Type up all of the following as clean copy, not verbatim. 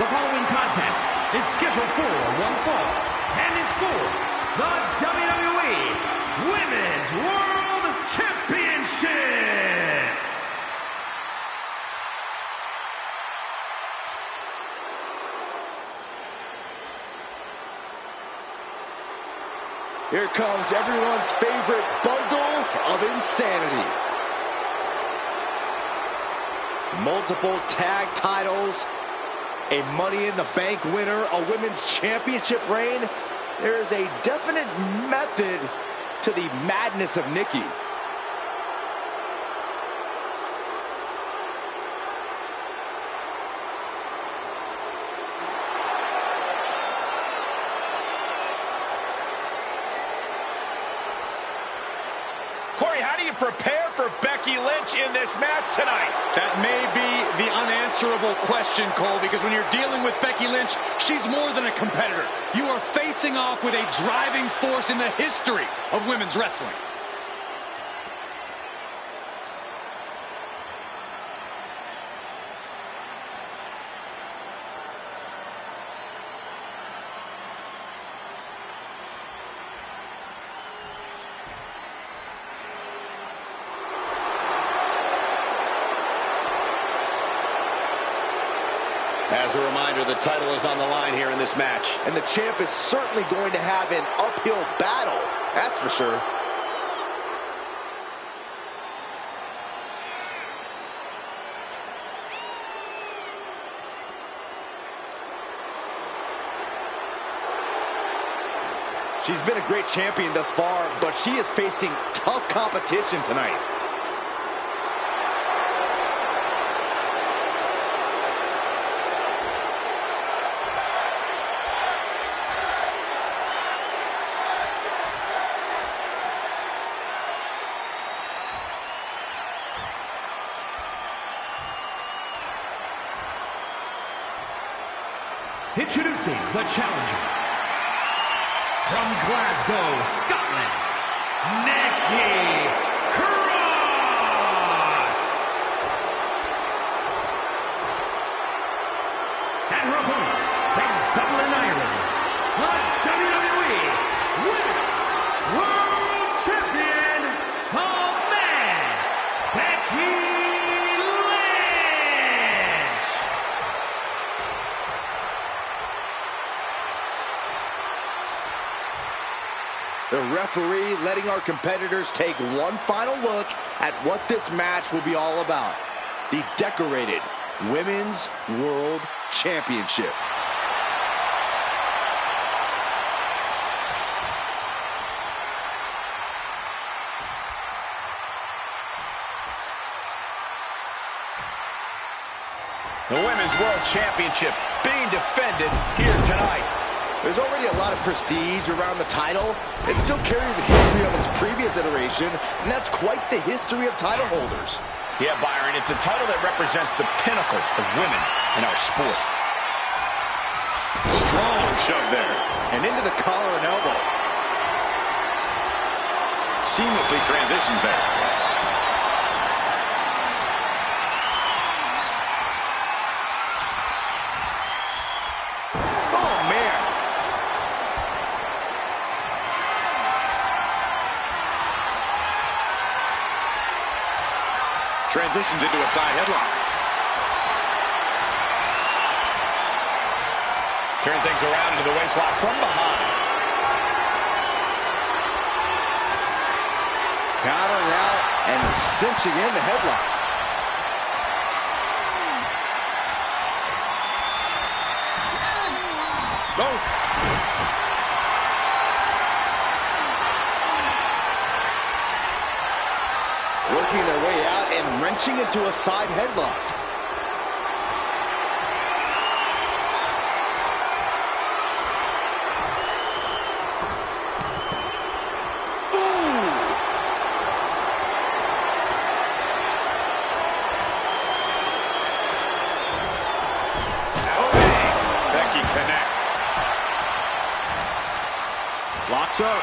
The following contest is scheduled for one fall and is for the WWE Women's World Championship. Here comes everyone's favorite bundle of insanity. Multiple tag titles, a Money in the Bank winner, a women's championship reign. There is a definite method to the madness of Nikki. Corey, how do you prepare for Becky Lynch in this match tonight? That may be the unanswerable question, Cole, because when you're dealing with Becky Lynch, she's more than a competitor. You are facing off with a driving force in the history of women's wrestling. As a reminder, the title is on the line here in this match. And the champ is certainly going to have an uphill battle, that's for sure. She's been a great champion thus far, but she is facing tough competition tonight. Introducing the challenger from Glasgow, Scotland, Nikki Cross. And her opponent from Dublin, Ireland, the WWE Women's World Champion of Men, Becky Lynch. The referee letting our competitors take one final look at what this match will be all about. The decorated Women's World Championship. The Women's World Championship being defended here tonight. There's already a lot of prestige around the title. It still carries a history of its previous iteration, and that's quite the history of title holders. Yeah, Byron, it's a title that represents the pinnacle of women in our sport. Strong shove there. And into the collar and elbow. Seamlessly transitions there. Transitions into a side headlock. Turn things around into the waistlock from behind. Countering out and cinching in the headlock. Oh. Working their way out and wrenching into a side headlock. Ooh! Oh, Becky connects. Locks up.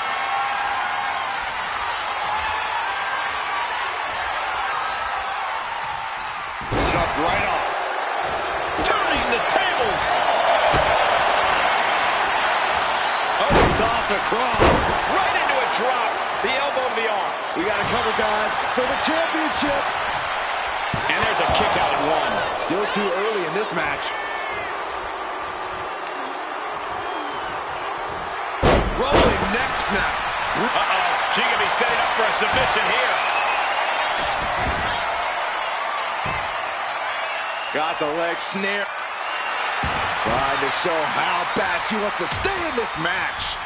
Shoved right off. Turning the tables. Cross across. Right into a drop. The elbow to the arm. We got to cover, guys, for the championship. And there's a kick out at one. Still too early in this match. Rolling neck snap. Uh-oh. She could be setting up for a submission here. Got the leg snare. Trying to show how bad she wants to stay in this match.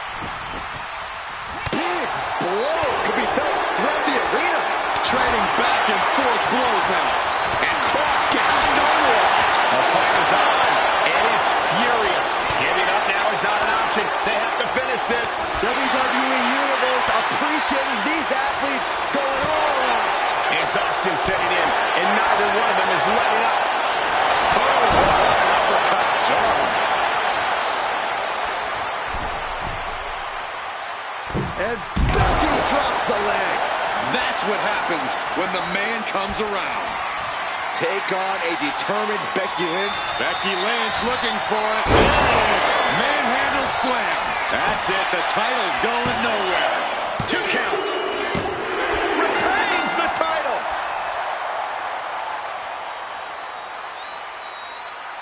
Big blow could be felt throughout the arena. Trading back and forth blows now. And Cross gets stonewalled. The fight is on, and it's furious. Giving up now is not an option. They have to finish this. WWE Universe appreciating these athletes going all out. Exhaustion setting in, and neither one of them is letting up. Oh, what an uppercut. And Becky drops the leg. That's what happens when the man comes around. Take on a determined Becky Lynch. Becky Lynch looking for it. There it is. Manhandle slam. That's it. The title's going nowhere. 2 count. Retains the title.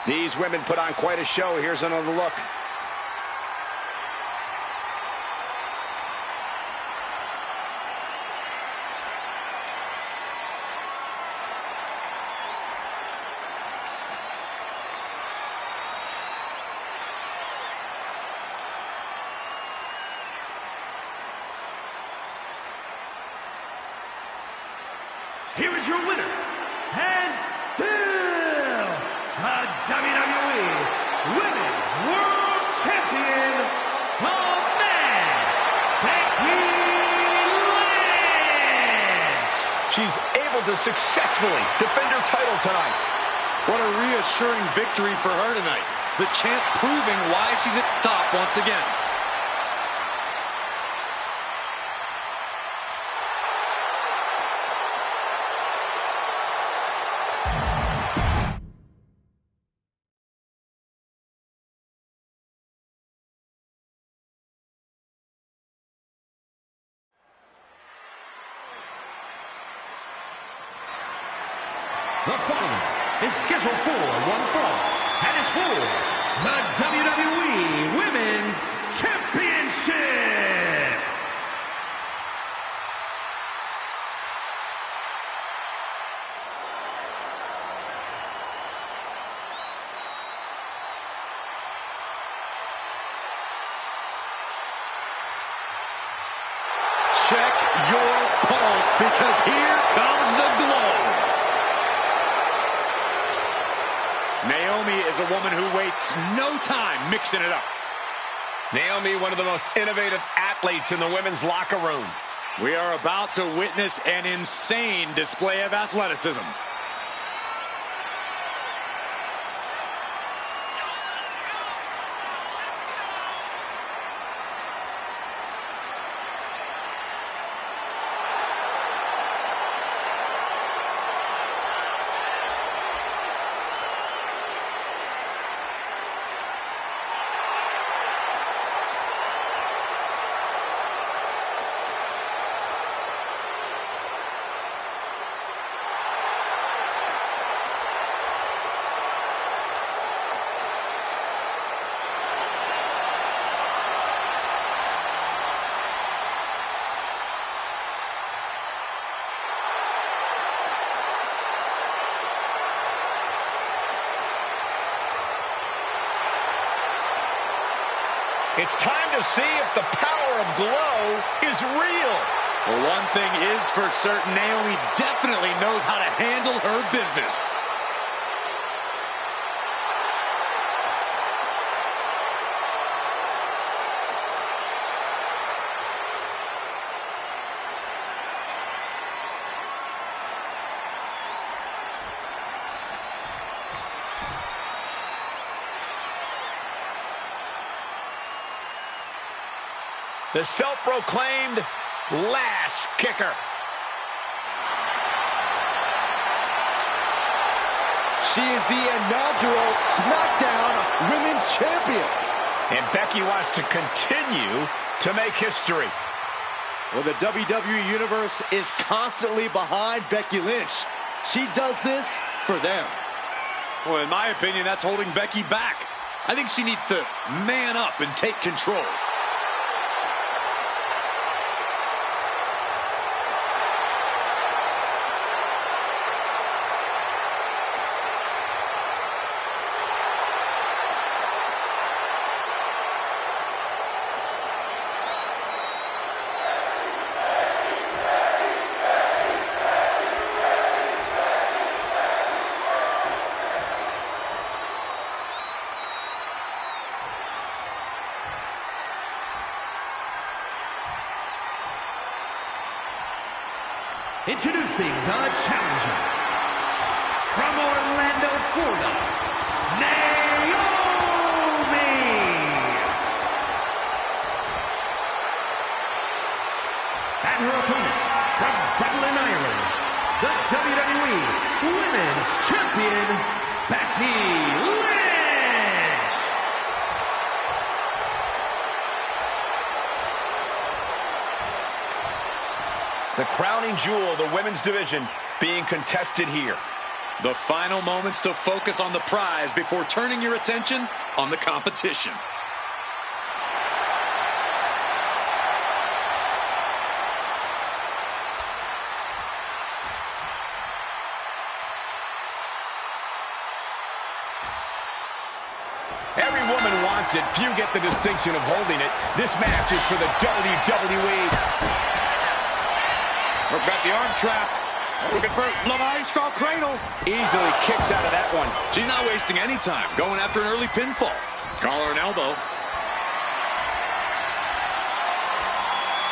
These women put on quite a show. Here's another look. Here is your winner, and still the WWE Women's World Champion, the man, Becky Lynch. She's able to successfully defend her title tonight. What a reassuring victory for her tonight. The champ proving why she's at top once again. The following is scheduled for one fall, and is for the WWE Women's Championship. Check your pulse, because here comes the glow. Naomi is a woman who wastes no time mixing it up. Naomi, one of the most innovative athletes in the women's locker room. We are about to witness an insane display of athleticism. It's time to see if the power of glow is real. Well, one thing is for certain, Naomi definitely knows how to handle her business. The self-proclaimed last kicker. She is the inaugural SmackDown Women's Champion. And Becky wants to continue to make history. Well, the WWE Universe is constantly behind Becky Lynch. She does this for them. Well, in my opinion, that's holding Becky back. I think she needs to man up and take control. Introducing the challenger from Orlando, Florida, Naomi. And her opponent from Dublin, Ireland, the WWE Women's Champion, Becky Lynch. The crowning jewel of the women's division being contested here. The final moments to focus on the prize before turning your attention on the competition. Every woman wants it. Few get the distinction of holding it. This match is for the WWE. We've got the arm trapped. Looking for Levi-style cradle. Easily kicks out of that one. She's not wasting any time. Going after an early pinfall. Collar and elbow.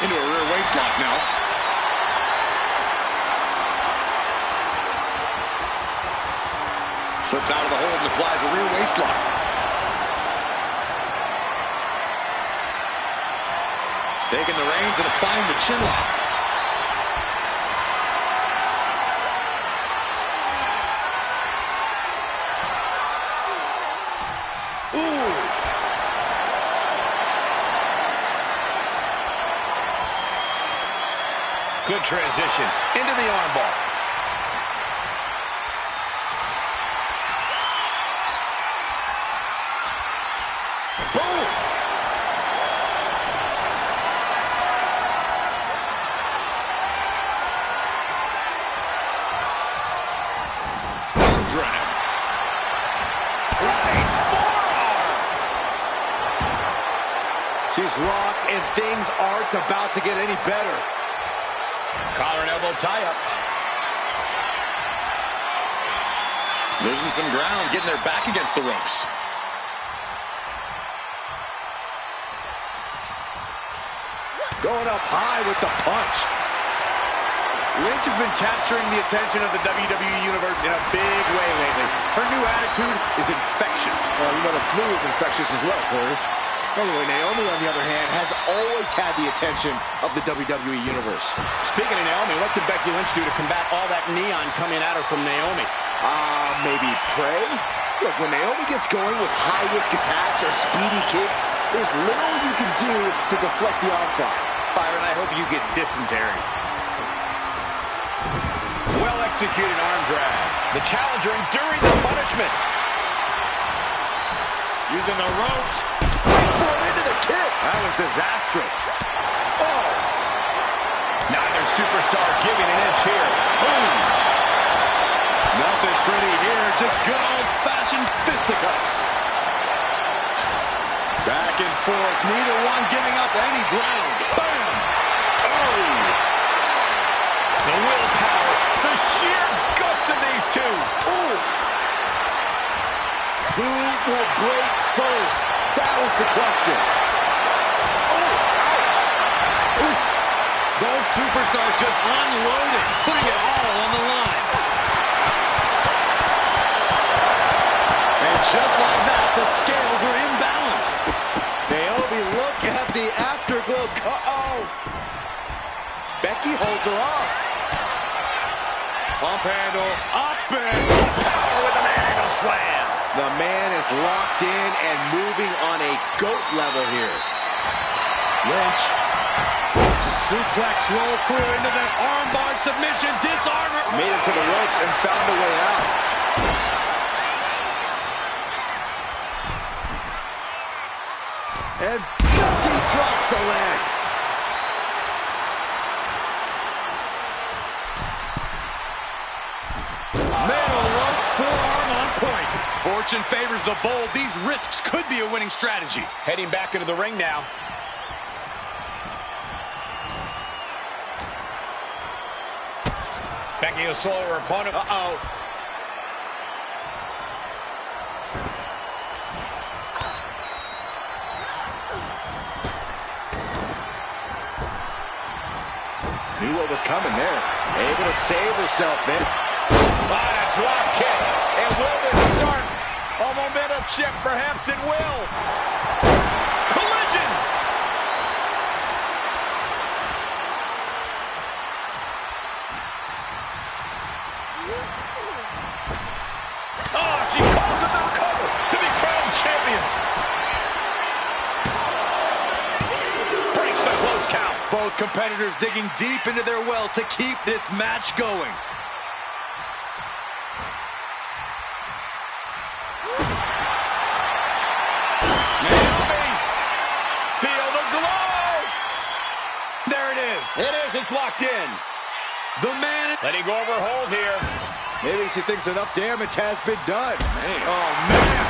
Into a rear waist lock now. Slips out of the hold and applies a rear waist lock. Taking the reins and applying the chin lock. Good transition into the armbar. Boom! Arm drag. Right forearm! She's rocked, and things aren't about to get any better. Collar and elbow tie-up. Losing some ground, getting their back against the ropes. Going up high with the punch. Lynch has been capturing the attention of the WWE Universe in a big way lately. Her new attitude is infectious. Well, you know the flu is infectious as well, Corey. Anyway, Naomi, on the other hand, has always had the attention of the WWE Universe. Speaking of Naomi, what can Becky Lynch do to combat all that neon coming at her from Naomi? Maybe pray? Look, when Naomi gets going with high-risk attacks or speedy kicks, there's little you can do to deflect the onslaught. Byron, I hope you get dysentery. Well-executed arm drag. The challenger enduring the punishment. Using the ropes. Springboard into the kick. That was disastrous. Oh. Neither superstar giving an inch here. Boom. Nothing pretty here, just good old-fashioned fisticuffs. Back and forth, neither one giving up any ground. Bam! Oh! The willpower, the sheer guts of these two. Oof. Who will break first? That was the question. Oh, ouch. Oof. Both superstars just unloading, putting it all on the line. And just like that, the scales are imbalanced. Naomi, look at the afterglow. Uh-oh. Becky holds her off. Pump handle, up and Power with a man-angle slam. The man is locked in and moving on a GOAT level here. Lynch. Suplex roll through into the armbar submission. Disarmer. Made it to the ropes and found a way out. And Becky drops the leg. Middle rope forearm on point. Fortune favors the bold. These risks could be a winning strategy. Heading back into the ring now. Becky will slow her opponent. Uh-oh. Knew what was coming there. Able to save herself, man. A drop kick. And will this start a momentum shift? Perhaps it will. Collision. Oh, she calls it the cover to be crowned champion. Breaks the close count. Both competitors digging deep into their well to keep this match going. Naomi, feel the glow. There it is. It is. It's locked in. The man. Letting go of her hold here. Maybe she thinks enough damage has been done. Man. Oh, man.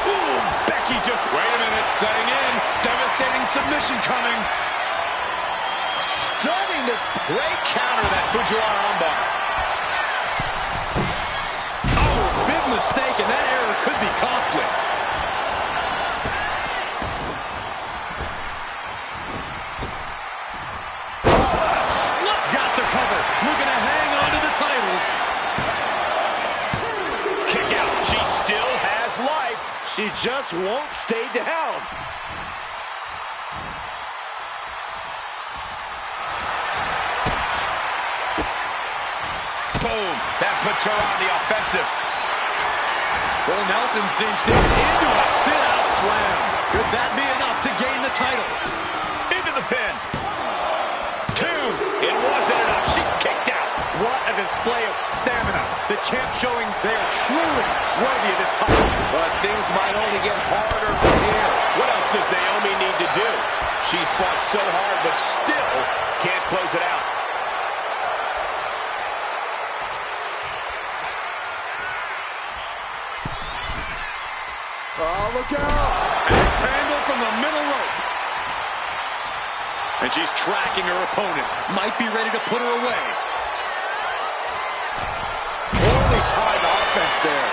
Ooh, Becky just... Wait a minute, setting in. Devastating submission coming. Stunning this. Great counter to that Fujiwara armbar. Oh, big mistake, and that error could be costly. Got the cover. Looking to hang on to the title. Kick out. She still has life. She just won't stay down. Boom. That puts her on the offensive. Full Nelson cinched in into a sit-out slam. Could that be enough to gain the title? Into the pin. 2. It wasn't enough. She kicked out. What a display of stamina. The champ showing they are truly worthy of this title. But things might only get harder from here. What else does Naomi need to do? She's fought so hard, but still can't close it out. Oh, look out. Axe handle from the middle rope. And she's tracking her opponent. Might be ready to put her away. Poorly timed offense there.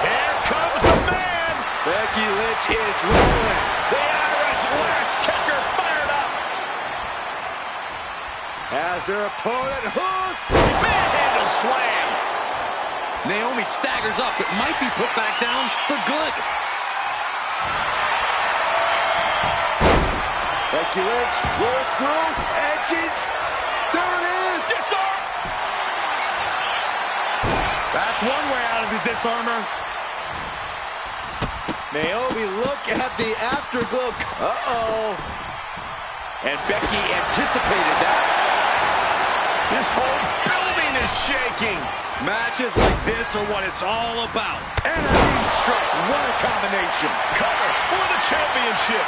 Here comes the man. Becky Lynch is rolling. The Irish lash kicker fired up. Has her opponent hooked. Manhandle slam. Naomi staggers up, but might be put back down for good. Becky Lynch rolls through, and she's... There it is! Disarm! That's one way out of the disarmer. Naomi, look at the afterglow. Uh-oh. And Becky anticipated that. This whole building is shaking. Matches like this are what it's all about. And a knee strike. What a combination. Cover for the championship.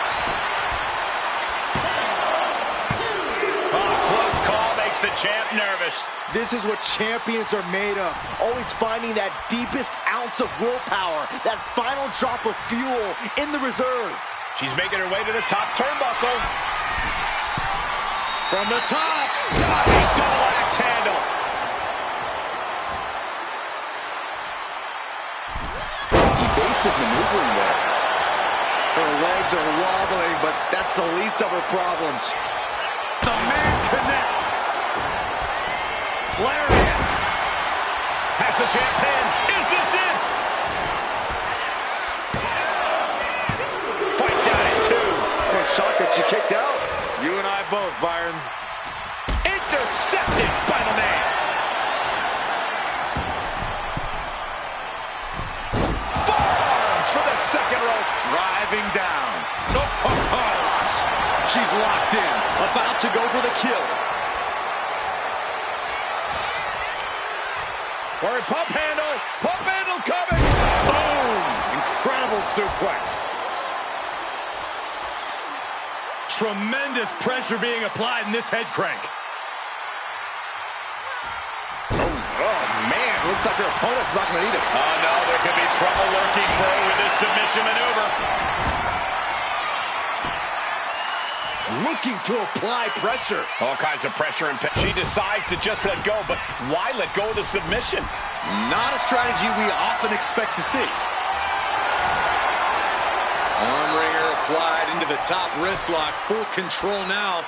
Close call makes the champ nervous. This is what champions are made of. Always finding that deepest ounce of willpower, that final drop of fuel in the reserve. She's making her way to the top turnbuckle. From the top. Diving double axe handle. Evasive maneuvering there. Her legs are wobbling, but that's the least of her problems. The man connects. Lariat. Has the champ pin. Is this it? Fights out at 2. Oh, shocked that she kicked out. You and I both, Byron. Intercepted by the man. second rope. Driving down. She's locked in, about to go for the kill. Or a pump handle coming. Boom! Incredible suplex. Tremendous pressure being applied in this head crank. Oh, man. Looks like her opponent's not going to need it. Oh, no. There could be trouble lurking for her with this submission maneuver. Looking to apply pressure. All kinds of pressure. And she decides to just let go. But why let go of the submission? Not a strategy we often expect to see. Arm wringer applied into the top wrist lock. Full control now.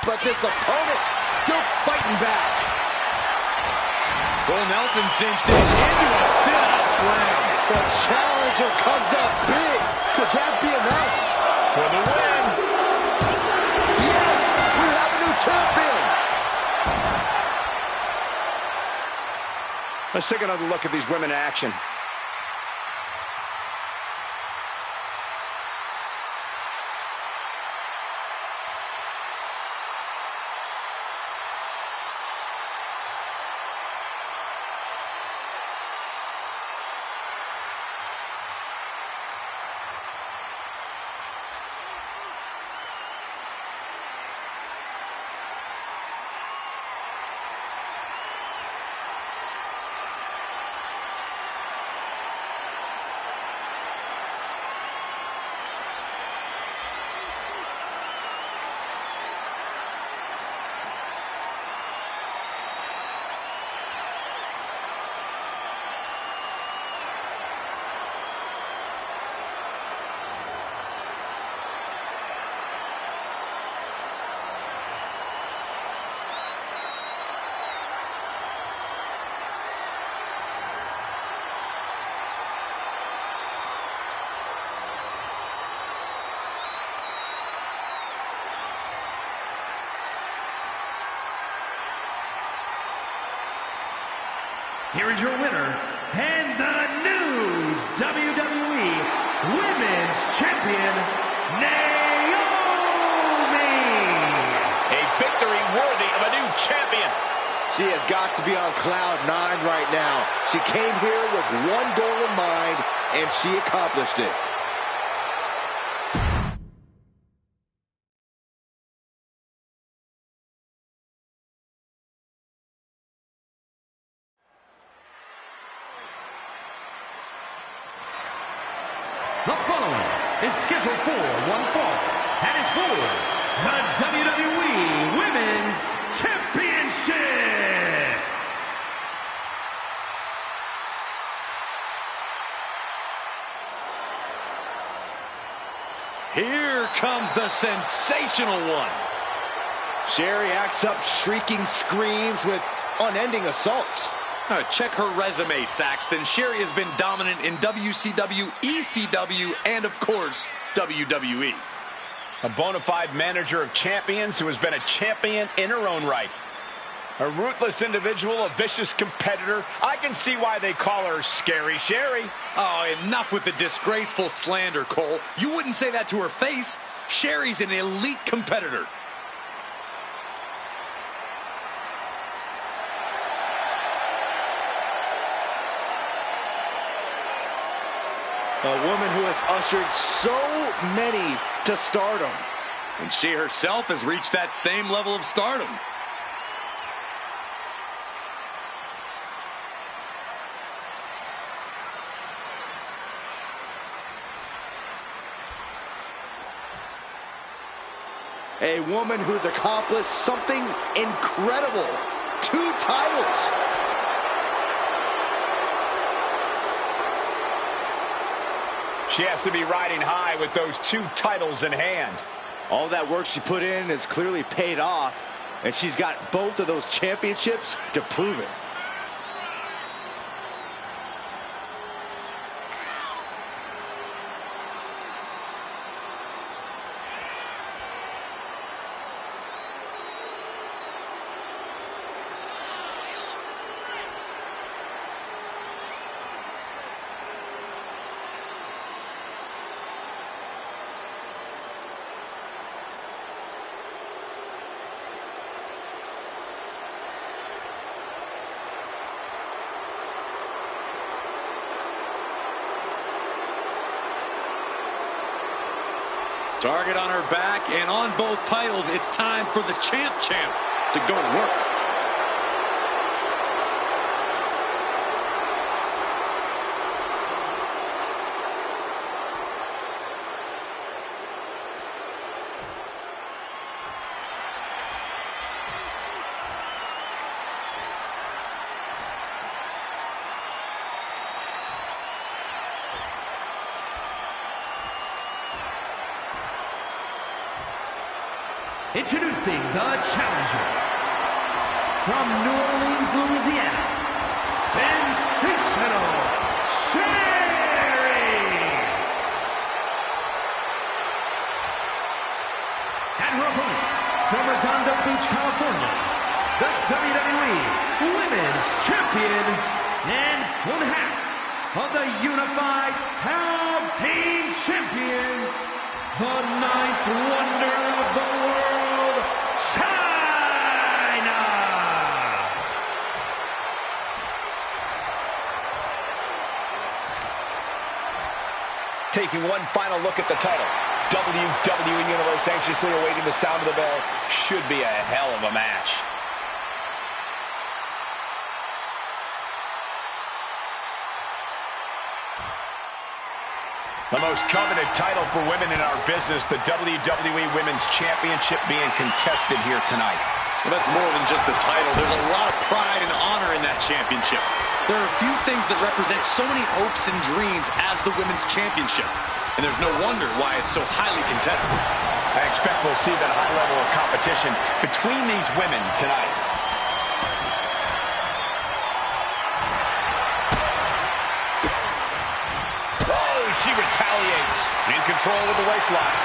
But this opponent still fighting back. Full Nelson cinched in into a sit-out slam. The challenger comes up big. Could that be enough? For the win. Yes, we have a new champion. Let's take another look at these women in action. Here is your winner, and the new WWE Women's Champion, Naomi! A victory worthy of a new champion. She has got to be on cloud 9 right now. She came here with one goal in mind, and she accomplished it. The following is scheduled for one fall, and is for the WWE Women's Championship. Here comes the sensational one. Sherry acts up shrieking screams with unending assaults. Check her resume, Saxton. Sherry has been dominant in WCW, ECW, and, of course, WWE. A bona fide manager of champions who has been a champion in her own right. A ruthless individual, a vicious competitor. I can see why they call her Scary Sherry. Oh, enough with the disgraceful slander, Cole. You wouldn't say that to her face. Sherry's an elite competitor. A woman who has ushered so many to stardom. And she herself has reached that same level of stardom. A woman who's accomplished something incredible. 2 titles. She has to be riding high with those 2 titles in hand. All that work she put in has clearly paid off, and she's got both of those championships to prove it. Target on her back, and on both titles, it's time for the champ to go to work. Introducing the challenger from New Orleans, Louisiana, Sensational Sherry. And her opponent from Redondo Beach, California, the WWE Women's Champion and one half of the Unified Tag Team Champions, the ninth wonder of the world, China! Taking one final look at the title. WWE Universe anxiously awaiting the sound of the bell. Should be a hell of a match. The most coveted title for women in our business, the WWE Women's Championship being contested here tonight. Well, that's more than just the title. There's a lot of pride and honor in that championship. There are a few things that represent so many hopes and dreams as the Women's Championship. And there's no wonder why it's so highly contested. I expect we'll see that high level of competition between these women tonight. She retaliates. In control with the waistline.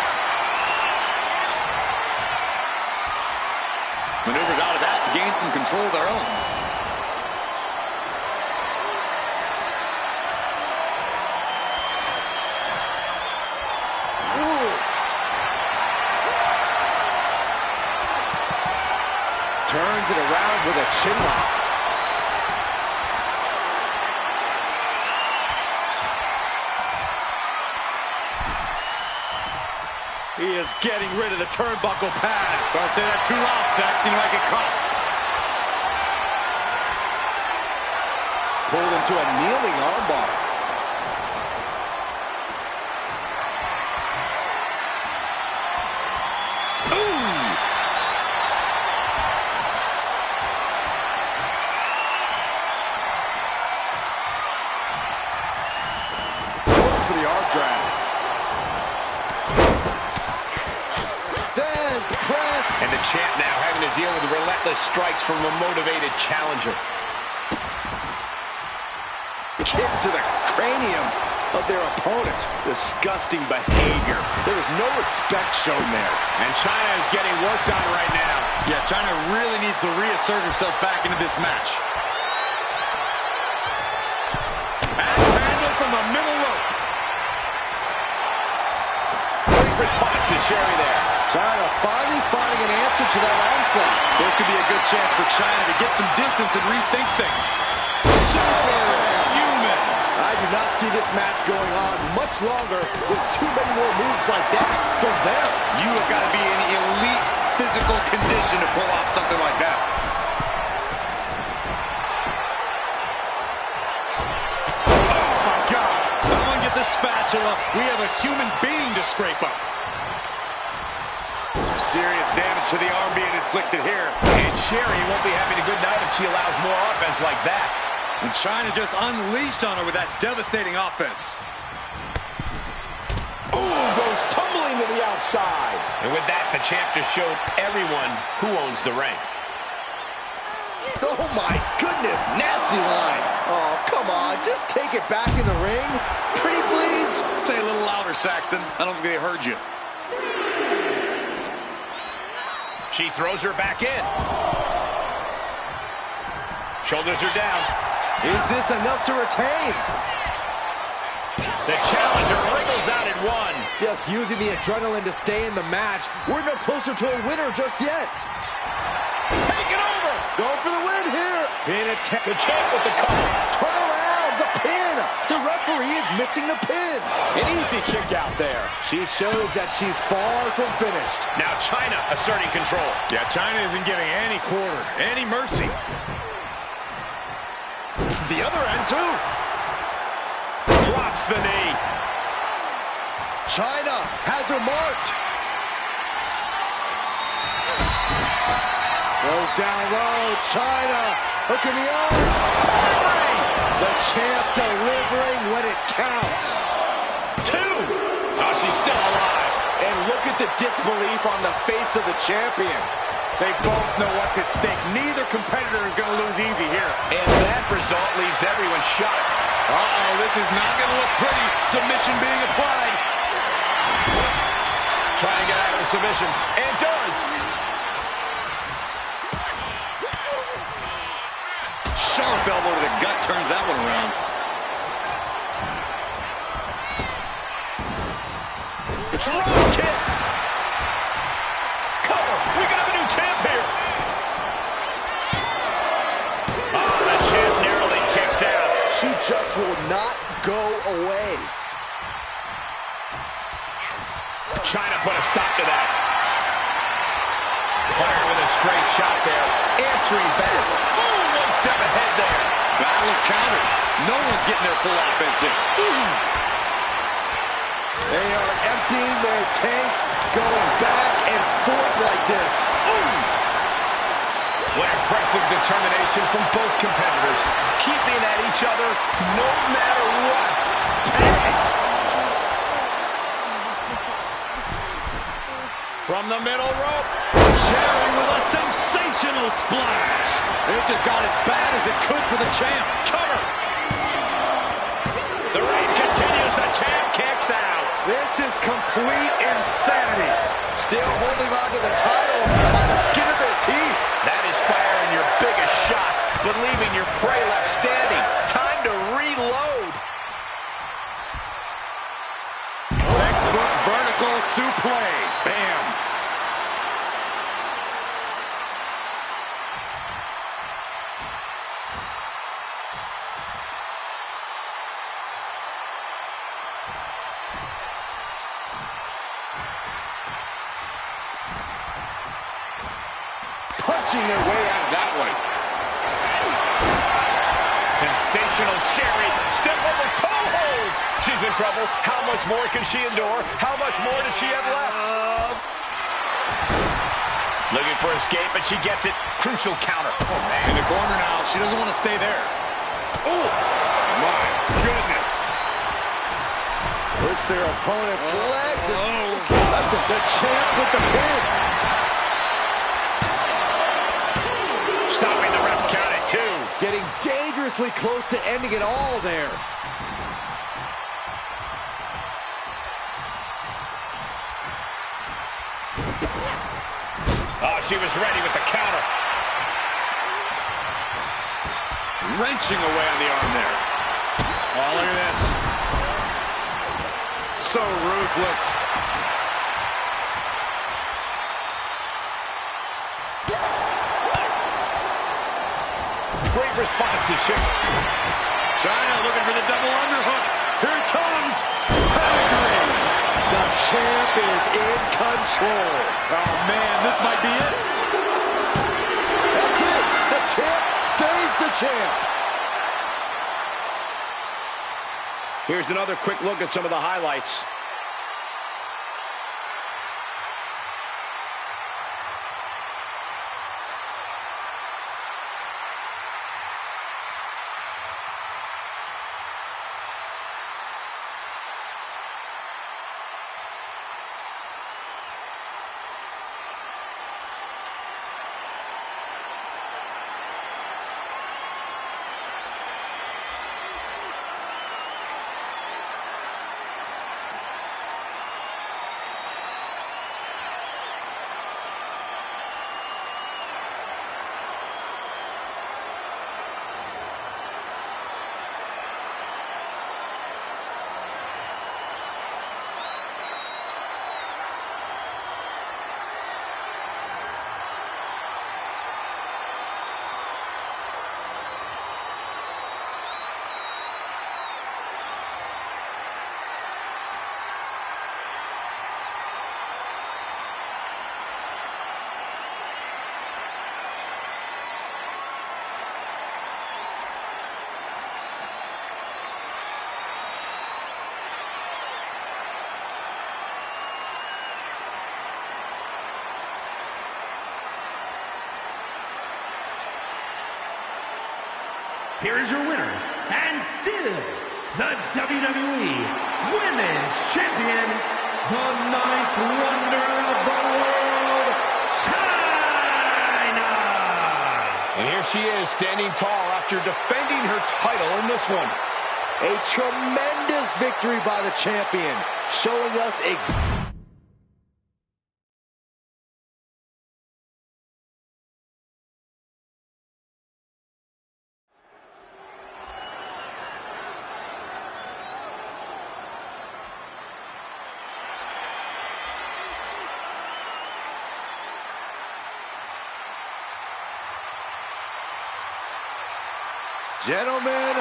Maneuvers out of that to gain some control of their own. Ooh. Turns it around with a chin lock. He is getting rid of the turnbuckle pad. Don't say that too loud, Saxon. You might get caught. Pulled into a kneeling armbar. Ooh! Goes for the arm drag. Press. And the champ now having to deal with relentless strikes from a motivated challenger. Kicks to the cranium of their opponent. Disgusting behavior. There is no respect shown there. And China is getting worked on right now. Yeah, China really needs to reassert herself back into this match. Axe handle from the middle rope. Great response to Sherry there. China finally finding an answer to that onslaught. This could be a good chance for China to get some distance and rethink things. Superhuman. I do not see this match going on much longer with too many more moves like that from them. You have got to be in elite physical condition to pull off something like that. Oh, my God. Someone get the spatula. We have a human being to scrape up. Some serious damage to the arm being inflicted here. And Sherry won't be having a good night if she allows more offense like that. And China just unleashed on her with that devastating offense. Ooh, goes tumbling to the outside. And with that, the champ just showed everyone who owns the ring. Oh, my goodness. Nasty line. Oh, come on. Just take it back in the ring. Pretty please. Say a little louder, Saxton. I don't think they heard you. She throws her back in. Shoulders are down. Is this enough to retain? The challenger wriggles out at one. Just using the adrenaline to stay in the match. We're no closer to a winner just yet. Take it over. Going for the win here. The champ with the cover. Turn around. The pin. Chyna. The referee is missing the pin. An easy kick out there. She shows that she's far from finished. Now Chyna asserting control. Yeah, Chyna isn't giving any quarter, any mercy. The other end, too. Drops the knee. Chyna has her marked. Goes down low. Chyna hooking the arms. The champ delivering when it counts. 2. Oh, she's still alive. And look at the disbelief on the face of the champion. They both know what's at stake. Neither competitor is going to lose easy here. And that result leaves everyone shocked. Uh-oh, this is not going to look pretty. Submission being applied. Trying to get out of the submission. And does. Sharp elbow to the gut turns that one around. Drop kick. Cover. We got a new champ here. Oh, the champ narrowly kicks out. She just will not go away. Chyna put a stop to that. Fired with a straight shot there. Answering back. Boom, one step ahead there. Battle of counters. No one's getting their full offensive. They are emptying their tanks, going back and forth like this. What impressive determination from both competitors. Keeping at each other no matter what. Bang! From the middle rope. Sharing with a sensational splash. It just got as bad as it could for the champ. Cover. The reign continues. The champ kicks out. This is complete insanity. Still holding on to the title by the skin of their teeth. That is firing your biggest shot, but leaving your prey left standing. Time to reload. Textbook vertical suplex. Bam. Punching their way out of that one. Sensational Sherry. Step over toe holds. She's in trouble. How much more can she endure? How much more does she have left? Looking for escape, but she gets it. Crucial counter. Oh, man. In the corner now. She doesn't want to stay there. Oh, my goodness. Push their opponent's legs. That's the champ with the pin. Stopping the ref's count at 2. Getting dangerously close to ending it all there. Oh, she was ready with the counter. Wrenching away on the arm there. Oh, look at this. So ruthless. Great response to Sherry. Chyna looking for the double underhook. Here it comes. Pedigree. The champ is in control. Oh, man, this might be it. That's it. The champ stays the champ. Here's another quick look at some of the highlights. here is your winner, and still the WWE Women's Champion, the ninth wonder of the world, China! And here she is, standing tall after defending her title in this one. A tremendous victory by the champion, showing us Gentlemen,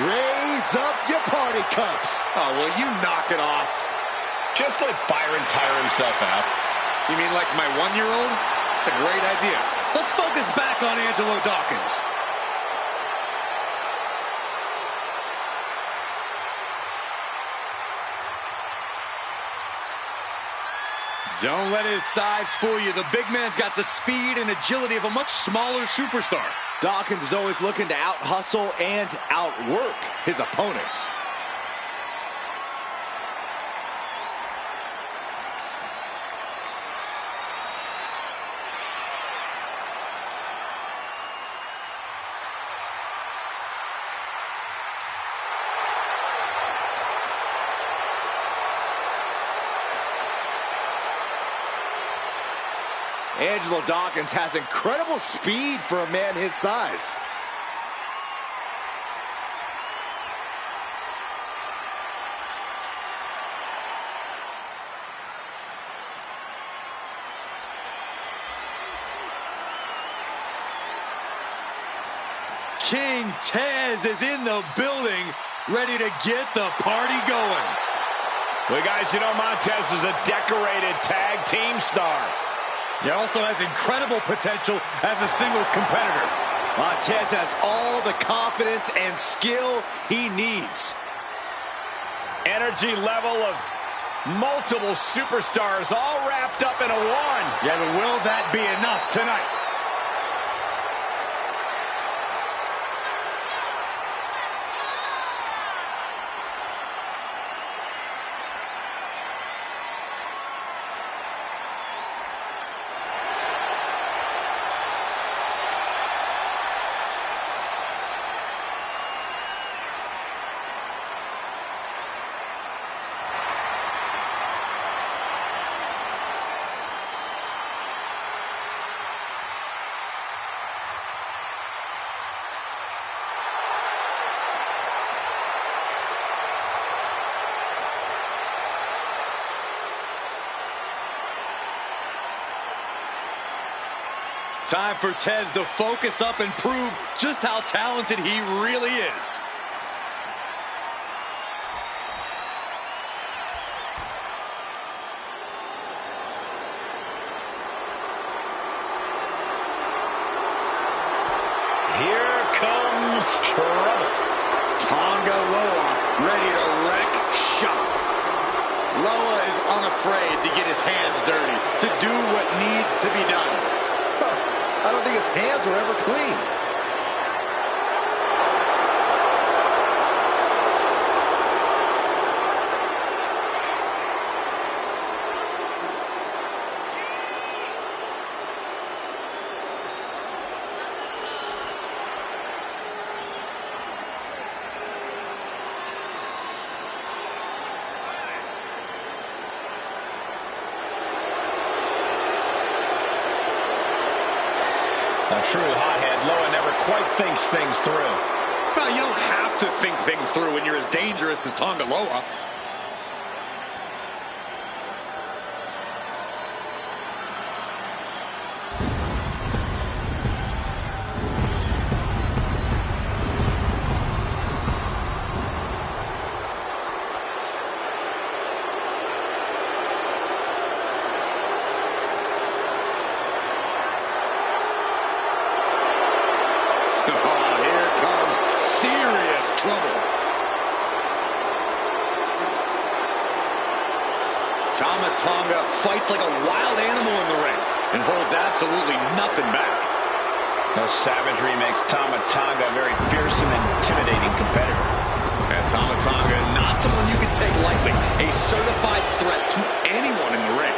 raise up your party cups. Oh, will you knock it off? Just let Byron tire himself out. You mean like my 1-year-old? It's a great idea. Let's focus back on Angelo Dawkins. Don't let his size fool you. The big man's got the speed and agility of a much smaller superstar. Dawkins is always looking to out-hustle and outwork his opponents. Angelo Dawkins has incredible speed for a man his size. King Tez is in the building, ready to get the party going. Well, guys, you know Montez is a decorated tag team star. He also has incredible potential as a singles competitor. Montez has all the confidence and skill he needs. Energy level of multiple superstars all wrapped up in a one. Yeah, but will that be enough tonight? Time for Tez to focus up and prove just how talented he really is. Here comes trouble. Tonga Loa ready to wreck shop. Loa is unafraid to get his hands dirty, to do what needs to be done. I don't think his hands were ever clean. A true hothead, Loa never quite thinks things through. Well, you don't have to think things through when you're as dangerous as Tonga Loa. Trouble. Tama Tonga fights like a wild animal in the ring and holds absolutely nothing back. The savagery makes Tama Tonga a very fearsome and intimidating competitor. And Tama Tonga, not someone you can take lightly. A certified threat to anyone in the ring.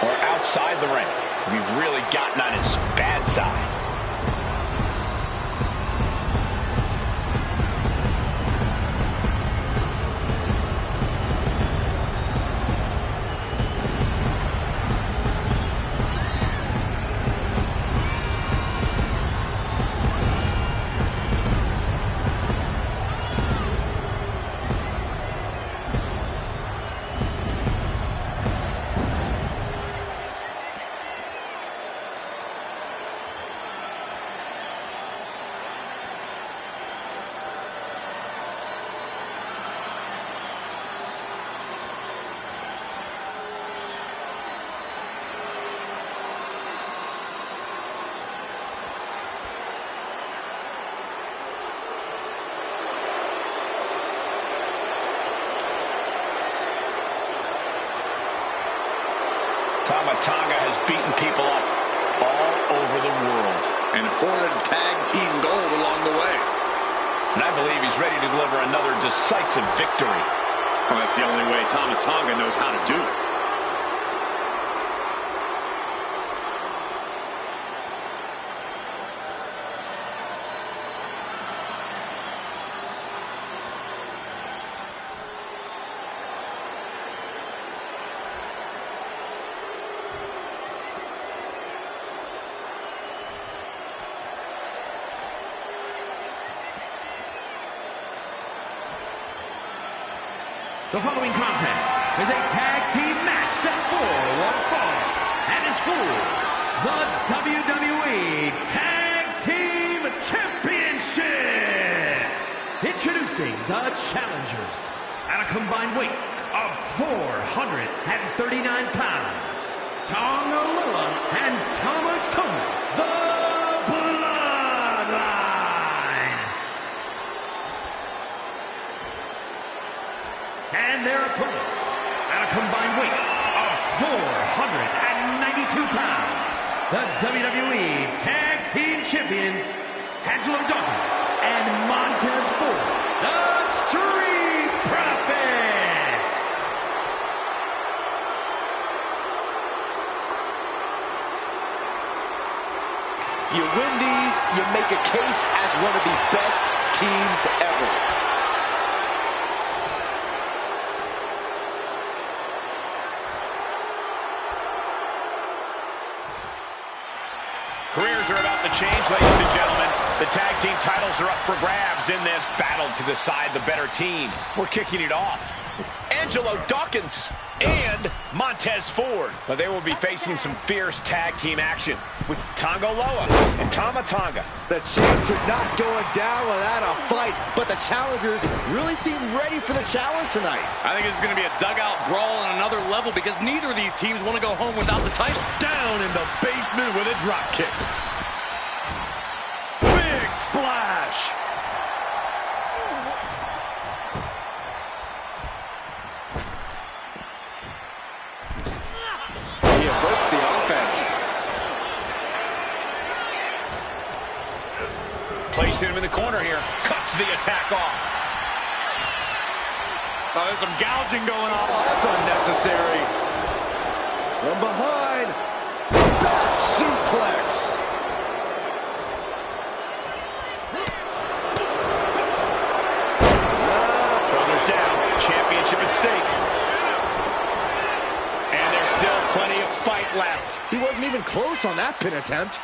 Or outside the ring. We've really gotten on his bad side. Tama Tonga has beaten people up all over the world. And hoarded tag team gold along the way. And I believe he's ready to deliver another decisive victory. Well, that's the only way Tama Tonga knows how to do it. The following contest is a tag team match set for one fall and is for the WWE Tag Team Championship. Introducing the challengers at a combined weight of 439 pounds, Tonga Loa and Tama Tonga, the Bloodline. And their opponents at a combined weight of 492 pounds, the WWE Tag Team Champions, Angelo Dawkins and Montez Ford, the Street Profits. You win these, you make a case as one of the best teams ever. Careers are about to change, ladies and gentlemen. The tag team titles are up for grabs in this battle to decide the better team. We're kicking it off with Angelo Dawkins and Montez Ford. But they will be facing some fierce tag team action with Tonga Loa and Tama Tonga. The champs are not going down without a fight, but the challengers really seem ready for the challenge tonight. I think this is going to be a dugout brawl on another level because neither of these teams want to go home without the title. Down in the basement with a drop kick. Big splash. He averts the offense. Placing him in the corner here. Cuts the attack off. Oh, there's some gouging going on. Oh, that's unnecessary. From behind. Back suplex. Shoulders down. Championship at stake. And there's still plenty of fight left. He wasn't even close on that pin attempt.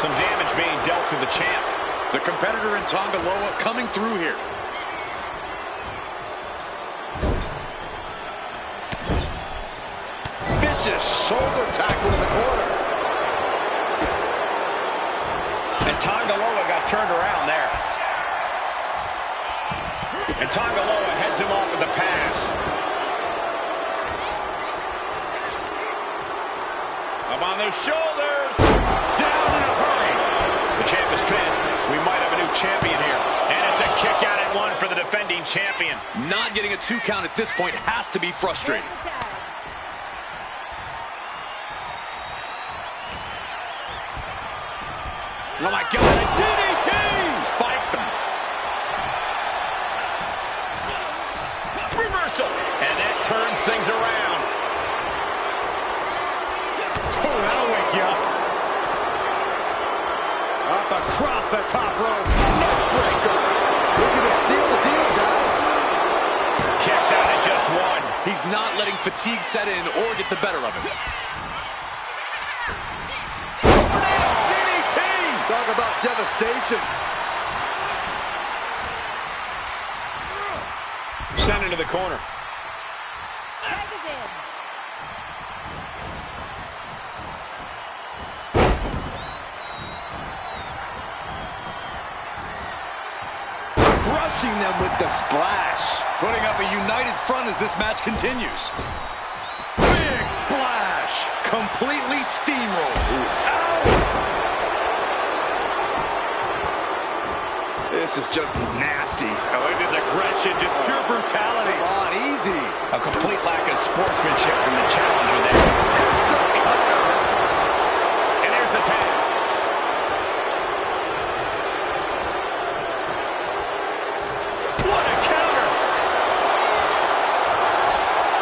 Some damage being dealt to the champ. The competitor in Tonga Loa coming through here. Vicious shoulder tackle in the corner. And Tonga Loa got turned around there. And Tonga Loa heads him off with the pass. Up on those shoulders. Down in a hurry. The champ is pinned. We might have a new champion here. And it's a kick out at one for the defending champion. Not getting a 2 count at this point has to be frustrating. Oh my God, a DDT! Spiked them. Reversal. And that turns things around. Oh, that'll wake you up. Up across the top rope. Neck breaker. Looking to seal the deal, guys. Kicks out at just one. He's not letting fatigue set in or get the better of him. Talk about devastation. Sent into the corner. Tag is in. Crushing them with the splash. Putting up a united front as this match continues. Big splash. Completely steamrolled. Ow! This is just nasty. Oh, look at this aggression, just pure brutality. Come on, easy. A complete lack of sportsmanship from the challenger there. That's the cover. And there's the tag. What a counter.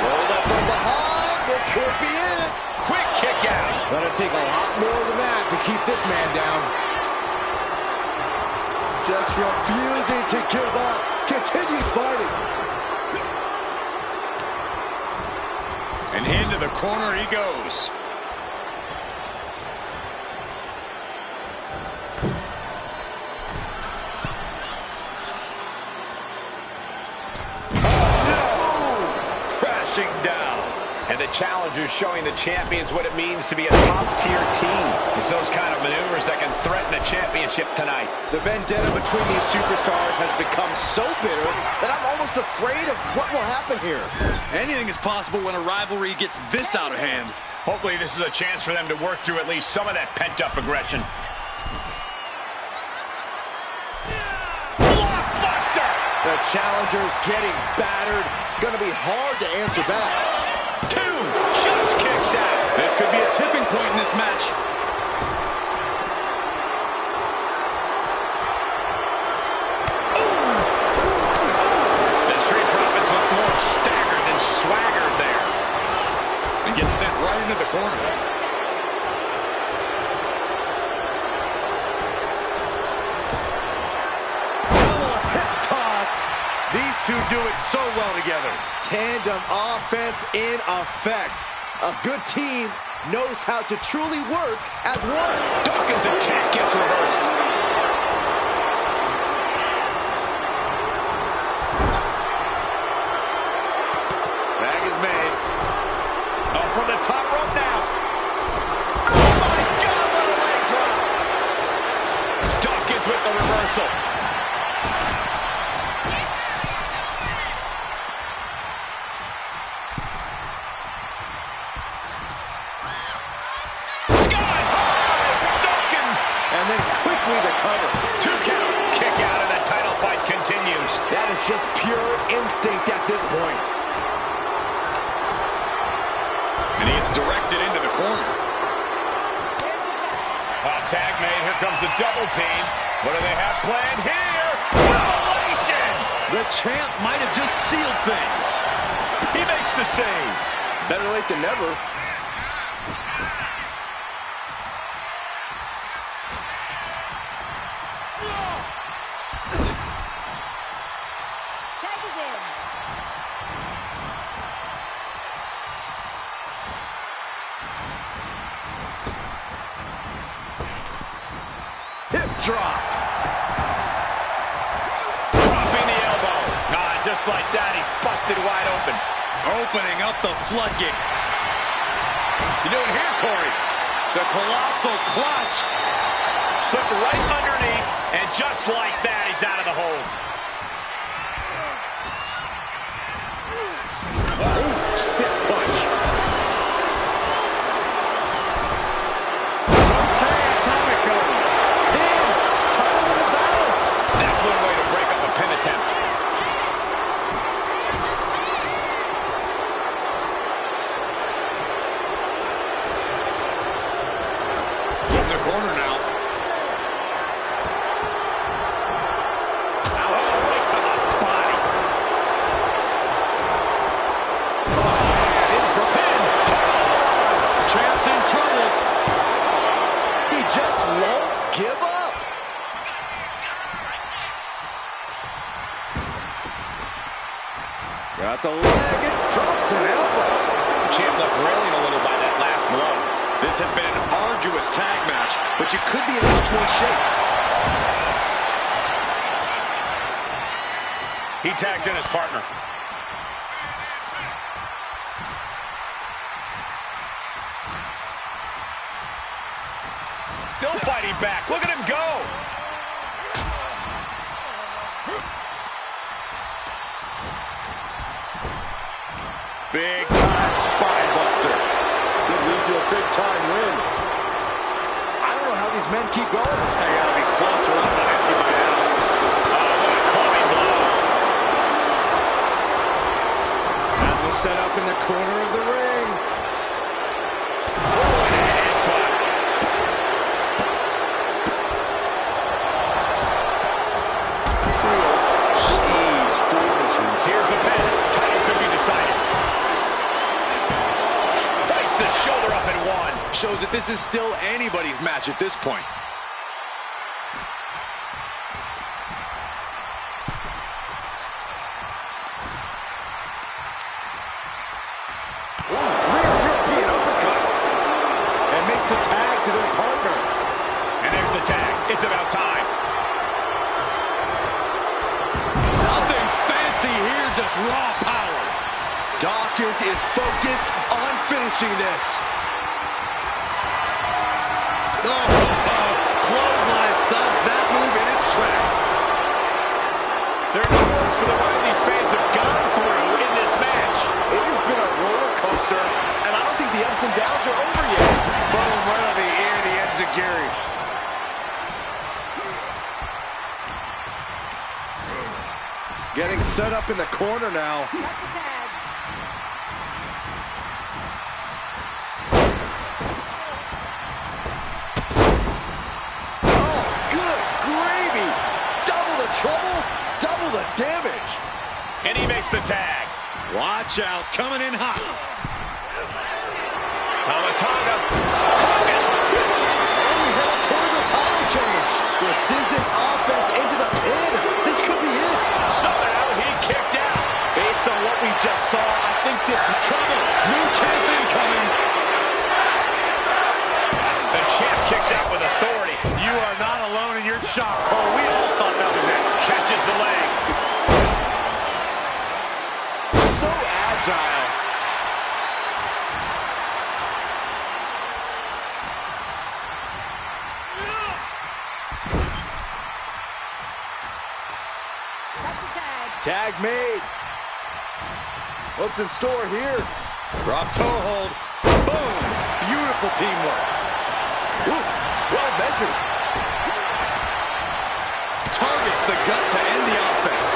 Rolled up from behind. This could be it. Quick kick out. Gonna take a lot more than that to keep this man down. Just refusing to give up. Continues fighting. And into the corner he goes. Crashing down. And the challenger's showing the champions what it means to be a top-tier team. It's those kind of maneuvers that can threaten the championship tonight. The vendetta between these superstars has become so bitter that I'm almost afraid of what will happen here. Anything is possible when a rivalry gets this out of hand. Hopefully this is a chance for them to work through at least some of that pent-up aggression. Blockbuster! The challenger's getting battered. Gonna be hard to answer back. Two just kicks out. This could be a tipping point in this match. The Street Profits look more staggered than swaggered there. And gets sent right into the corner. Double hip toss. These two do it so well together. Tandem offense in effect. A good team knows how to truly work as one. Dawkins' attack gets reversed. Tag is made. Oh, from the top rope now. Oh my God, what a leg drop. Dawkins with the reversal. And then quickly the cover. 2 count. Kick out and the title fight continues. That is just pure instinct at this point. And he gets directed into the corner. Tag made. Here comes the double team. What do they have planned here? Revelation! The champ might have just sealed things. He makes the save. Better late than never. Tag is in. Hip drop. Dropping the elbow. Just like that, he's busted wide open. Opening up the floodgate. You doing here, Corey? The colossal clutch. Slipped right underneath, and just like that, he's out of the hold. Ooh, stiff punch. Atomico. Pin. Title in the balance. That's one way to break up a pin attempt. the leg and drops an elbow. The champ left railing a little by that last blow. This has been an arduous tag match, but you could be in much more shape. He tags in his partner. Still fighting back. Look at him go. Big time spine buster. Could lead to a big time win. I don't know how these men keep going. They gotta be close to running on empty by now. Oh, what a clubbing blow. As we set up in the corner of the ring. Oh, and a headbutt. Jeez, foolish. Here's the pin. Title could be decided. Fights the shoulder up and one. Shows that this is still anybody's match at this point. Rear European uppercut. And makes the tag to their partner. And there's the tag. It's about time. Nothing fancy here, just raw power. Dawkins is focused on finishing this. Clothesline stops that move in its tracks. There are no words for the ride these fans have gone through in this match. It has been a roller coaster, and I don't think the ups and downs are over yet. Boom, right on the ear, the enziguri. Getting set up in the corner now. That's the tag. Oh, good gravy. Double the trouble, double the damage. And he makes the tag. Watch out, coming in hot. Tamatanga. And we head up toward the title change. Precision offense into the pin. This could be it. Somehow he kicked out. Based on what we just saw, I think this is trouble. New champion coming. The champ kicks out with authority. You are not alone in your shock, Cole. We all thought that was it. Catches the leg. So agile. That's the tag. Tag made. What's in store here? Drop toe hold. Boom. Beautiful teamwork. Ooh, well measured. Targets the gut to end the offense.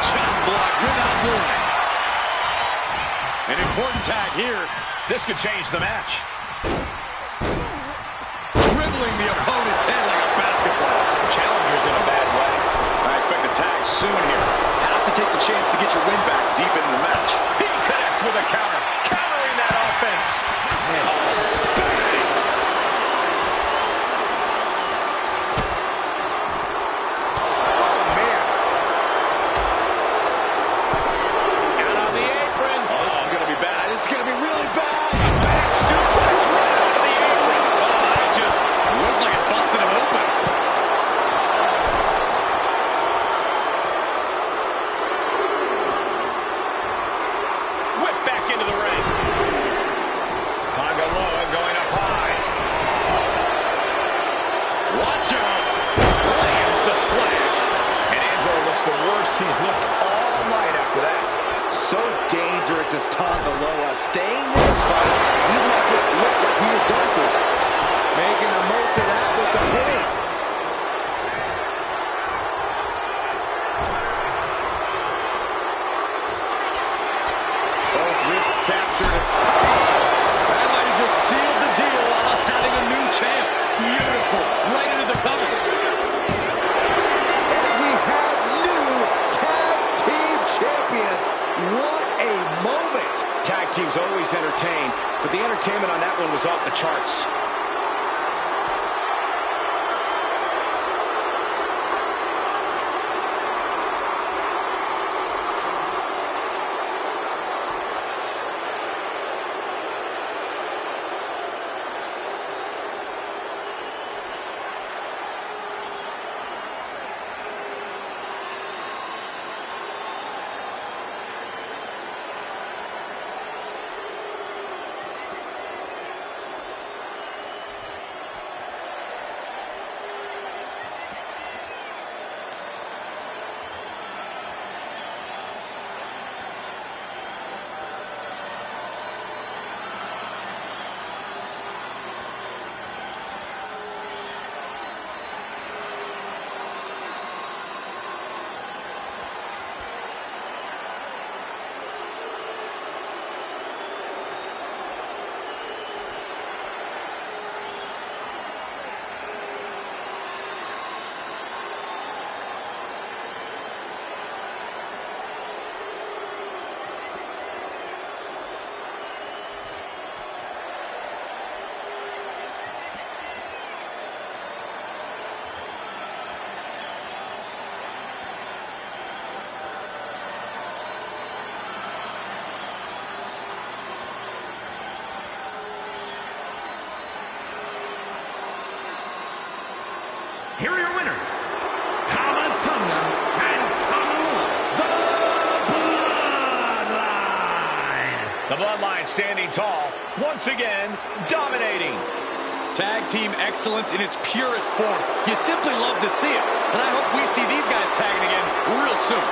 Chop block without warning. An important tag here. This could change the match. Dribbling the opponent's head like a basketball. Challenger's in a bad way. I expect a tag soon here. Have to take the chance to get your win back deep into the match. He connects with a counter. Countering that offense. Oh, man. Out on the apron. Oh, this is going to be bad. This is going to be really bad. Back suplex right onto the apron. Oh, it just Looks like it busted him open. whipped back into the ring. Tangaloa going up high. Watch out. Lands the splash. And Angelo looks the worst he's looked all night after that. So dangerous is Tangaloa. Staying in this fight, even after it looked like he was done for. Making the most of that with the pin. Both wrists captured. That might have just sealed the deal on us having a new champ. Beautiful. Right into the cover. And we have new tag team champions. What a moment. Tag teams always entertain, but the entertainment on that one was off the charts. Bloodline standing tall, once again, dominating. Tag team excellence in its purest form. You simply love to see it. And I hope we see these guys tagging again real soon.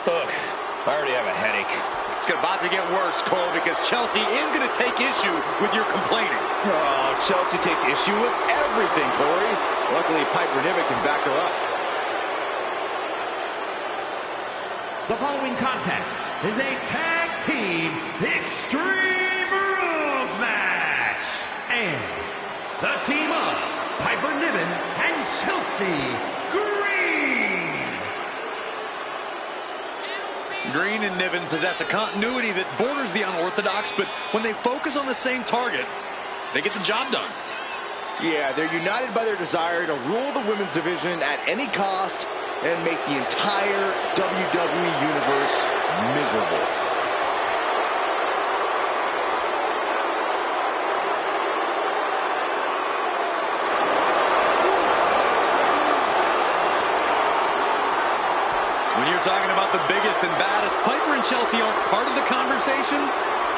Ugh, I already have a headache. It's about to get worse, Cole, because Chelsea is going to take issue with your complaining. Oh, Chelsea takes issue with everything, Corey. Luckily, Piper Niven can back her up. The following contest is a tag team Extreme Rules match. And the team of Piper Niven and Chelsea Green and Niven possess a continuity that borders the unorthodox, but when they focus on the same target, they get the job done. Yeah, they're united by their desire to rule the women's division at any cost and make the entire WWE Universe miserable. When you're talking about the biggest and baddest, Piper and Chelsea aren't part of the conversation.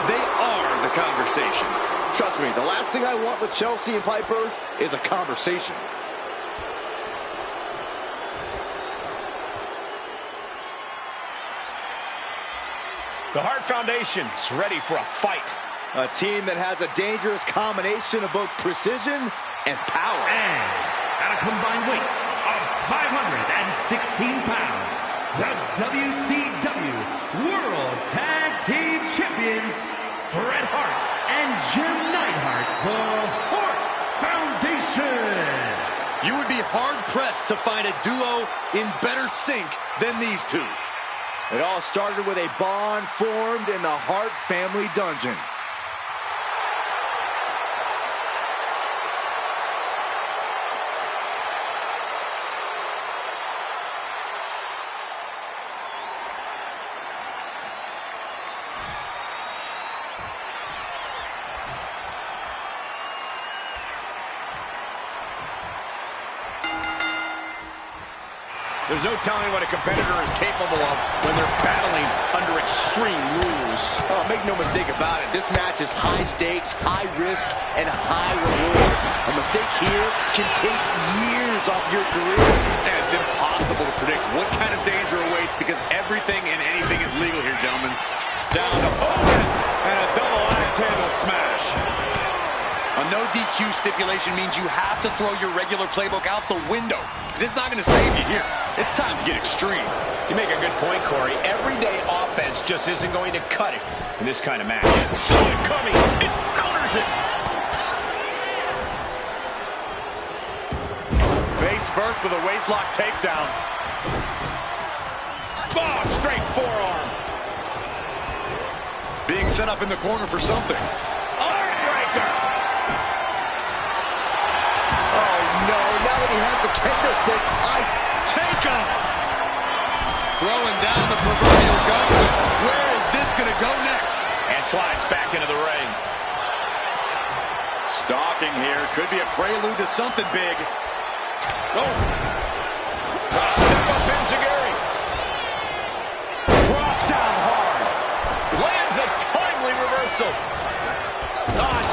They are the conversation. Trust me, the last thing I want with Chelsea and Piper is a conversation. The Hart Foundation's ready for a fight. A team that has a dangerous combination of both precision and power. And at a combined weight of 516 pounds, the WCW World Tag Team Champions, Bret Hart and Jim Neidhart, the Hart Foundation. You would be hard-pressed to find a duo in better sync than these two. It all started with a bond formed in the Hart family dungeon. There's no telling what a competitor is capable of when they're battling under extreme rules. Oh, make no mistake about it. This match is high stakes, high risk, and high reward. A mistake here can take years off your career. And it's impossible to predict what kind of danger awaits because everything and anything is legal here, gentlemen. Down to Owen and a double axe handle smash. A no DQ stipulation means you have to throw your regular playbook out the window because it's not going to save you here. It's time to get extreme. You make a good point, Corey. Everyday offense just isn't going to cut it in this kind of match. Saw it coming. It counters it. Face first with a waistlock takedown. Oh, straight forearm. Being set up in the corner for something. Armbreaker. No, now that he has the kendo stick, take him. Throwing down the proverbial gauntlet. Where is this going to go next? And slides back into the ring. Stalking here. Could be a prelude to something big. Oh. Step up Enziguri. Brought down hard. Lands a timely reversal.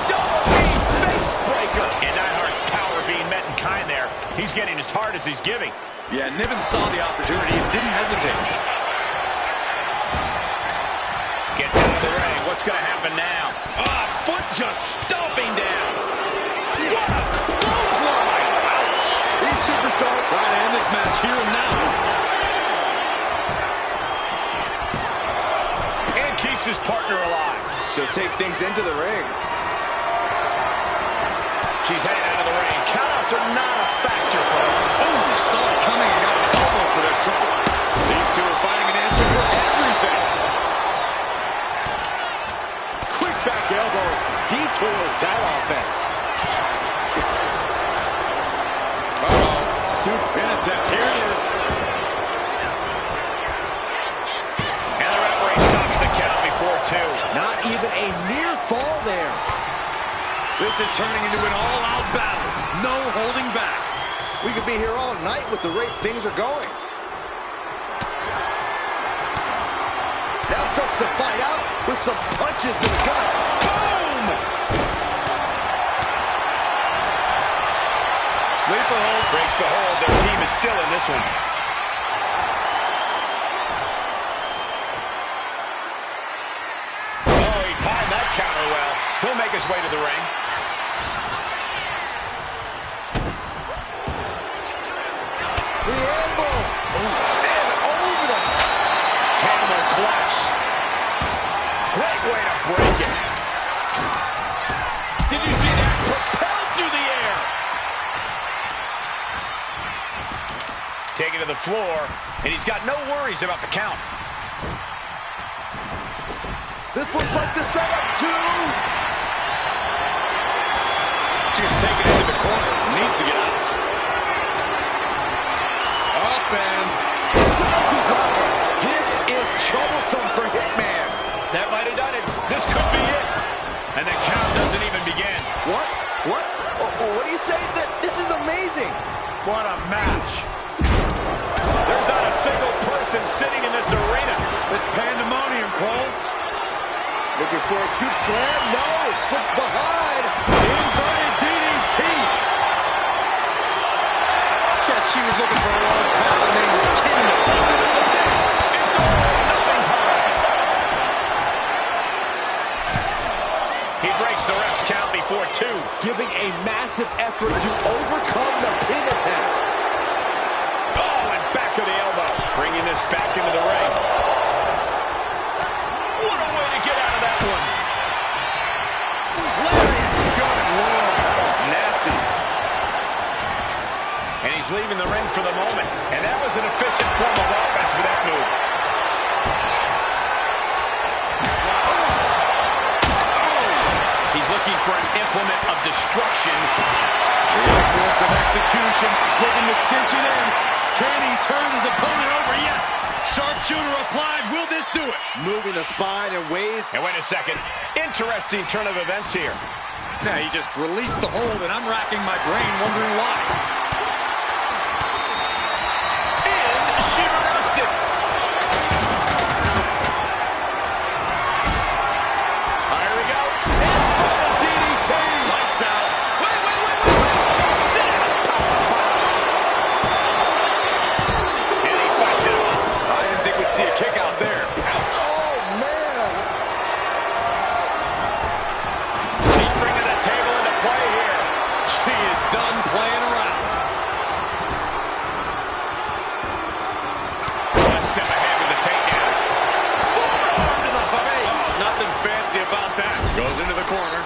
Double knee face breaker. And Neidhart's power being met in kind there. He's getting as hard as he's giving. Yeah, Niven saw the opportunity and didn't hesitate. Gets out of the ring. What's going to happen now? Foot just stomping down. What a clothesline. Ouch. These superstars trying to end this match here and now. And keeps his partner alive. she'll take things into the ring. She's heading out of the ring. Countouts are not a factor for her. Oh, saw it coming and got an elbow for their trouble. These two are finding an answer for everything. Quick back elbow detours that offense. pursuit pin attempt. Here it is. And the referee stops the count before 2. Not even a near fall there. This is turning into an all-out battle. No holding back. We could be here all night with the rate things are going. Now starts to fight out with some punches to the gut. Boom! Sleeper hold. Breaks the hold. Their team is still in this one. Oh, he timed that counter well. He'll make his way to the ring. The elbow. And over the Camel clutch. Great way to break it. Did you see that? Propelled through the air. Taken to the floor, and he's got no worries about the count. This looks like the setup too. She's taken into the corner. Needs to get out. Up and Into the Kuzama. This is troublesome for Hitman. That might have done it. This could be it. And the count doesn't even begin. What? What? What do you say? This is amazing. What a match. There's not a single person sitting in this arena. it's pandemonium, Cole. Looking for a scoop slam. No, slips behind. Inverted DDT. Guess she was looking for a long pal named Kendall. It's all or nothing time. He breaks the ref's count before 2. Giving a massive effort to overcome the pin attempt. Oh, and back to the elbow. Bringing this back into the ring. What a way to get out of that one. Lariat. Good lord. That's nasty. And he's leaving the ring for the moment. And that was an efficient form of offense with that move. He's looking for an implement of destruction. The excellence of execution. Looking to cinch it in. Can he turn his opponent over? Yes. Sharpshooter applied. Will this do it? Moving the spine in ways. And wait a second. Interesting turn of events here. Now he just released the hold, and I'm racking my brain wondering why. And she reversed it. Here we go. Inside DDT. Lights out. Wait. Sit down. And he fights it off. I didn't think we'd see a kick out there. Oh, man. She's bringing the table into play here. She is done playing around. One step ahead with the takedown. Forearm to the face. Oh, nothing fancy about that. Goes into the corner.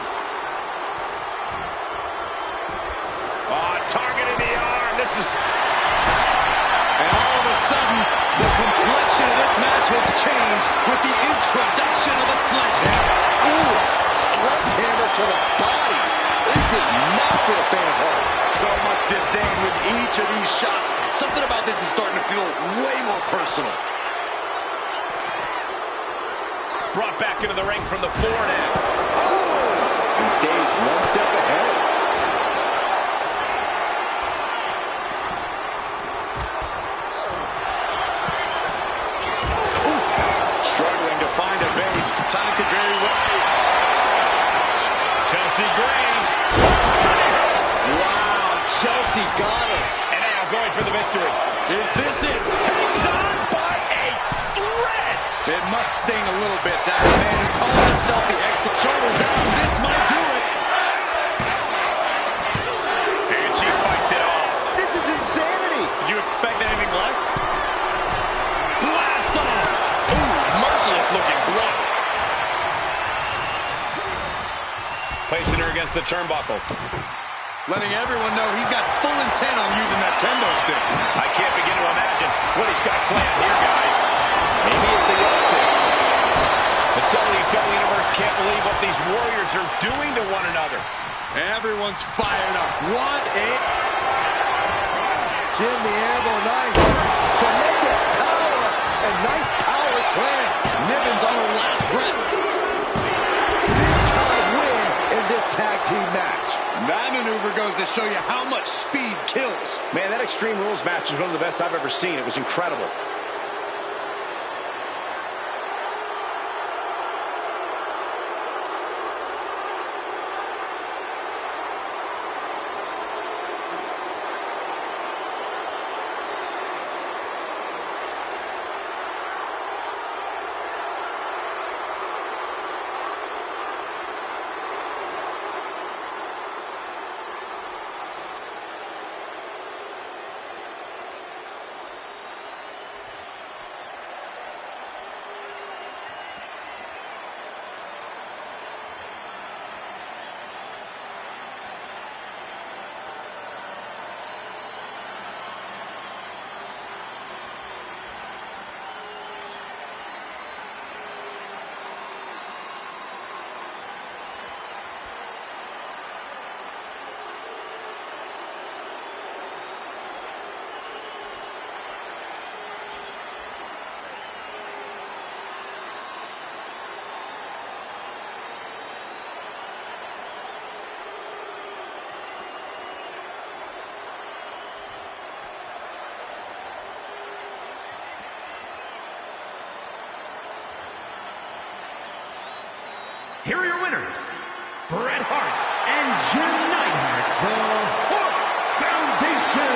Oh, targeting the arm. This is... And all of a sudden, the complexion of this match has changed with the introduction of a sledgehammer. Ooh, sledgehammer to the body. This is not for the faint of heart. So much disdain with each of these shots. Something about this is starting to feel way more personal. brought back into the ring from the floor now. And stays one step ahead. Struggling to find a base. Time could very well. Chelsea Green. Wow, Chelsea got her. And now going for the victory. Is this it? Hangs on by a thread. It must sting a little bit to have a man who calls himself the exit. Shoulders down. This might do it. And she fights it off. This is insanity. Did you expect anything less? Blast off. Ooh, merciless looking blow. Placing her against the turnbuckle. Letting everyone know he's got full intent on using that kendo stick. I can't begin to imagine what he's got planned here, guys. Maybe it's a Yahtzee. The WWE Universe can't believe what these warriors are doing to one another. Everyone's fired up. What a... Jim the Anvil Knight. Tremendous power and nice power slam. Niven's on her last breath. Big time win in this tag team match. That maneuver goes to show you how much speed kills. Man, that Extreme Rules match is one of the best I've ever seen. It was incredible. Here are your winners, Bret Hart and Jim Neidhart, the Hart Foundation.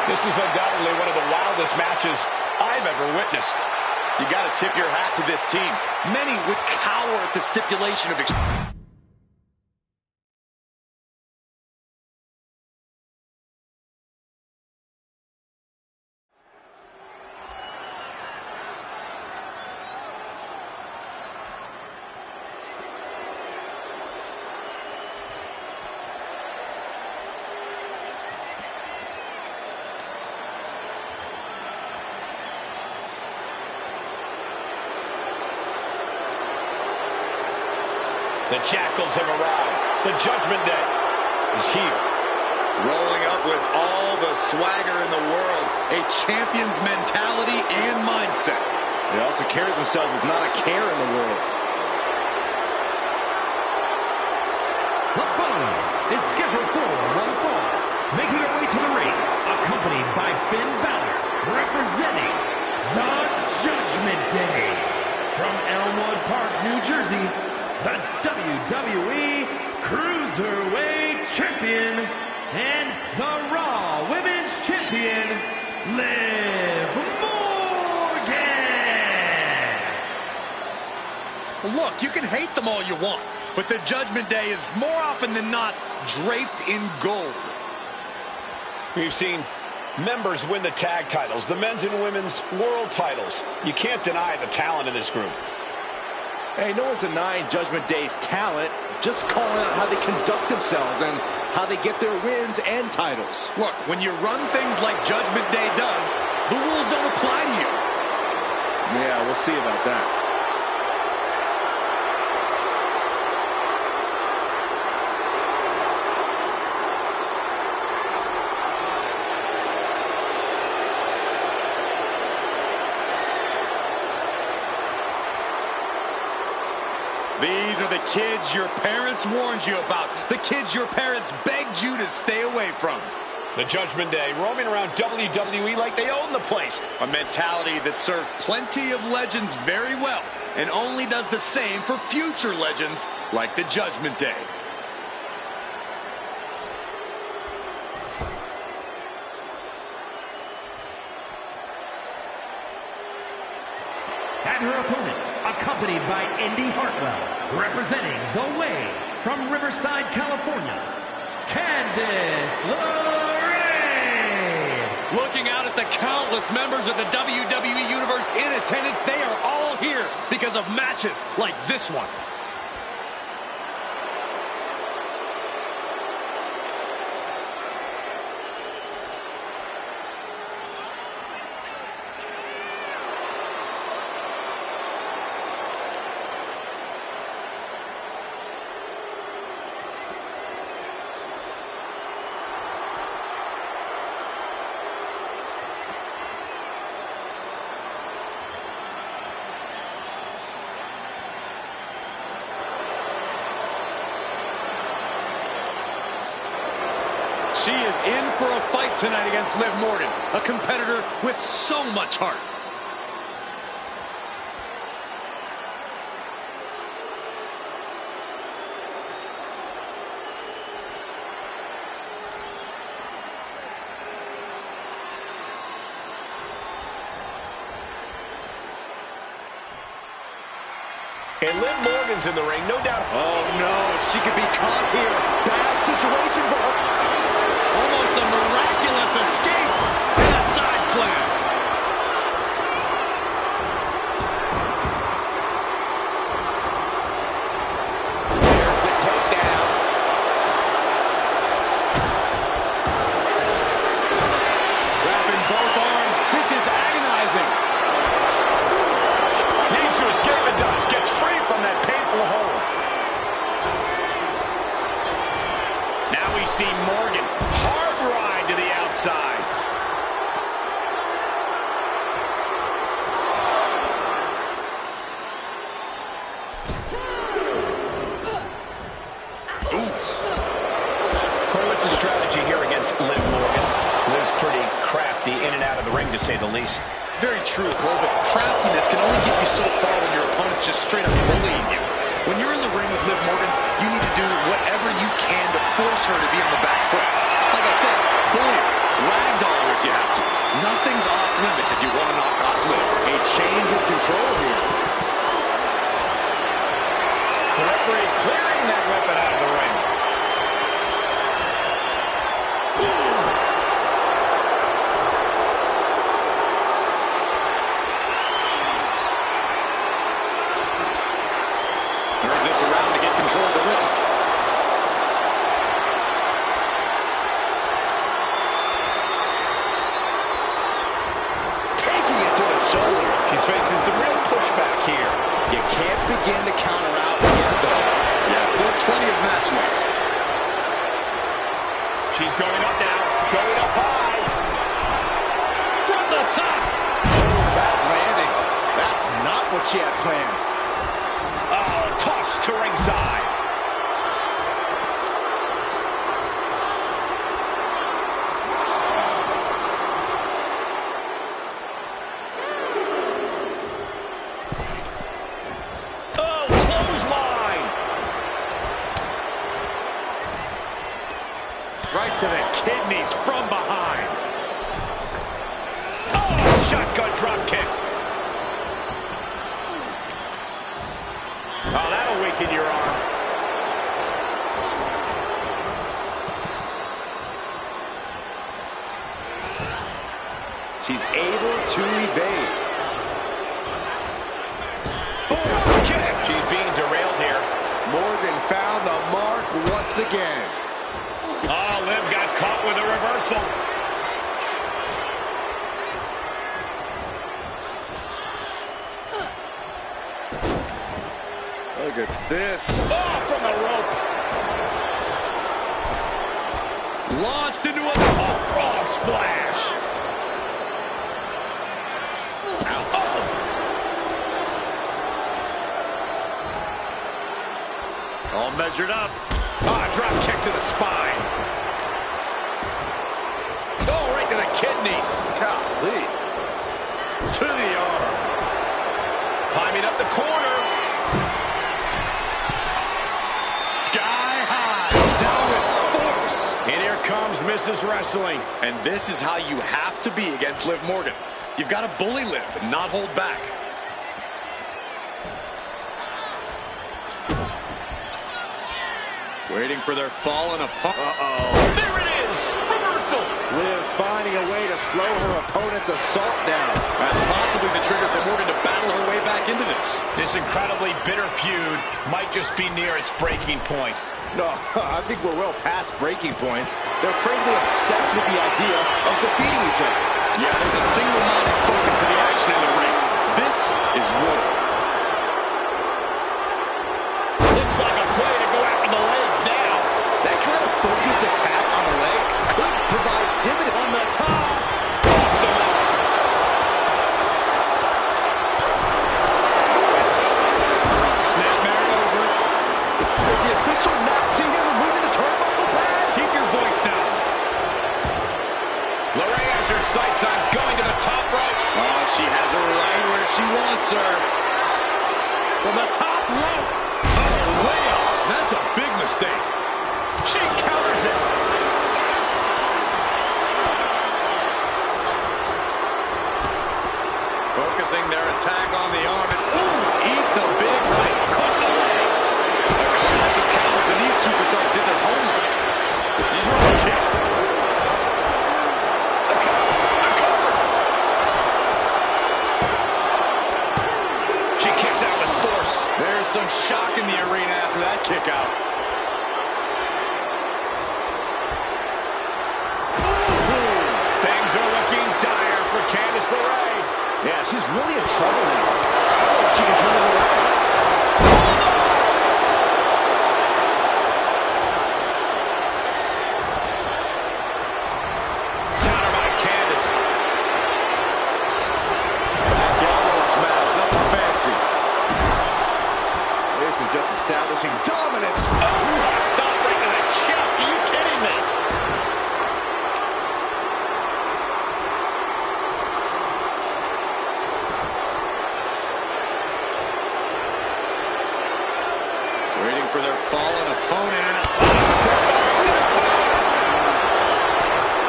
This is undoubtedly one of the wildest matches I've ever witnessed. You got to tip your hat to this team. Many would cower at the stipulation of The Jackals have arrived. The Judgment Day is here. Rolling up with all the swagger in the world. A champion's mentality and mindset. They also carry themselves with not a care in the world. The following is scheduled for one fall. Making her way to the ring, accompanied by Finn Balor, representing the Judgment Day. From Elmwood Park, New Jersey, the WWE Cruiserweight Champion and the Raw Women's Champion, Liv Morgan. Look, you can hate them all you want, but the Judgment Day is more often than not draped in gold. We've seen members win the tag titles, the men's and women's world titles. You can't deny the talent in this group. Hey, no one's denying Judgment Day's talent, just calling out how they conduct themselves and how they get their wins and titles. Look, when you run things like Judgment Day does, the rules don't apply to you. Yeah, we'll see about that. These are the kids your parents warned you about. The kids your parents begged you to stay away from. The Judgment Day roaming around WWE like they own the place. A mentality that served plenty of legends very well and only does the same for future legends like the Judgment Day. And her opponent, accompanied by Indy Hartwell, representing The Way from Riverside, California, Candice LeRae. looking out at the countless members of the WWE Universe in attendance. They are all here because of matches like this one. She is in for a fight tonight against Liv Morgan, a competitor with so much heart. And Liv Morgan's in the ring, no doubt. Oh, no. She could be caught here. Bad situation for her. Almost a miraculous escape and a side slam. There's the takedown. Wrapping both arms. This is agonizing. Needs to escape and does. Gets free from that painful hold. Now we see Morgan. Hard ride to the outside. Well, what's the strategy here against Liv Morgan? Liv's pretty crafty in and out of the ring, to say the least. Very true, Cole, but craftiness can only get you so far when your opponent's just straight up bullying you. When you're in the ring with Liv Morgan, you need to do whatever you can to force her to be on the back foot. Like I said, bully her, ragdoll her if you have to. Nothing's off limits if you want to knock off Liv. A change of control here. The referee clearing that weapon out of the ring. Turns this around to get control of the wrist. Taking it to the shoulder. She's facing some real pushback here. You can't begin to counter out yet, though. Yeah, still plenty of match left. She's going up now. Going up high. From the top. Bad landing. That's not what she had planned. Oh, toss to ringside. Oh, clothesline. Right to the kidneys from behind. Oh, shotgun drop kick. Oh, that'll weaken your arm. She's able to evade. Boom, kick. She's being derailed here. Morgan found the mark once again. Oh, Liv got caught with a reversal. Look at this. Oh, from the rope. Launched into a Frog splash. Ow. Oh. all measured up. Ah, drop kick to the spine. Oh, right to the kidneys. Golly. To the arm. Climbing up the corner. Sky high. Down with force. And here comes Mrs. Wrestling. And this is how you have to be against Liv Morgan. You've got to bully Liv and not hold back. Waiting for their fall and a... Uh-oh. There it is. Reversal. Liv finding a way to slow her opponent's assault down. That's possibly the trigger for Morgan to battle her way back into this. This incredibly bitter feud might just be near its breaking point. No, I think we're well past breaking points. They're frankly obsessed with the idea of defeating each other. Yeah, there's a single-minded focus to the action in the ring. This is war. Looks like a play to go after the legs now. That kind of focused attack on the leg could provide dividend. On the top. Off the mark. Snapmare over. Is the official not seeing him removing the turnbuckle pad? Keep your voice down. she wants her. From the top rope. Oh, way off. That's a big mistake. She counters it. Focusing their attack on the arm. And, ooh, eats a big right. Caught the leg. A clash of counters, and these superstars did their homework. Drop kick. She kicks out with force. There's some shock in the arena after that kick out. Things are looking dire for Candice LeRae. Yeah, she's really in trouble now. Oh, she can turn it around. Counter by Candice. Back elbow smash, nothing fancy. This is just establishing dominance. Oh, stop right to the chest. Are you kidding me? Waiting for their fallen opponent.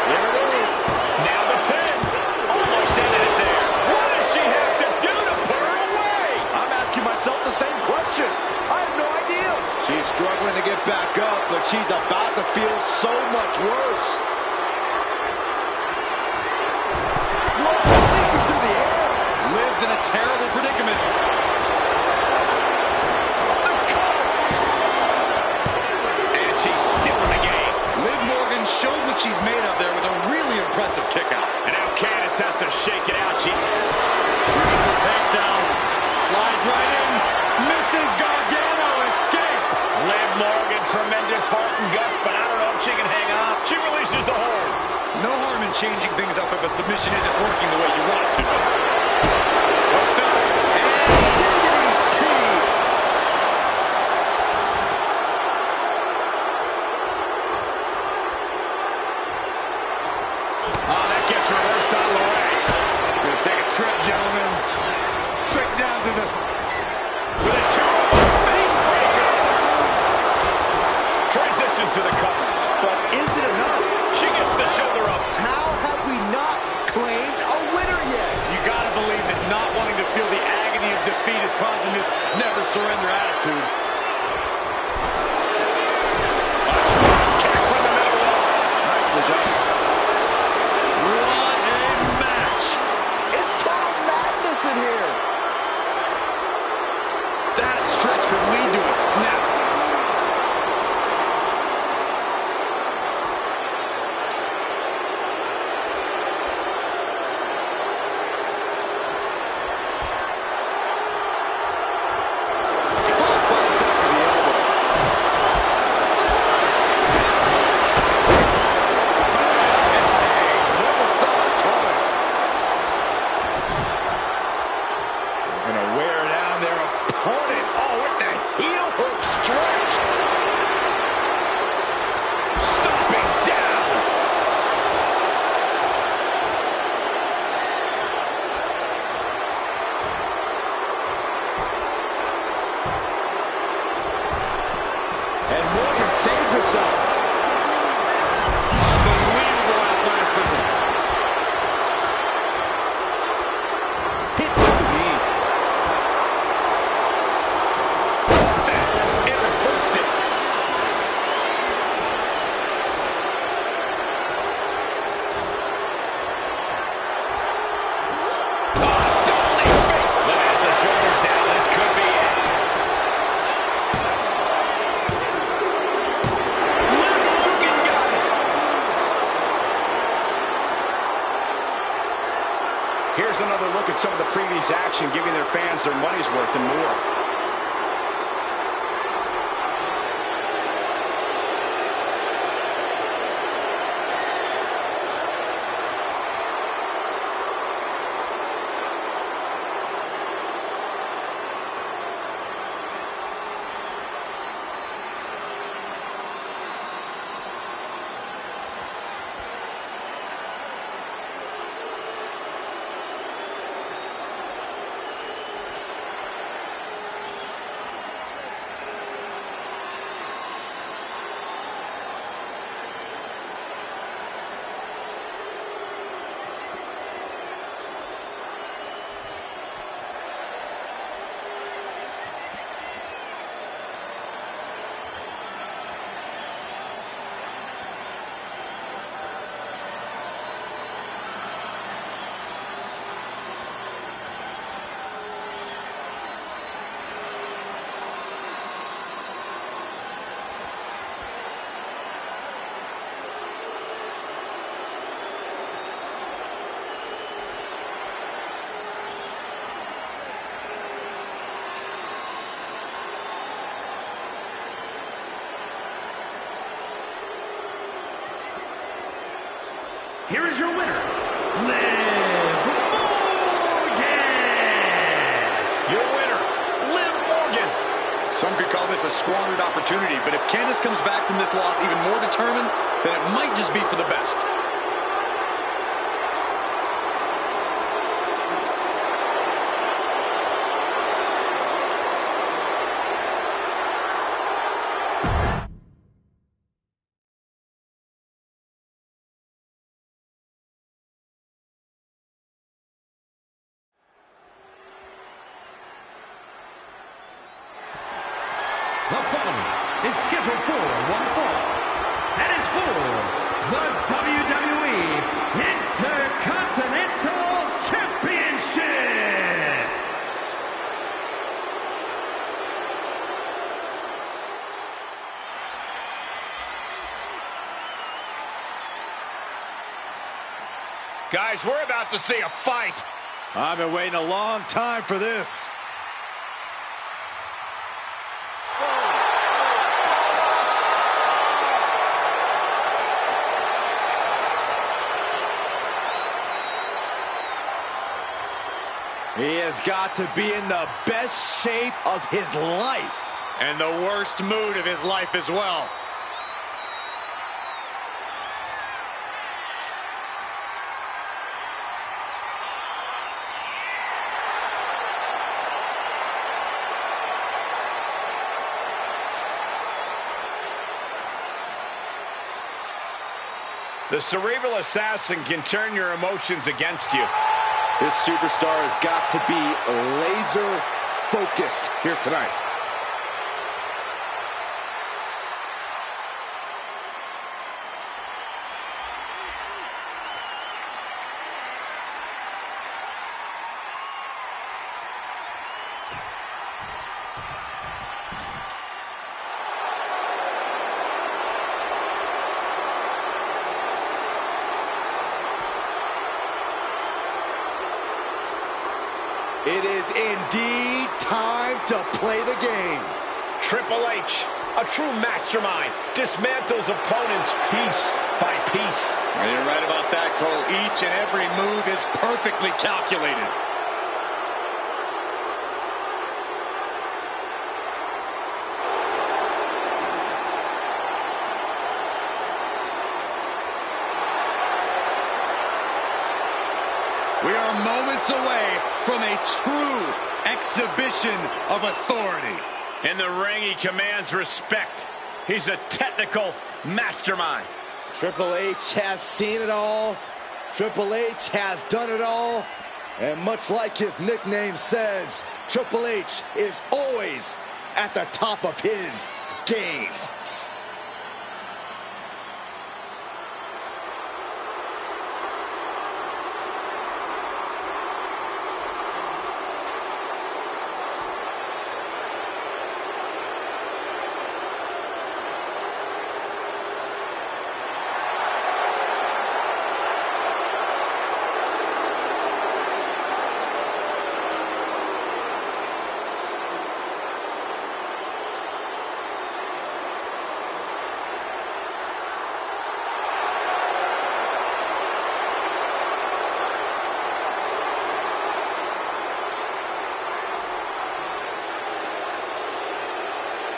There it is. Now the pin. Almost ended it there. What does she have to do to put her away? I'm asking myself the same question. I have no idea. She's struggling to get back up, but she's about to feel so much worse. Whoa, leaping through the air. Lives in a terrible predicament. The cover. And she's still in the game. Liv Morgan showed what she's made of there with a really impressive kick out. And now Candice has to shake it out. She Beautiful takedown. Slides right in. Mrs. Gargano escape. Liv Morgan, tremendous heart and guts, but I don't know if she can hang on. She releases the hold. No harm in changing things up if a submission isn't working the way you want it to. Hooked up. And DDT. Oh, that gets reversed on LeRae. Gonna take a trip, gentlemen. Straight down to the... With a two-arm face breaker. Transitions to the cover. But is it enough? She gets the shoulder up. How have we not claimed a winner yet? You gotta believe that not wanting to feel the agony of defeat is causing this never surrender attitude. Kick from the middle rope. Nicely done. What a match. It's total madness in here. That stretch could lead to a snap. Never saw it coming. Gonna wear down their opponent. Oh, with the heel hook stretch. Stomping down. And Morgan saves herself. Unbelievable athleticism. Hit with the knee. It reversed it. Dolly face. Liv has the shoulders down. This could be it. Liv Morgan got it. Here's another look at some of the previous action, giving their fans their money's worth and more. here is your winner, Liv Morgan! Your winner, Liv Morgan! Some could call this a squandered opportunity, but if Candice comes back from this loss even more determined, then it might just be for the best. The following is scheduled for one fall. That is for the WWE Intercontinental Championship. Guys, we're about to see a fight. I've been waiting a long time for this. He has got to be in the best shape of his life. And the worst mood of his life as well. The cerebral assassin can turn your emotions against you. This superstar has got to be laser focused here tonight. It is indeed time to play the game. Triple H, a true mastermind, dismantles opponents piece by piece. You're right about that, Cole. Each and every move is perfectly calculated. We are moments away from a true exhibition of authority. In the ring, he commands respect. He's a technical mastermind. Triple H has seen it all. Triple H has done it all. And much like his nickname says, Triple H is always at the top of his game.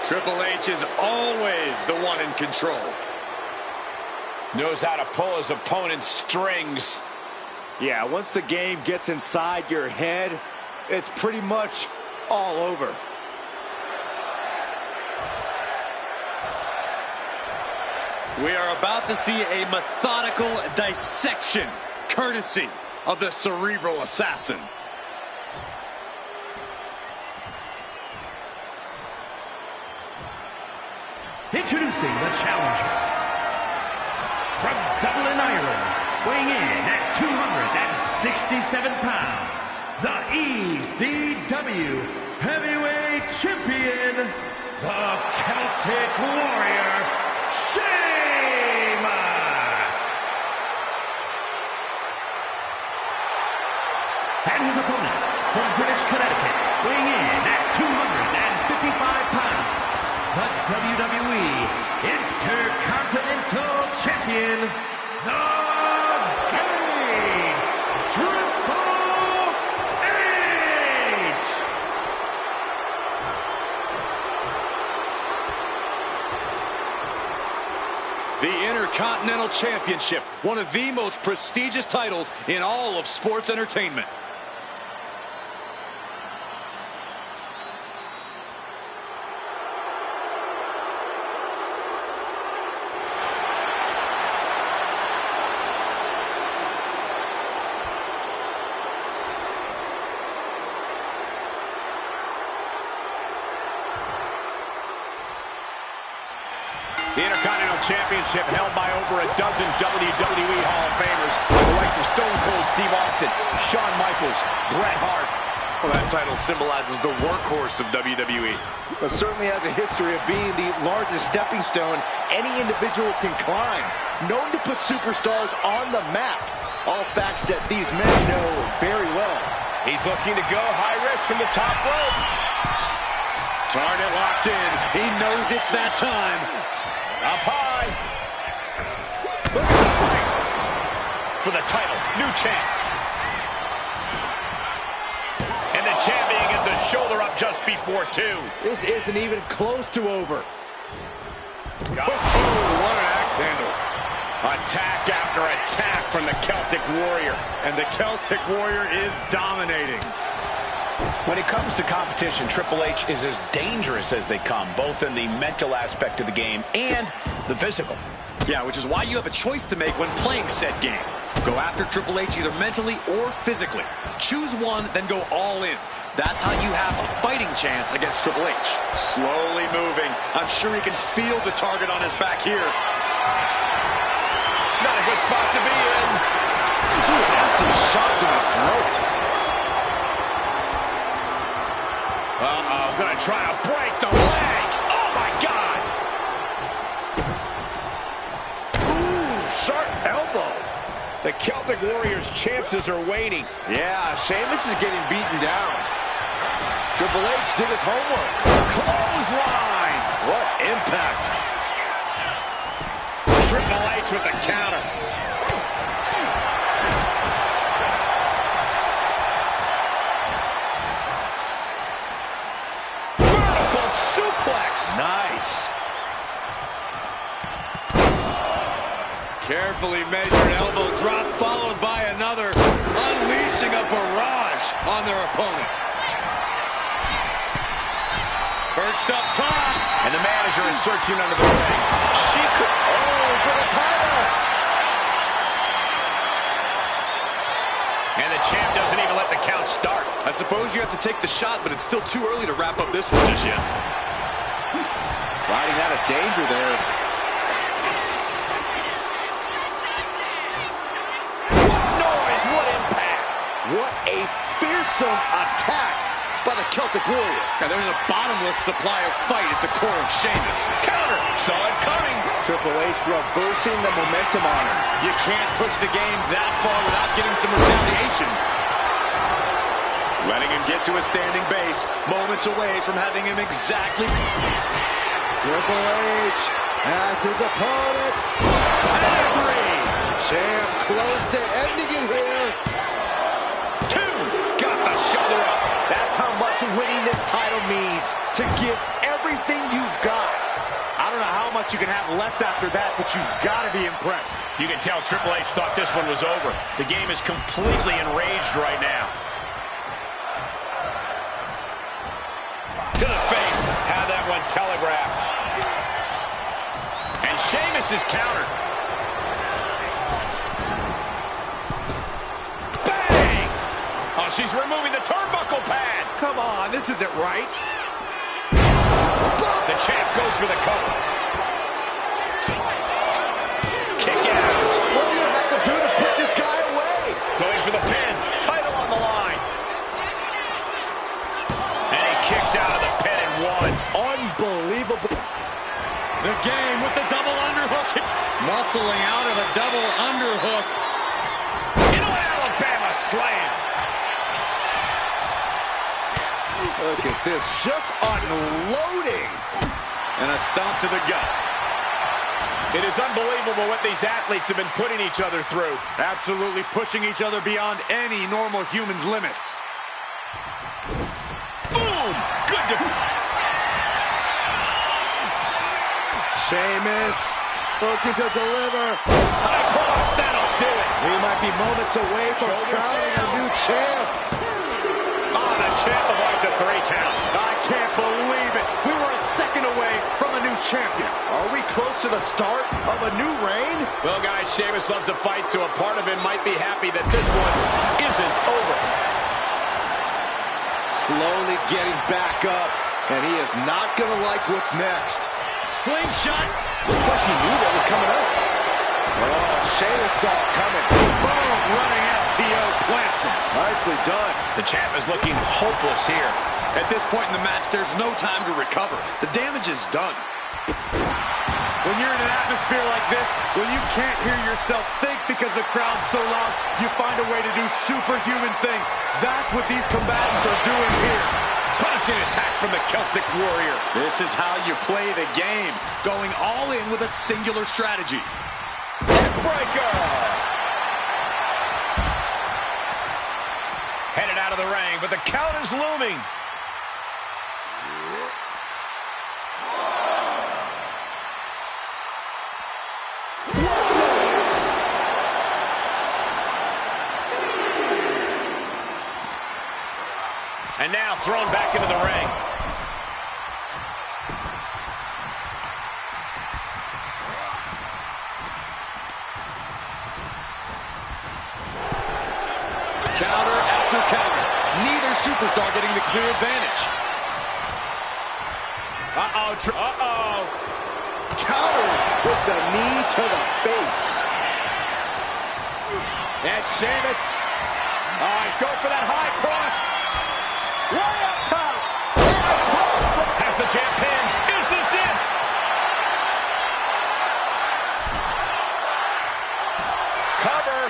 Triple H is always the one in control. Knows how to pull his opponent's strings. Yeah, once the game gets inside your head, it's pretty much all over. We are about to see a methodical dissection, courtesy of the cerebral assassin. Introducing the challenger from Dublin, Ireland, weighing in at 267 pounds, the ECW Heavyweight Champion, the Celtic Warrior, Sheamus. And his opponent from British Connecticut, weighing in at 255 pounds, the WWE Intercontinental Champion, the Intercontinental Championship, one of the most prestigious titles in all of sports entertainment. The Intercontinental Championship held by over a dozen WWE Hall of Famers, the likes of Stone Cold Steve Austin, Shawn Michaels, Bret Hart. Well, that title symbolizes the workhorse of WWE. But certainly has a history of being the largest stepping stone any individual can climb. Known to put superstars on the map. All facts that these men know very well. He's looking to go high risk from the top rope. Target locked in. He knows it's that time. Up high. Look at the height. For the title, new champ. And the champion gets a shoulder up just before 2. This isn't even close to over. Got it. Oh, what an axe handle. Attack after attack from the Celtic Warrior. And the Celtic Warrior is dominating. When it comes to competition, Triple H is as dangerous as they come, both in the mental aspect of the game and the physical. Yeah, which is why you have a choice to make when playing said game. Go after Triple H either mentally or physically. Choose one, then go all in. That's how you have a fighting chance against Triple H. Slowly moving. I'm sure he can feel the target on his back here. Not a good spot to be in. Ooh, nasty shot to the throat. Uh-oh, gonna try to break the leg. Oh, my God. Ooh, sharp elbow. The Celtic Warrior's chances are waning. Yeah, Sheamus is getting beaten down. Triple H did his homework. Clothesline. What impact. Triple H with the counter. Vertical suplex. Nice. Carefully measured elbow drop followed by another, unleashing a barrage on their opponent. Perched up top. And the manager is searching under the ring. She could... Oh, for the title. And the champ doesn't even let the count start. I suppose you have to take the shot, but it's still too early to wrap up this one just yet. Sliding out of danger there. What noise, what impact. What a fearsome attack by the Celtic Warrior. Now, there's a bottomless supply of fight at the core of Sheamus. Counter, saw it coming. Triple H reversing the momentum on him. You can't push the game that far without getting some retaliation. Letting him get to a standing base, moments away from having him exactly. Triple H has his opponent. Pedigree. Champ close to ending it here. 2, got the shoulder up. That's how much winning this title means. To give everything you've got. I don't know how much you can have left after that, but you've got to be impressed. You can tell Triple H thought this one was over. The game is completely enraged right now. To the face, had that one telegraphed. And Sheamus is countered. Bang! Oh, she's removing the turnbuckle pad. Come on, this isn't right. The champ goes for the cover. Kick out. What do you have to do to put this guy away? Going for the pin. Title on the line. And he kicks out of the pin and 1. Unbelievable. The game with the double underhook. Muscling out of a double underhook. Into an Alabama slam. Look at this, just unloading. And a stomp to the gut. It is unbelievable what these athletes have been putting each other through. Absolutely pushing each other beyond any normal human's limits. Boom! Good defense. Sheamus Looking to deliver. High cross, that'll do it. He might be moments away from crowning a new champ. Oh, the champ avoids a 3 count. I can't believe it. We were a second away from a new champion. Are we close to the start of a new reign? Well, guys, Sheamus loves a fight, so a part of him might be happy that this one isn't over. Slowly getting back up, and he is not going to like what's next. Slingshot. Looks like he knew what was coming up. Oh, Sheamus saw it coming. Boom, running FTO plants him. Nicely done. The champ is looking hopeless here. At this point in the match, there's no time to recover. The damage is done. When you're in an atmosphere like this, when you can't hear yourself think because the crowd's so loud, you find a way to do superhuman things. That's what these combatants are doing here. Punishing attack from the Celtic Warrior. This is how you play the game, going all in with a singular strategy. Breaker. Headed out of the ring, but the count is looming. And now thrown back into the ring. Counter after counter. Neither superstar getting the clear advantage. Uh-oh. Counter with the knee to the face. And Sheamus. Oh, he's going for that high cross. Way up top. Has the champ pinned. Is this it? Cover.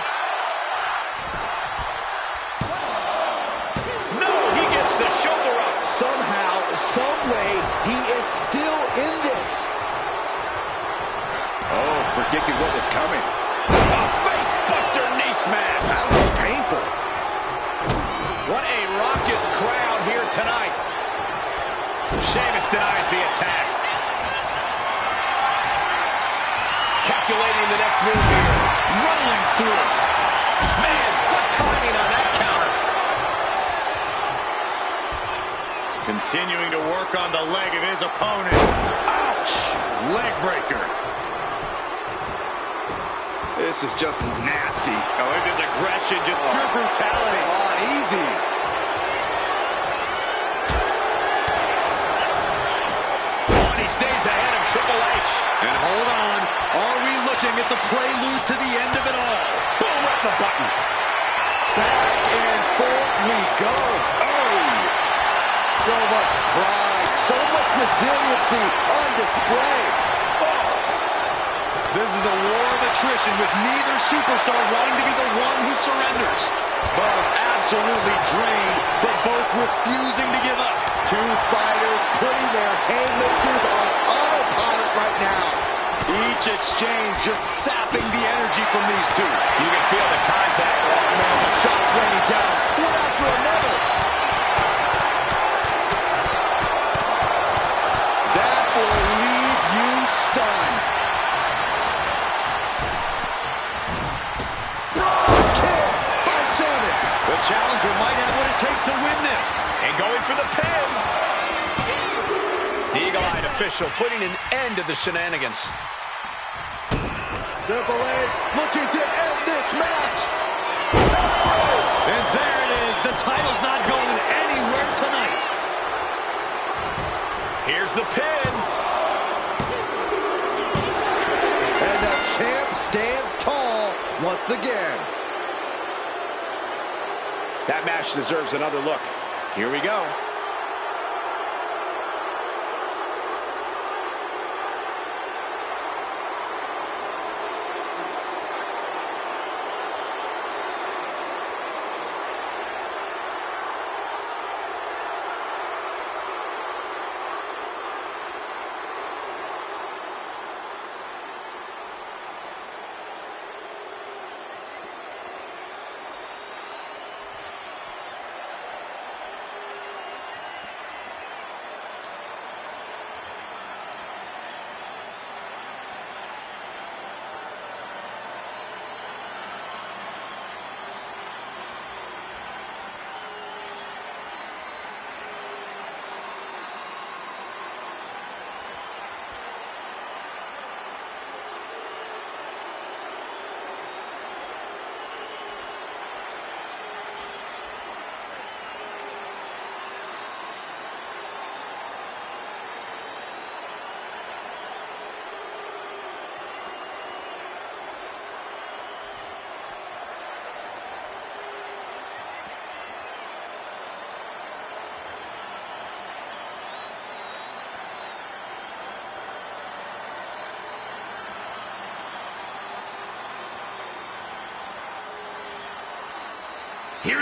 No, he gets the shoulder up. Somehow, some way, he is still in this. Oh, predicted what was coming. A face buster knee smash. That was painful. What a raucous crowd here tonight. Sheamus denies the attack. Calculating the next move here. Rolling through. Man, what timing on that counter. Continuing to work on the leg of his opponent. Ouch! Leg breaker. This is just nasty. Oh, look at this aggression, just pure brutality. Come on, easy. Oh, and he stays ahead of Triple H. And hold on, are we looking at the prelude to the end of it all? Boom, right in the button. Back and forth we go. Oh! So much pride, so much resiliency on display. Oh! This is a war of attrition with neither superstar wanting to be the one who surrenders. Both absolutely drained, but both refusing to give up. Two fighters putting their haymakers on autopilot right now. Each exchange just sapping the energy from these two. You can feel the contact. Oh, man, the shot's raining down. One after another. That will leave you stunned. Broad kick by Sheamus. The challenger might have what it takes to win this. And going for the pin. The eagle-eyed official putting an end to the shenanigans. Triple H looking to end this match. And there it is. The title's not going anywhere tonight. Here's the pin. And the champ stands tall once again. That match deserves another look. Here we go.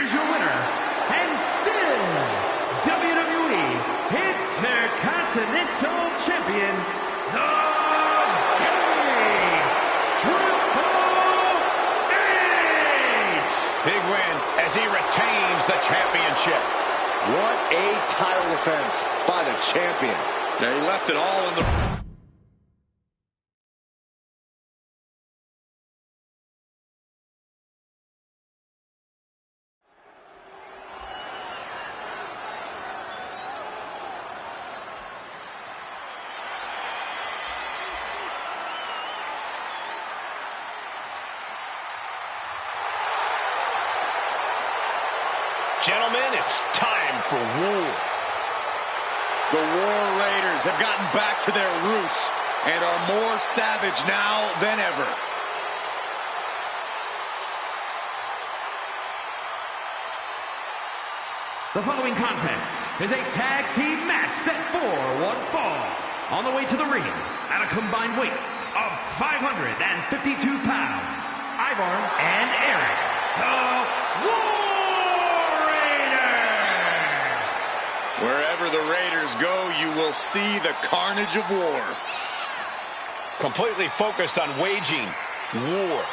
here's your winner, and still WWE Intercontinental Champion, the King, Triple H! Big win as he retains the championship. What a title defense by the champion. Yeah, he left it all in the... Gentlemen, it's time for war. The War Raiders have gotten back to their roots and are more savage now than ever. The following contest is a tag team match set for one fall. On the way to the ring, at a combined weight of 552 pounds, Ivar and Eric, the War Raiders! Wherever the Raiders go, you will see the carnage of war. Completely focused on waging war.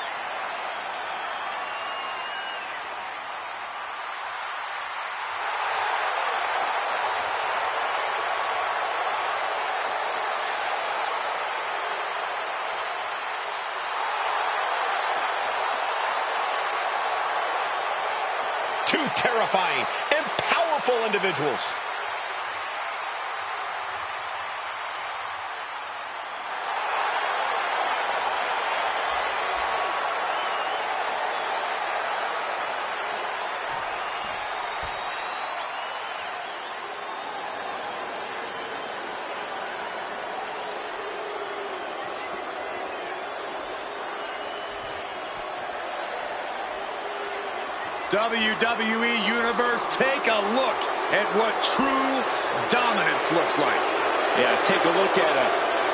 Two terrifying and powerful individuals. WWE Universe, take a look at what true dominance looks like. Yeah, take a look at a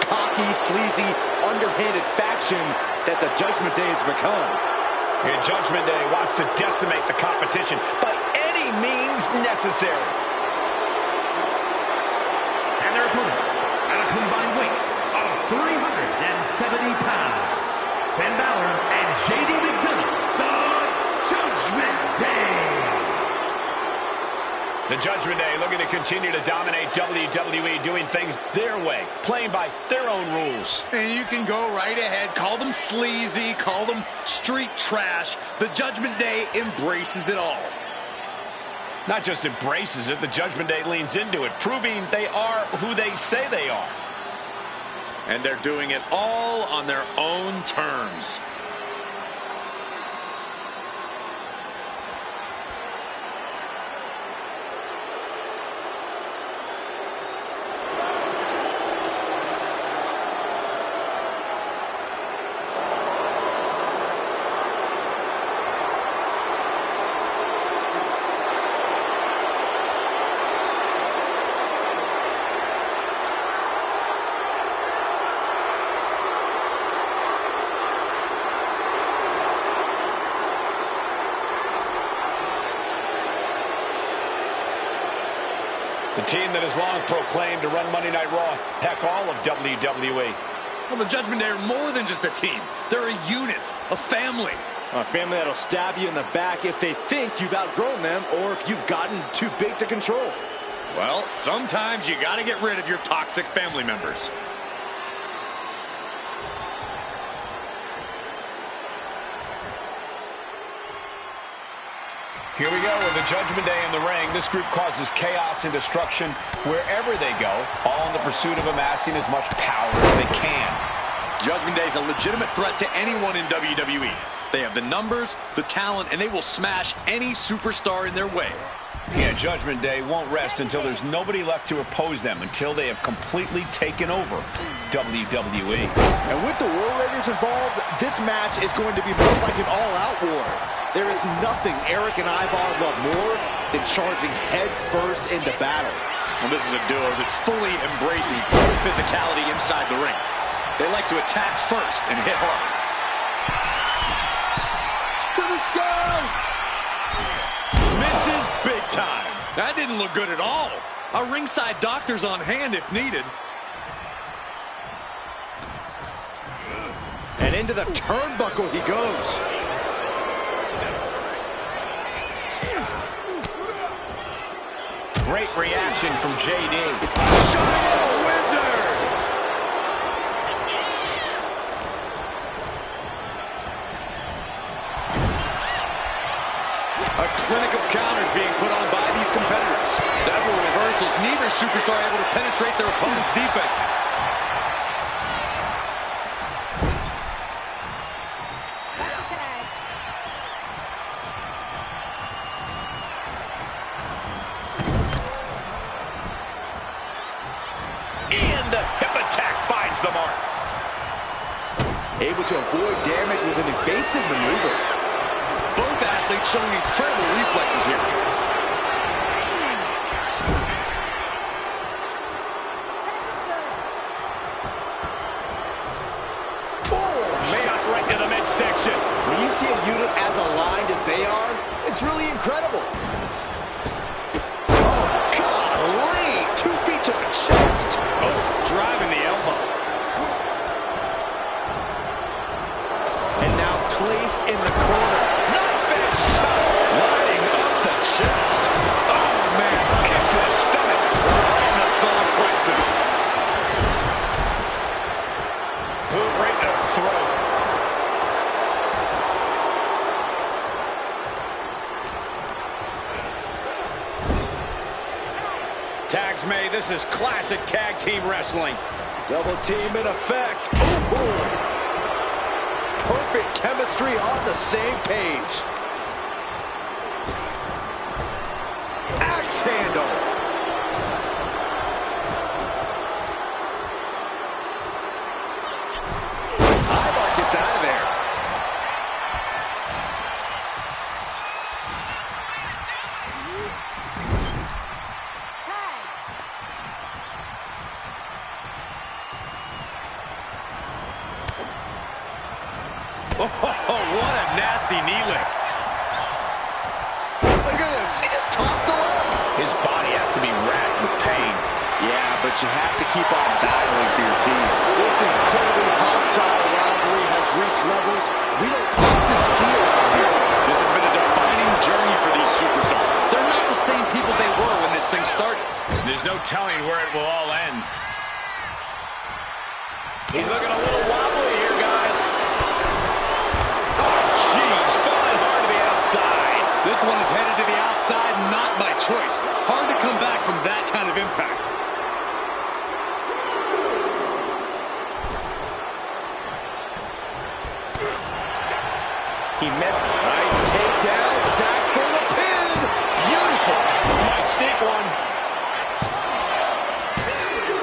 cocky, sleazy, underhanded faction that the Judgment Day has become. And Judgment Day wants to decimate the competition by any means necessary. And their opponents, at a combined weight of 370 pounds, Finn Balor and JD McDonagh, the Judgment Day. The Judgment Day looking to continue to dominate WWE, doing things their way, playing by their own rules. And you can go right ahead, call them sleazy, call them street trash. The Judgment Day embraces it all. Not just embraces it, the Judgment Day leans into it, proving they are who they say they are. And they're doing it all on their own terms. The team that has long proclaimed to run Monday Night Raw, heck, all of WWE. Well, the Judgment Day are more than just a team. They're a unit, a family. A family that'll stab you in the back if they think you've outgrown them or if you've gotten too big to control. Well, sometimes you got to get rid of your toxic family members. Here we go with the Judgment Day in the ring. This group causes chaos and destruction wherever they go, all in the pursuit of amassing as much power as they can. Judgment Day is a legitimate threat to anyone in WWE. They have the numbers, the talent, and they will smash any superstar in their way. Yeah, Judgment Day won't rest until there's nobody left to oppose them, until they have completely taken over WWE. And with the War Raiders involved, this match is going to be more like an all-out war. There is nothing Eric and Ivar love more than charging head first into battle. Well, this is a duo that fully embraces brutal physicality inside the ring. They like to attack first and hit hard. To the sky! Big time. That didn't look good at all. A ringside doctor's on hand if needed. And into the turnbuckle he goes. Great reaction from JD. Giant Wizard! A clinic of counters being put on by these competitors. Several reversals. Neither superstar able to penetrate their opponent's defenses. That's a tag. And the hip attack finds the mark. Able to avoid damage with an evasive maneuver. Both athletes showing incredible reflexes here. Shot right to the midsection. When you see a unit as aligned as they are, it's really incredible. Oh, golly! 2 feet to the chest. Oh, driving the elbow. And now placed in the corner. Knife-edge shot. Lining up the chest. Oh, man. Kick to the stomach. Right in the solar plexus. Boot right to the throat. Tags made. This is classic tag team wrestling. Double team in effect. Ooh. Perfect chemistry on the same page. Axe handle. Ivar gets out of there. Tag. Oh, what a nasty knee lift. Look at this. He just tossed away. His body has to be racked with pain. Yeah, but you have to keep on battling for your team. This incredibly hostile rivalry has reached levels we don't often see around here. This has been a defining journey for these superstars. They're not the same people they were when this thing started. There's no telling where it will all end. He's looking a little wobbly here, guys. Oh, jeez, falling hard to the outside. This one is headed to the outside, not by choice. Hard to come back from that kind of impact. He met nice takedown, stacked for the pin. Beautiful. Might sneak one.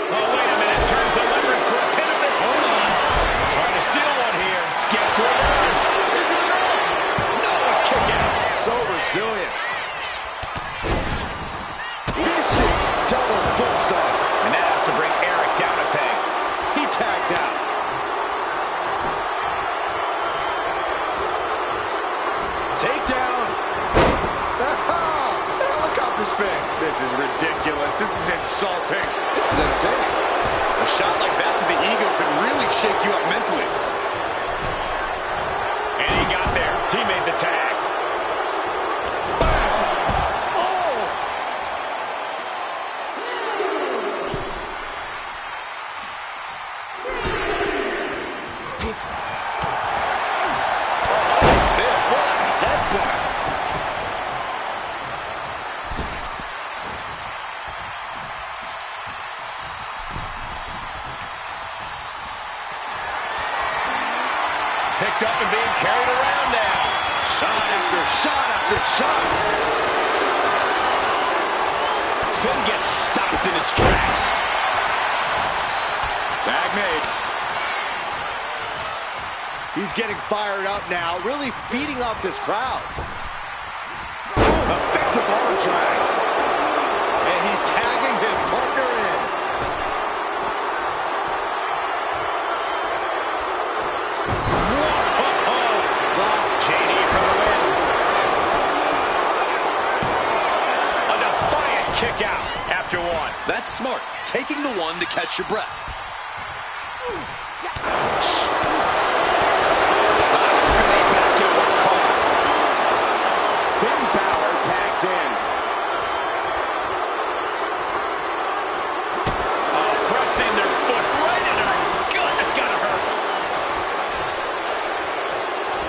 Oh, wait a minute. Turns the leverage for a pin. Hold on. Trying to steal one here. Gets reversed. Is it enough? No, a kick out. So resilient. Vicious double foot stomp. And that has to bring Eric down a peg. He tags out. Takedown. Helicopter spin. This is ridiculous. This is insulting. This is entertaining. A shot like that to the ego could really shake you up mentally. And he got there. He made the tag. Oh! This, what a headbutt. Picked up and being carried around now. Shot after shot after shot. Sin gets stopped in his tracks. Tag made. He's getting fired up now, really feeding off this crowd. Effective arm drag. And he's tagging his partner in. JD for the win. kick out after one. That's smart. Taking the one to catch your breath. Spinning back in one caught. Finn Balor tags in. Pressing their foot right into the gut. That's got to hurt.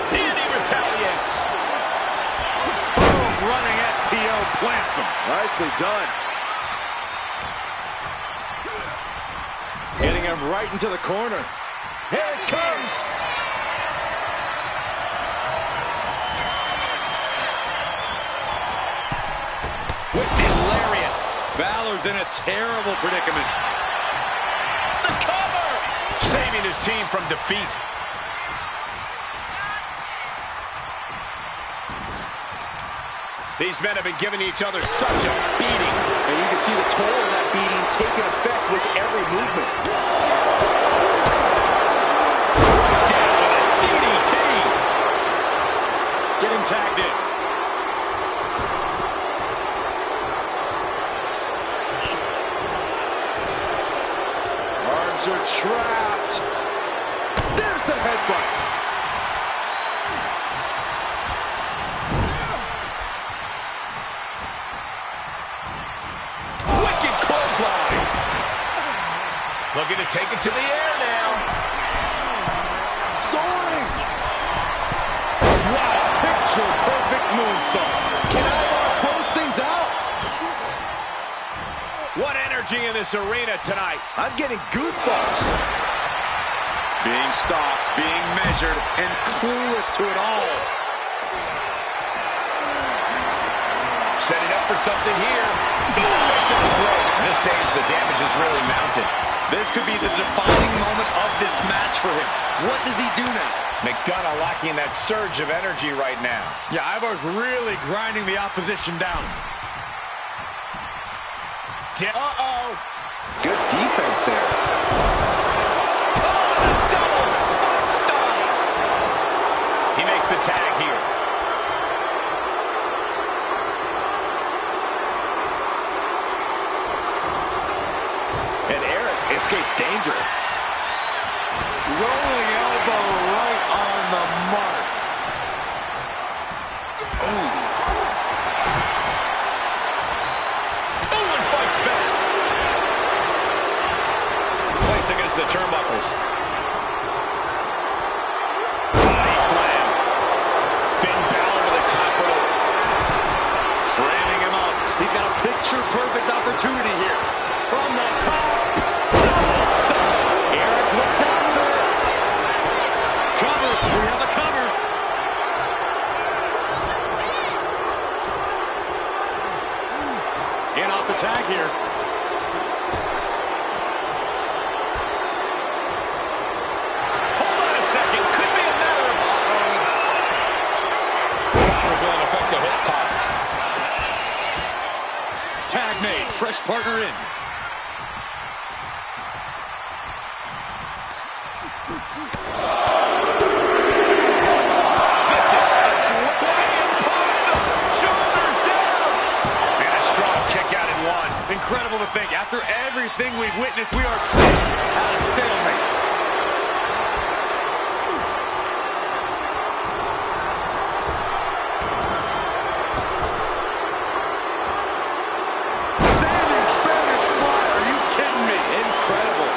And he retaliates. Boom, running STO plants him. Nicely done. Getting him right into the corner. Here it comes. Wicked lariat. Balor's in a terrible predicament. The cover. Saving his team from defeat. These men have been giving each other such a beating. And you can see the toll of that beating taking effect with every movement. Down with a DDT. Get him tagged in. Arms are trapped. There's the headbutt. Wicked clothesline. Looking to take it to the air now. Soaring. Wow, picture perfect moonsault. Can I close things out? What energy in this arena tonight. I'm getting goosebumps. Being stalked, being measured, and clueless to it all. Setting up for something here. Right to the throat. At this stage, the damage is really mounted. This could be the defining moment of this match for him. What does he do now? McDonough lacking that surge of energy right now. Yeah, Ivar's really grinding the opposition down. Uh-oh. Good defense there. Oh, and a double foot stomp. He makes the tag here. And Eric escapes danger. Rolling elbow right on the mark. Ooh, and fights back. Placed against the turnbuckles. Body slam. Finn Balor to the top rope. Framing him up. He's got a picture-perfect opportunity here. From the top. Double stomp. Eric looks out for it. Cover. We have a cover. In off the tag here. Hold on a second. Could be another. Powers with an effective hip toss. Tag made. Fresh partner in. This is impossible. Shoulders down. And a strong kick out at one. Incredible to think. After everything we've witnessed, we are still at a stalemate. Standing Spanish fly. Are you kidding me? Incredible.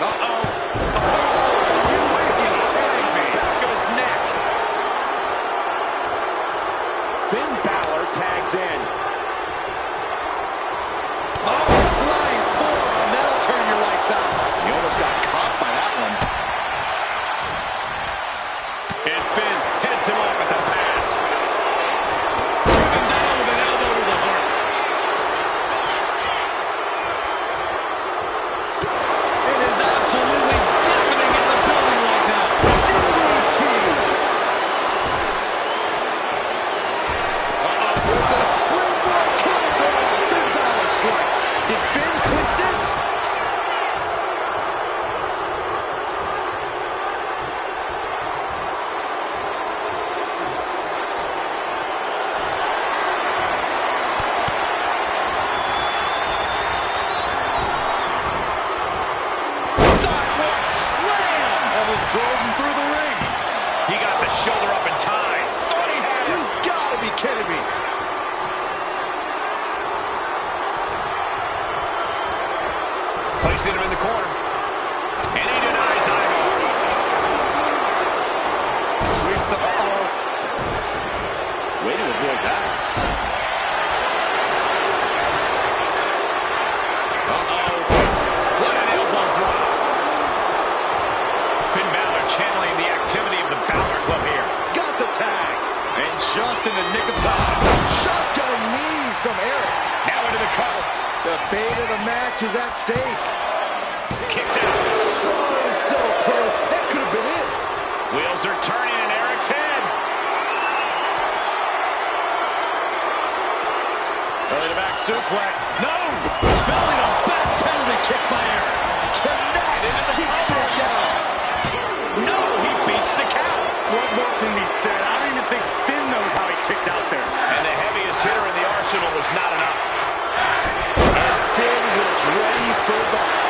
Uh-oh. Back of his neck. Finn Balor tags in. Oh, flying forward. Placing him in the corner. And he denies Ivar. Sweeps the ball. Way to avoid that. Uh-oh. What an elbow drop. Finn Balor channeling the activity of the Balor Club here. Got the tag. And just in the nick of time. Shotgun knees from Eric. Now into the cover. The fate of the match is at stake. Kicks out. So close. That could have been it. Wheels are turning in Eric's head. Belly to back suplex. No! Belly to back penalty kick by Eric. Cannot keep it down. No, he beats the count. What more can be said? I don't even think Finn knows how he kicked out there. And the heaviest hitter in the arsenal was not enough. And Finn was ready for that.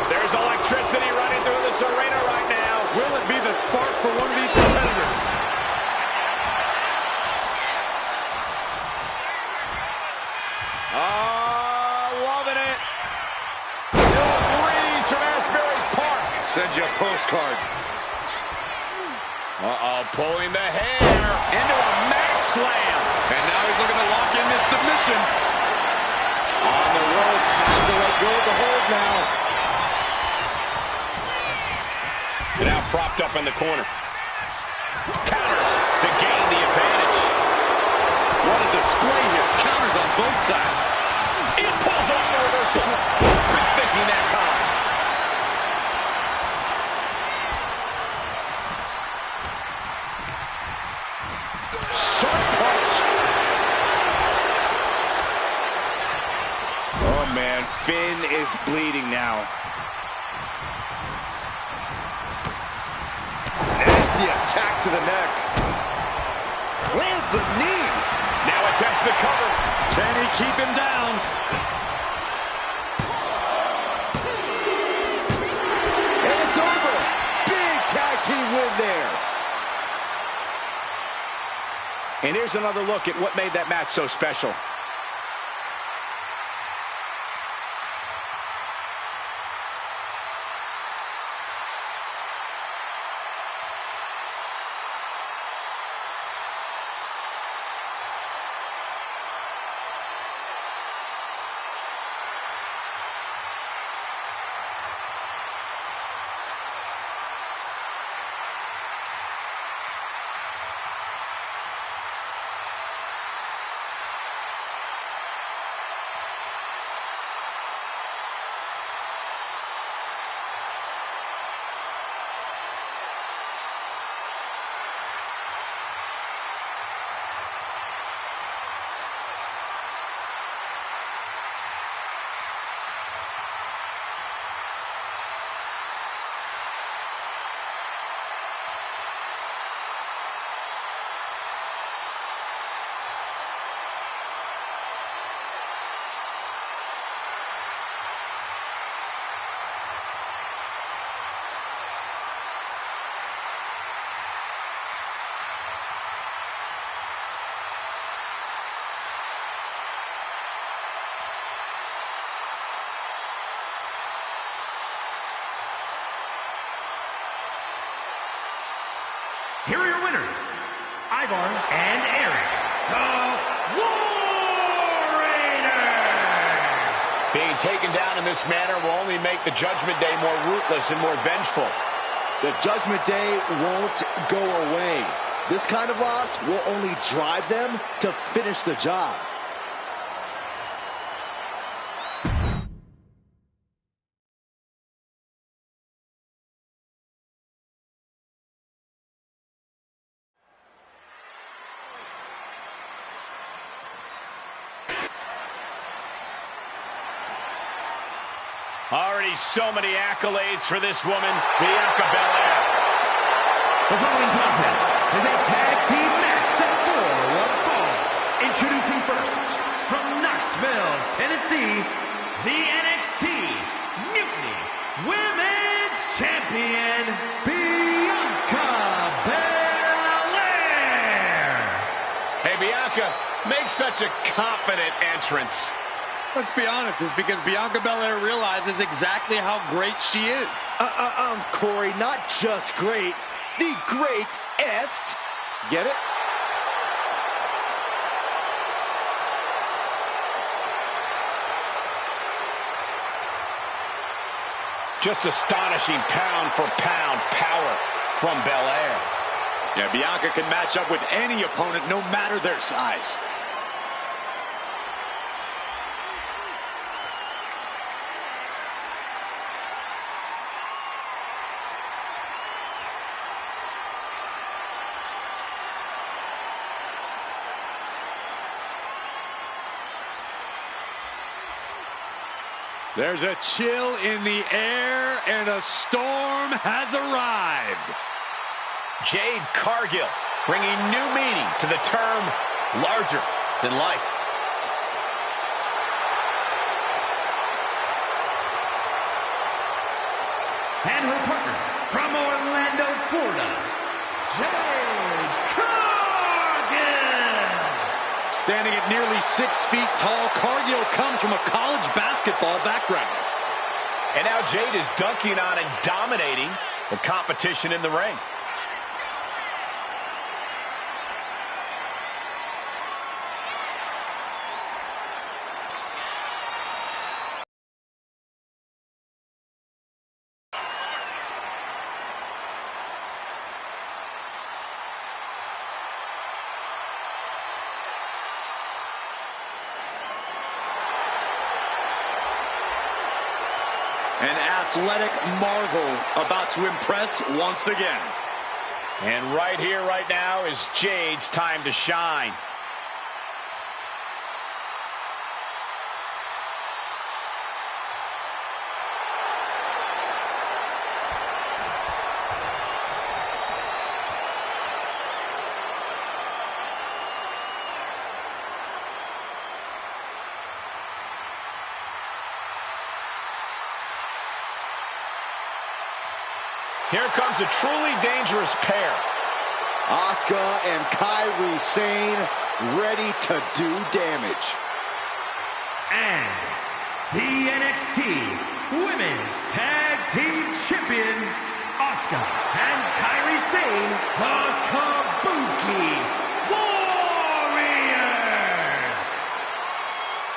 There's electricity running through this arena right now. Will it be the spark for one of these competitors? Loving it. No breeze from Asbury Park. Send you a postcard. Uh-oh, pulling the hair into a mat slam. And now he's looking to lock in this submission. On the ropes, has to let go of the hold now. Now propped up in the corner. Counters to gain the advantage. What a display here. Counters on both sides. It pulls off the reversal. Quick thinking that time. Short punch. Oh, man. Finn is bleeding now. Nasty attack to the neck. Lands the knee. Now attempts the cover. Can he keep him down? And it's over. Big tag team win there. And here's another look at what made that match so special. Here are your winners, Ivar and Eric, the War Raiders. Being taken down in this manner will only make the Judgment Day more ruthless and more vengeful. The Judgment Day won't go away. This kind of loss will only drive them to finish the job. Already so many accolades for this woman, Bianca Belair. The following contest is a tag team match set for one fall. Introducing first, from Knoxville, Tennessee, the NXT Mutiny Women's Champion, Bianca Belair. Hey, Bianca, make such a confident entrance. Let's be honest, it's because Bianca Belair realizes exactly how great she is. Corey, not just great, the greatest. Get it? Just astonishing pound for pound power from Belair. Yeah, Bianca can match up with any opponent, no matter their size. There's a chill in the air, and a storm has arrived. Jade Cargill bringing new meaning to the term larger than life. And her partner from Orlando, Florida, Jade Cargill. Standing at nearly 6 feet tall, Cargill comes from a college basketball background. And now Jade is dunking on and dominating the competition in the ring. An athletic marvel about to impress once again. And right here, right now is Jade's time to shine. Here comes a truly dangerous pair. Asuka and Kairi Sane ready to do damage. And the NXT Women's Tag Team Champions, Asuka and Kairi Sane, the Kabuki Warriors.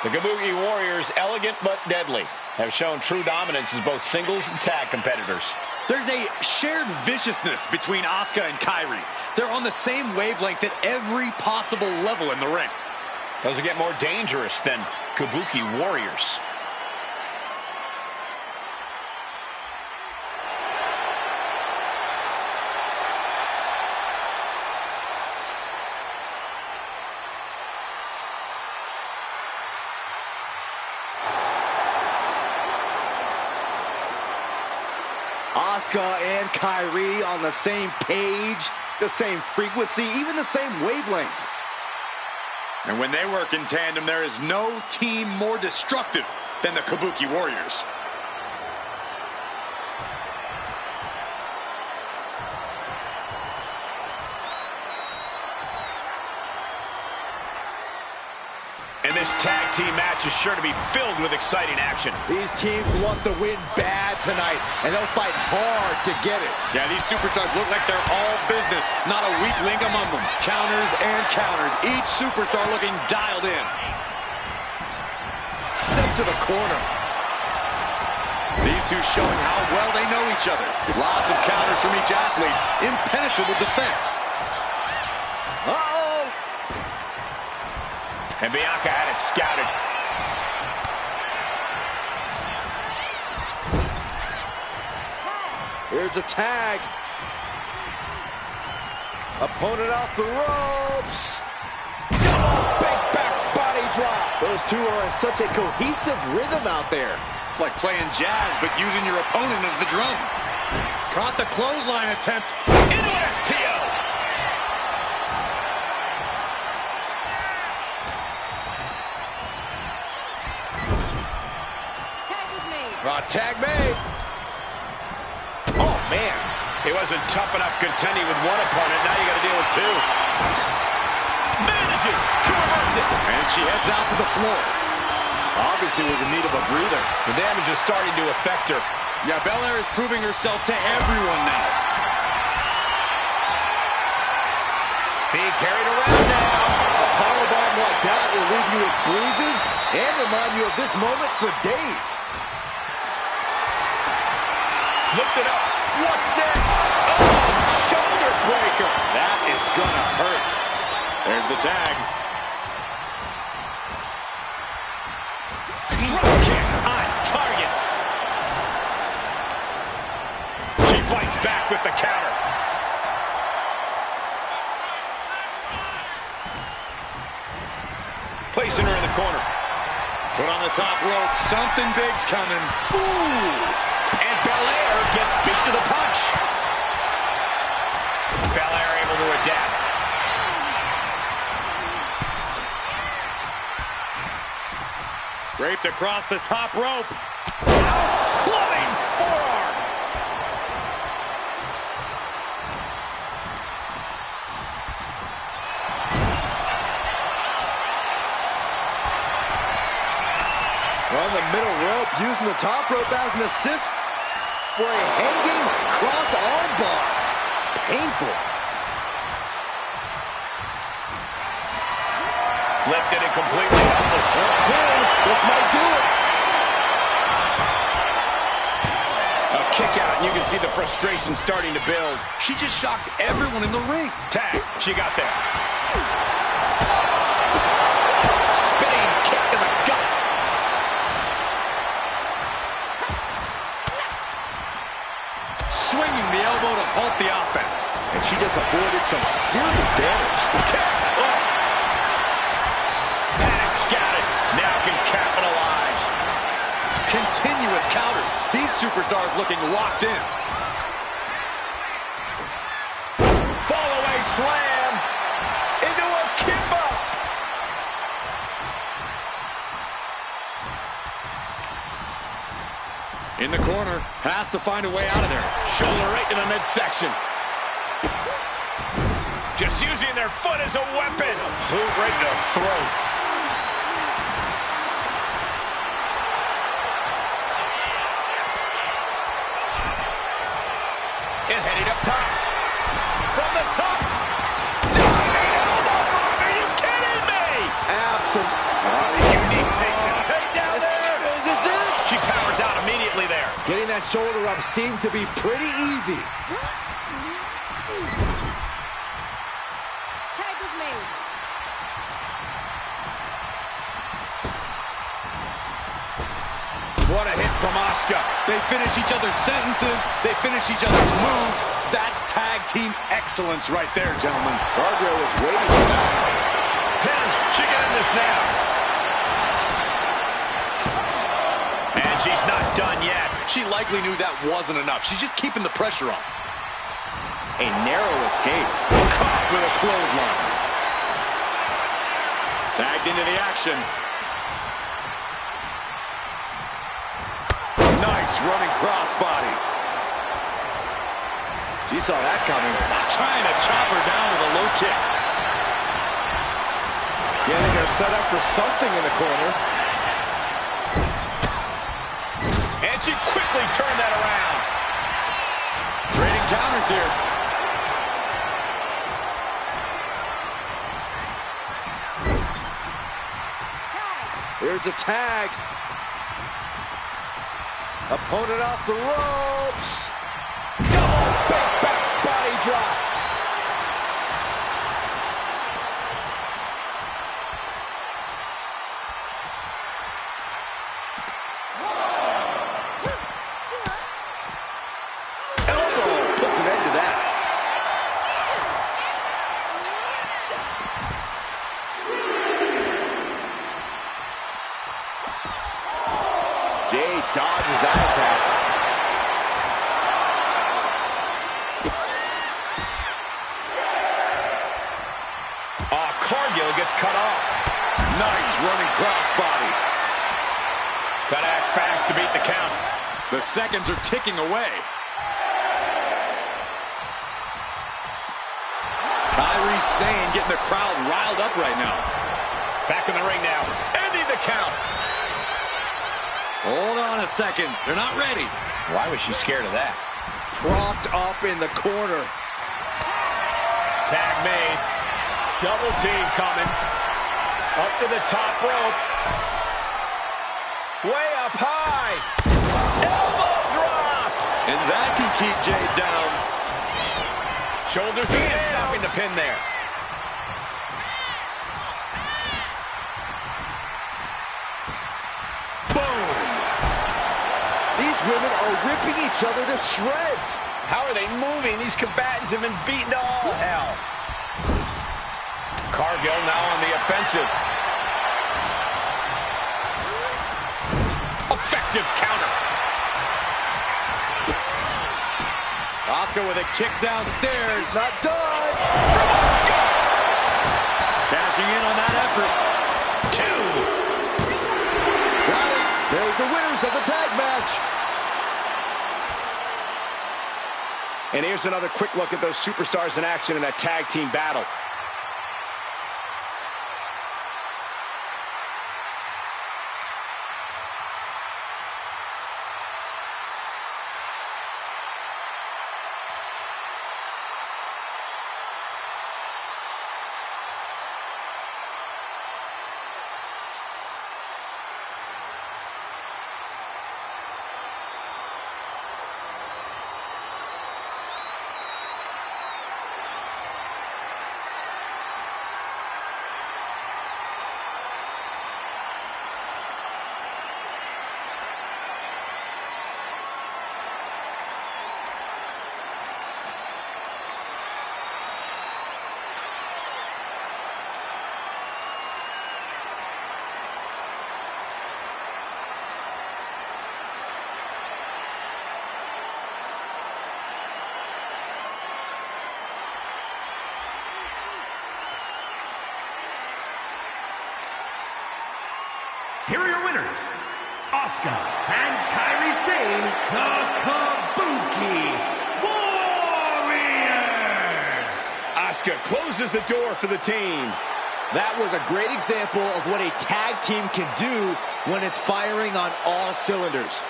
The Kabuki Warriors, elegant but deadly, have shown true dominance as both singles and tag competitors. There's a shared viciousness between Asuka and Kairi. They're on the same wavelength at every possible level in the ring. Doesn't get more dangerous than Kabuki Warriors. Asuka and Kairi on the same page, the same frequency, even the same wavelength. And when they work in tandem, there is no team more destructive than the Kabuki Warriors. And this tag team match is sure to be filled with exciting action. These teams want the win bad tonight, and they'll fight hard to get it. Yeah, these superstars look like they're all business, not a weak link among them. Counters and counters, each superstar looking dialed in. Sent to the corner. These two showing how well they know each other. Lots of counters from each athlete. Impenetrable defense. Uh-oh! And Bianca had it scouted. Here's a tag. Opponent off the ropes. Double big back body drop. Those two are in such a cohesive rhythm out there. It's like playing jazz, but using your opponent as the drum. Caught the clothesline attempt. Into an STO. Tag made. Oh, man. He wasn't tough enough contending with one opponent. Now you got to deal with two. Manages to reverse it. And she heads out to the floor. Obviously was in need of a breather. The damage is starting to affect her. Yeah, Belair is proving herself to everyone now. Being carried around now. A powerbomb like that will leave you with bruises and remind you of this moment for days. Lift it up. What's next? Oh, shoulder breaker. That is gonna hurt. There's the tag. Drop kick on target. She fights back with the counter. Placing her in the corner. Put on the top rope. Something big's coming. Ooh! And Belair gets beat to the punch. Belair able to adapt. Draped across the top rope. Clubbing forearm. On the middle rope, using the top rope as an assist for a hanging cross arm bar. Painful. Lifted and completely helpless. This might do it. A kick out, and you can see the frustration starting to build. She just shocked everyone in the ring. Tag, she got there. Spinning kick to the gut. Swinging the elbow to halt the offense. And she just avoided some serious damage. Kick. Oh. Panic scouted. Now can capitalize. Continuous counters. These superstars looking locked in. Fall away slam. Into a kimbo. In the corner. Has to find a way out of there. Shoulder right to the midsection. Just using their foot as a weapon. Boot right to the throat. And heading up top. From the top. Diving elbow drop. Are you kidding me? Absolutely. Unique takedown. Takedown there. Is this it? She powers out immediately there. Getting that shoulder up seemed to be pretty easy. Tag is made. What a hit from Asuka. They finish each other's sentences. They finish each other's moves. That's tag team excellence right there, gentlemen. Barbara was waiting for that. Pin. She get in this now. And she's not done yet. She likely knew that wasn't enough. She's just keeping the pressure on. A narrow escape. Caught with a clothesline. Tagged into the action. Nice running crossbody. She saw that coming. Trying to chop her down with a low kick. Getting her set up for something in the corner. And she quickly turned that around. Trading counters here. Tag. Here's a tag. Opponent off the ropes. Double big back body drop. Elbow puts an end to that. Jay dodges that attack. Cargill gets cut off. Nice running crossbody. Gotta act fast to beat the count. The seconds are ticking away. Kairi getting the crowd riled up right now. Back in the ring now. Ending the count. Hold on a second. They're not ready. Why was she scared of that? Propped up in the corner. Tag made. Double team coming. Up to the top rope. Way up high. Elbow drop. And that can keep Jade down. Shoulders in, stopping the pin there. Boom. These women are ripping each other to shreds. How are they moving? These combatants have been beaten to all hell. Cargill now on the offensive. Effective counter. Asuka with a kick downstairs. Not done. From Asuka. Cashing in on that effort. 2. Got it. There's the winners of the tag match. And here's another quick look at those superstars in action in that tag team battle. Here are your winners, Asuka and Kairi Sane, the Kabuki Warriors! Asuka closes the door for the team. That was a great example of what a tag team can do when it's firing on all cylinders.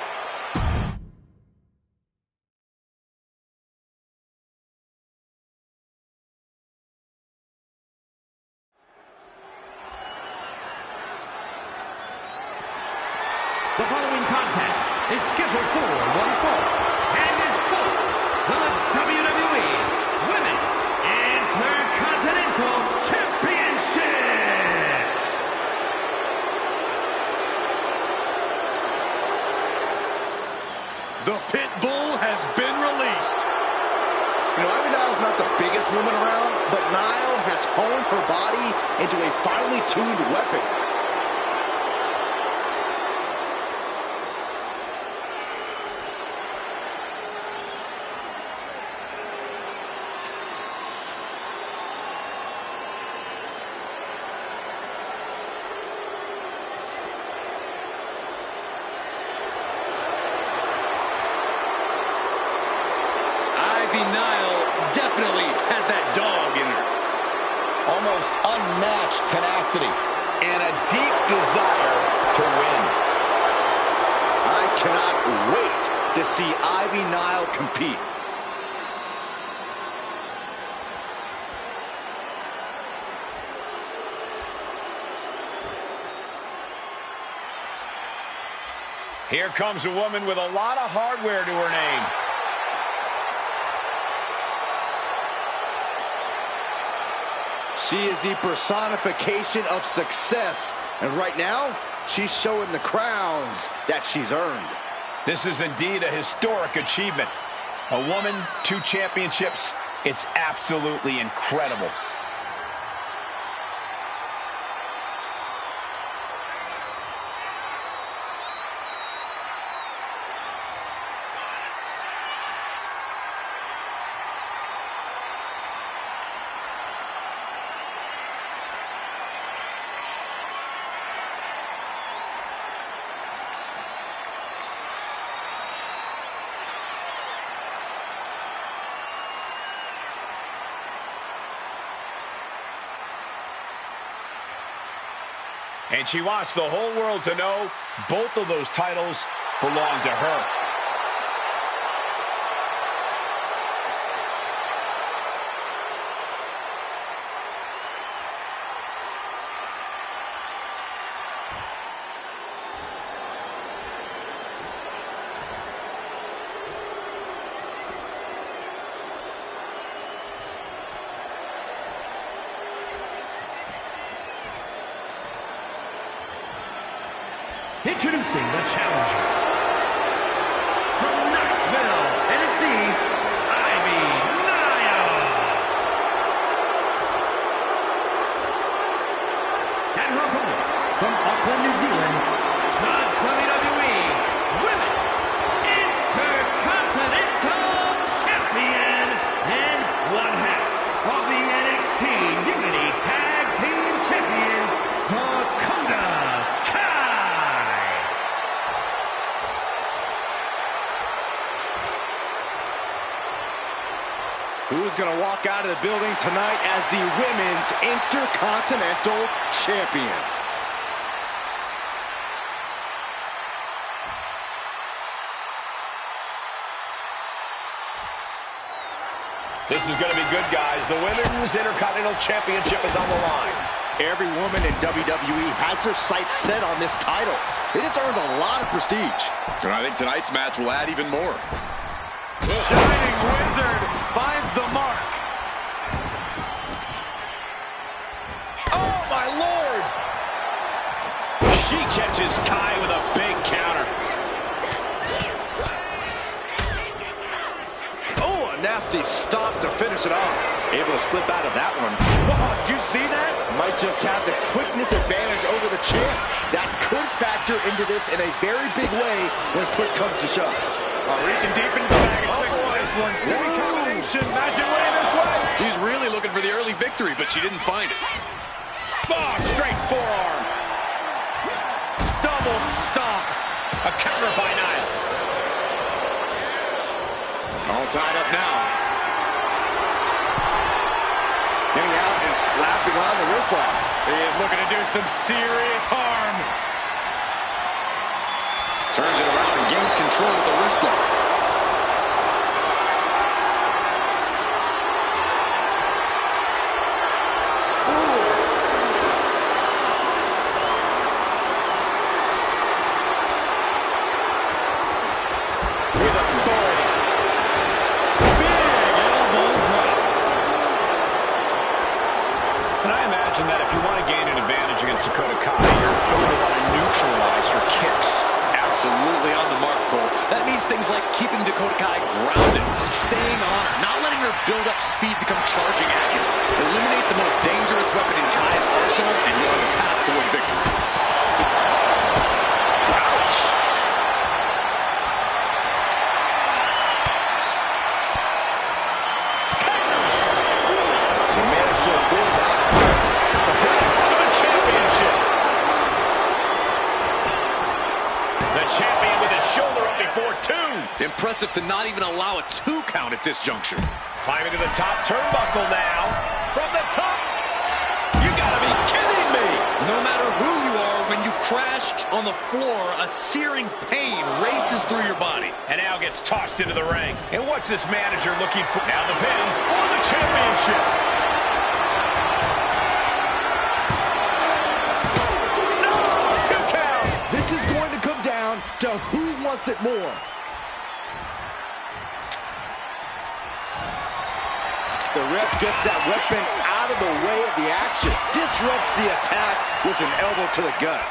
The following contest is scheduled for one fall and is for the WWE Women's Intercontinental Championship. The pit bull has been released. You know, Ivy Nile's not the biggest woman around, but Nile has honed her body into a finely tuned weapon. Nile definitely has that dog in her. Almost unmatched tenacity and a deep desire to win. I cannot wait to see Ivy Nile compete. Here comes a woman with a lot of hardware to her name. She is the personification of success. And right now, she's showing the crowns that she's earned. This is indeed a historic achievement. A woman, 2 championships. It's absolutely incredible. And she wants the whole world to know both of those titles belong to her. Introducing the challenger from Knoxville, Tennessee, Ivy Naya. And her opponent from Auckland, New Zealand, the WWE Women's Intercontinental Champion and one half of the NXT Unity Tag Team Champions, Dakota. Who's going to walk out of the building tonight as the Women's Intercontinental Champion? This is going to be good, guys. The Women's Intercontinental Championship is on the line. Every woman in WWE has her sights set on this title. It has earned a lot of prestige. And I think tonight's match will add even more. Shining Wizard finds the mark. Oh, my Lord! She catches Kai with a big counter. Oh, a nasty stop to finish it off. Able to slip out of that one. Wow, did you see that? Might just have the quickness advantage over the champ. That could factor into this in a very big way when push comes to shove. Reaching deep into the bag and checks for this one. Big combination, magic way this way. She's really looking for the early victory, but she didn't find it. Oh, straight forearm. Double stomp. A counter by Nia. All tied up now. Getting out and slapping on the wrist lock. He is looking to do some serious harm. Turns it around and gains control with the wrist lock. With authority. Big elbow drop. And I imagine that if you want to gain an advantage against Dakota Kai, you're going to want to neutralize her kicks. Absolutely on the mark, Cole. That means things like keeping Dakota Kai grounded, staying on her, not letting her build up speed to come charging at you. Eliminate the most dangerous weapon in Kai's arsenal, and you're on the path toward victory. Ouch! She managed to avoid that. The path to the championship. The champion with his shoulder up before two. Impressive to not even allow a 2 count at this juncture. Climbing to the top turnbuckle now. From the top. You gotta be kidding me. No matter who you are, when you crash on the floor, a searing pain races through your body. And now gets tossed into the ring. And what's this manager looking for? Now the pin for the championship. No! 2 count. This is going to come down to who wants it more. The ref gets that weapon out of the way of the action. Disrupts the attack with an elbow to the gut.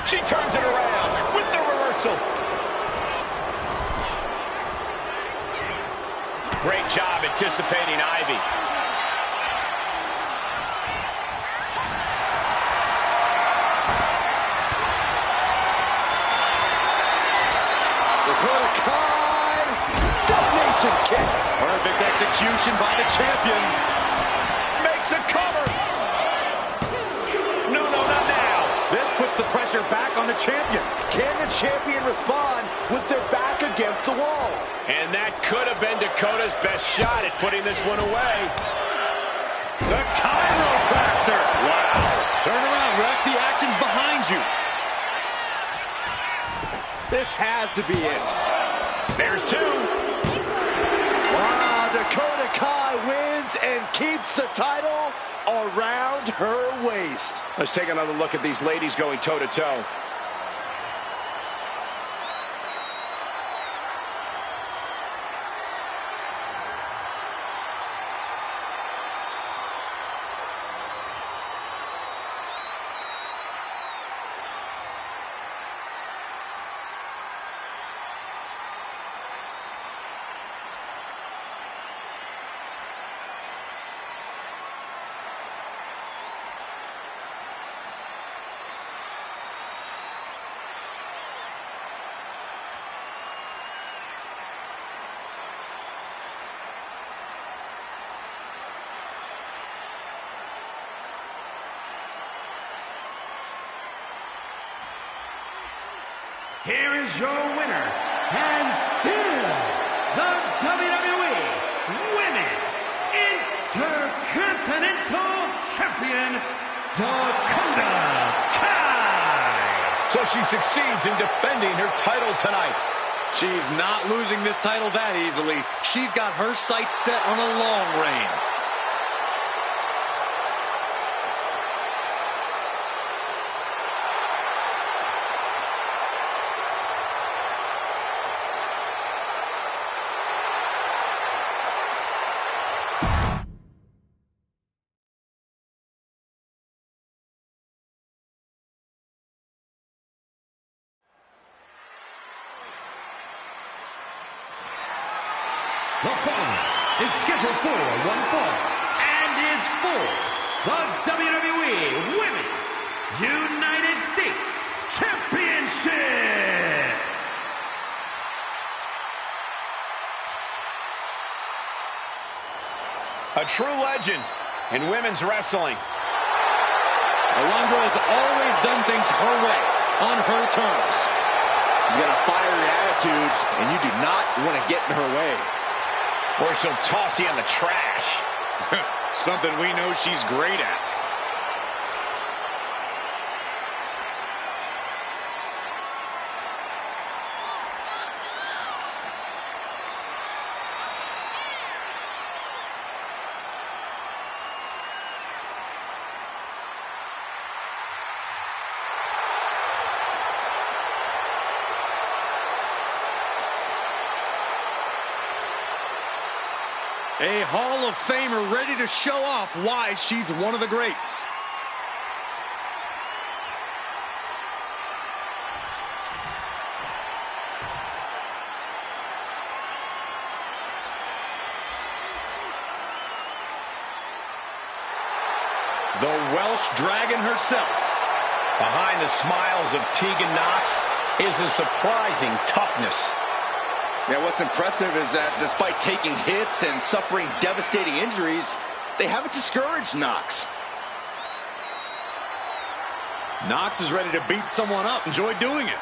She turns it around with the reversal. Great job anticipating Ivy. Dakota Kai, domination kick. Perfect execution by the champion. Makes a cover. No, not now. This puts the pressure back on the champion. Can the champion respond with their back against against the wall. And that could have been Dakota's best shot at putting this one away. The chiropractor. Wow. Turn around, ref. The action's behind you. This has to be it. There's two. Wow, Dakota Kai wins and keeps the title around her waist. Let's take another look at these ladies going toe-to-toe. Here is your winner, and still the WWE Women's Intercontinental Champion, Dakota Kai. So she succeeds in defending her title tonight. She's not losing this title that easily. She's got her sights set on a long reign. The following is scheduled for one fall and is for the WWE Women's United States Championship. A true legend in women's wrestling. Alundra has always done things her way, on her terms. You got a fiery attitude, and you do not want to get in her way. Or she'll toss you in the trash. Something we know she's great at. A Hall of Famer ready to show off why she's one of the greats. The Welsh Dragon herself. Behind the smiles of Tegan Knox is a surprising toughness. Yeah, what's impressive is that despite taking hits and suffering devastating injuries, they haven't discouraged Knox. Knox is ready to beat someone up. Enjoy doing it.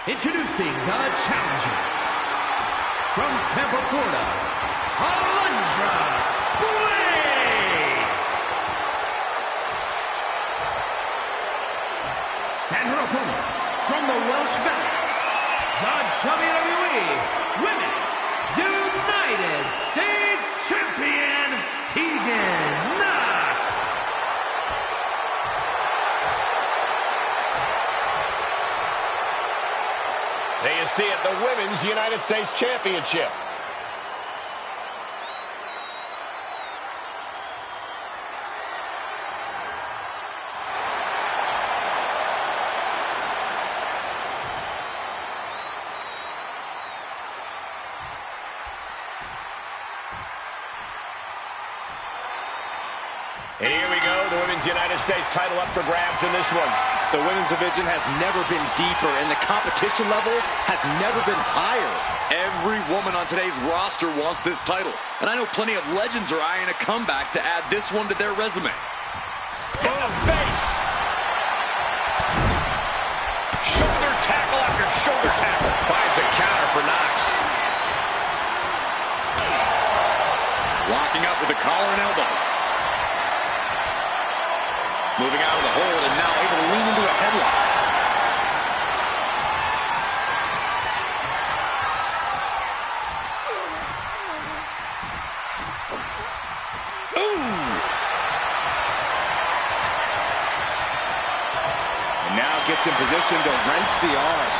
Introducing the challenger from Tampa, Florida, Alundra Blaze. And her opponent from the Welsh Valleys, the WWE Women's United States Champion, Tegan Knox. There you see it, the Women's United States Championship. And here we go, the Women's United States title up for grabs in this one. The women's division has never been deeper, and the competition level has never been higher. Every woman on today's roster wants this title, and I know plenty of legends are eyeing a comeback to add this one to their resume. In the face! Shoulder tackle after shoulder tackle. Finds a counter for Knox. Locking up with a collar and elbow. Moving out of the hold and now able to lean into a headlock. Ooh! And now gets in position to wrench the arm.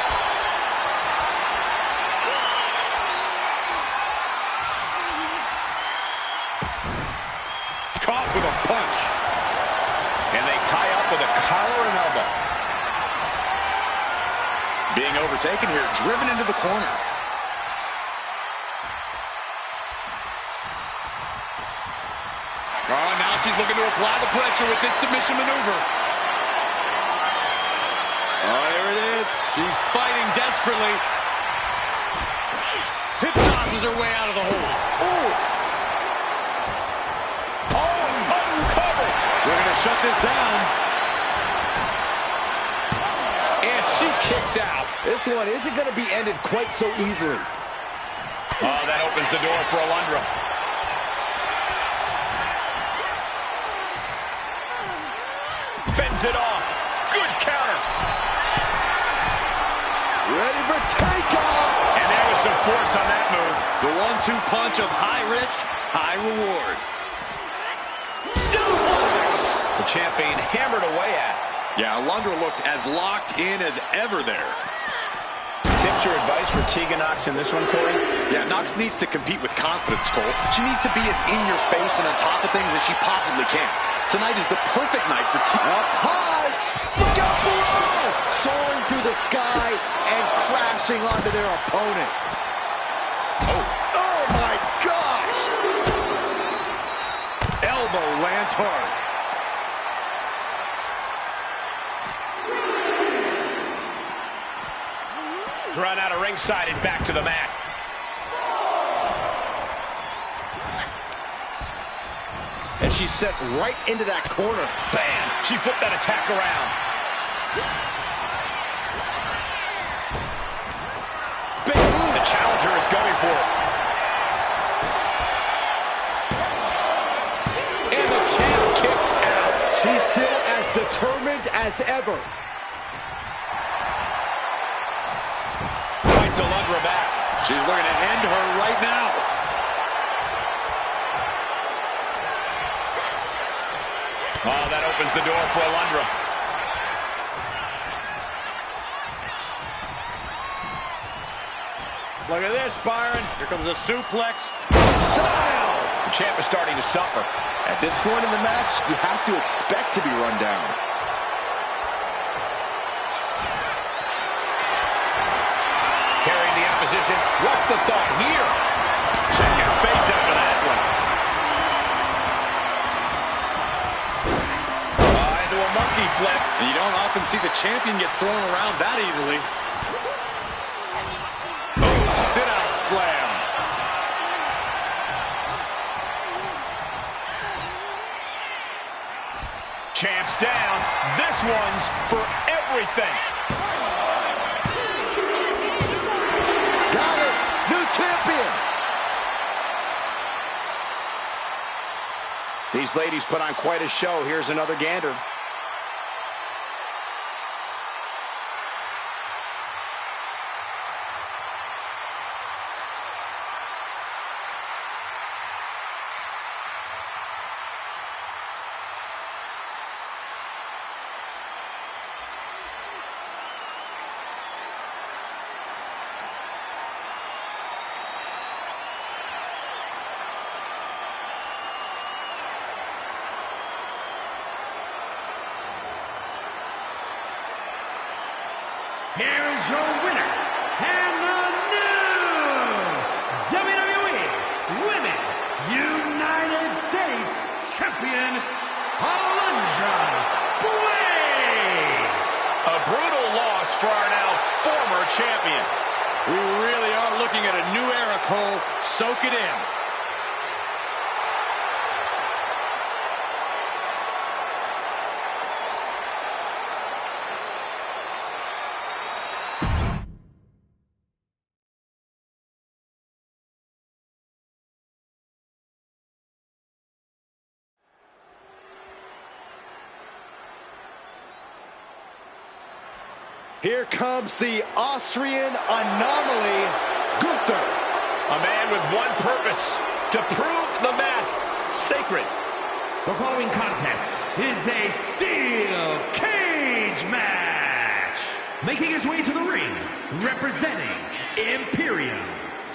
Caught with a punch. And they tie up with a collar and elbow. Being overtaken here, driven into the corner. Oh, now she's looking to apply the pressure with this submission maneuver. Oh, here it is. She's fighting desperately. Hip tosses her way out of the hole. Oof! Oh, uncovered! We're going to shut this down. And she kicks out. This one isn't going to be ended quite so easily. Oh, that opens the door for Alundra. Fends it off. Good counter. Ready for takeoff. And there was some force on that move. The 1-2 punch of high risk, high reward. The champion hammered away at. Yeah, Alundra looked as locked in as ever there. Tips your advice for Tegan Knox in this one, Corey? Yeah, Knox needs to compete with confidence, Cole. She needs to be as in your face and on top of things as she possibly can. Tonight is the perfect night for Tegan. Up high. Look out below. Soaring through the sky and crashing onto their opponent. Oh my gosh. Elbow lands hard. Thrown out of ringside and back to the mat. And she's sent right into that corner. Bam! She flipped that attack around. Bam! The challenger is going for it. And the champ kicks out. She's still as determined as ever. Fights Alundra back. She's looking to end her right now. Oh, that opens the door for Alundra. Look at this, Byron. Here comes a suplex. Style. The champ is starting to suffer. At this point in the match, you have to expect to be run down. Carrying the opposition. What's the thought here? Check your face after that one. Into a monkey flip. And you don't often see the champion get thrown around that easily. Oh, sit-out slam. Champ's down. This one's for everything. Got it. New champion. These ladies put on quite a show. Here's another gander. Here is your winner, and the new WWE Women's United States Champion, brutal loss for our now former champion. We really are looking at a new era, Cole. Soak it in. Here comes the Austrian anomaly, Gunther. A man with one purpose, to prove the mat sacred. The following contest is a steel cage match. Making his way to the ring, representing Imperium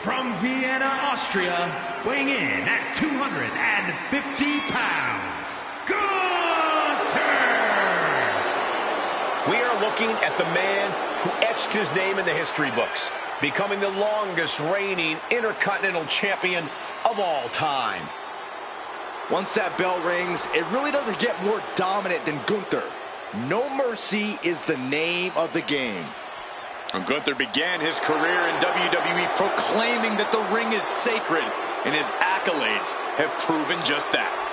from Vienna, Austria, weighing in at 250 pounds, Gunther! We are looking at the man who etched his name in the history books, becoming the longest reigning Intercontinental Champion of all time. Once that bell rings, it really doesn't get more dominant than Gunther. No mercy is the name of the game. And Gunther began his career in WWE proclaiming that the ring is sacred, and his accolades have proven just that.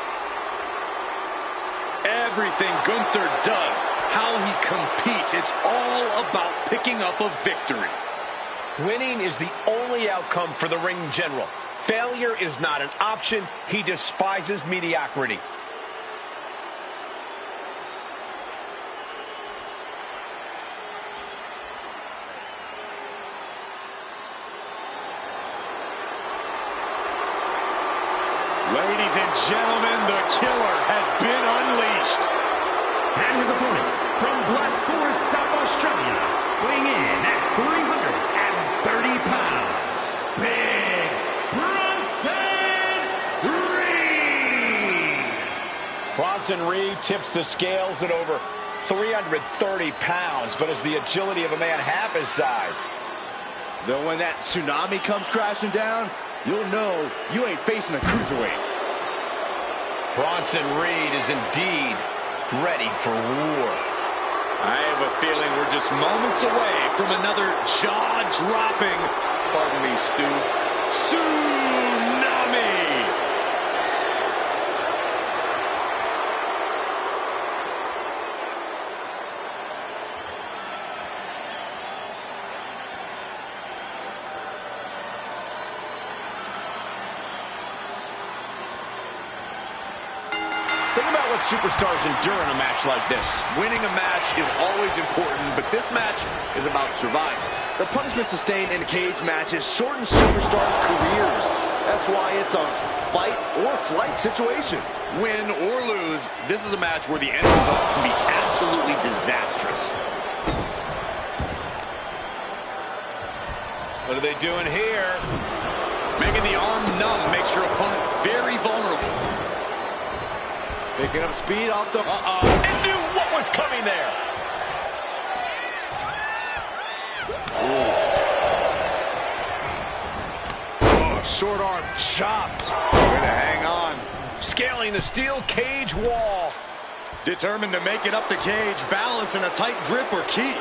Everything Gunther does, how he competes, it's all about picking up a victory. Winning is the only outcome for the ring general. Failure is not an option. He despises mediocrity. Ladies and gentlemen, the killer has been unleashed. And his opponent from Black Forest, South Australia, weighing in at 330 pounds, Big Bronson Reed. Bronson Reed tips the scales at over 330 pounds, but has the agility of a man half his size. Though when that tsunami comes crashing down, you'll know you ain't facing a cruiserweight. Bronson Reed is indeed ready for war. I have a feeling we're just moments away from another jaw-dropping, pardon me, Stu, tsunami! Think about what superstars endure in a match like this. Winning a match is always important, but this match is about survival. The punishment sustained in cage matches shorten superstars' careers. That's why it's a fight or flight situation. Win or lose, this is a match where the end result can be absolutely disastrous. What are they doing here? Making the arm numb makes your opponent very vulnerable. Picking up speed off the... And knew what was coming there. Oh, short arm chopped. Way to hang on. Scaling the steel cage wall. Determined to make it up the cage, balance and a tight grip are key.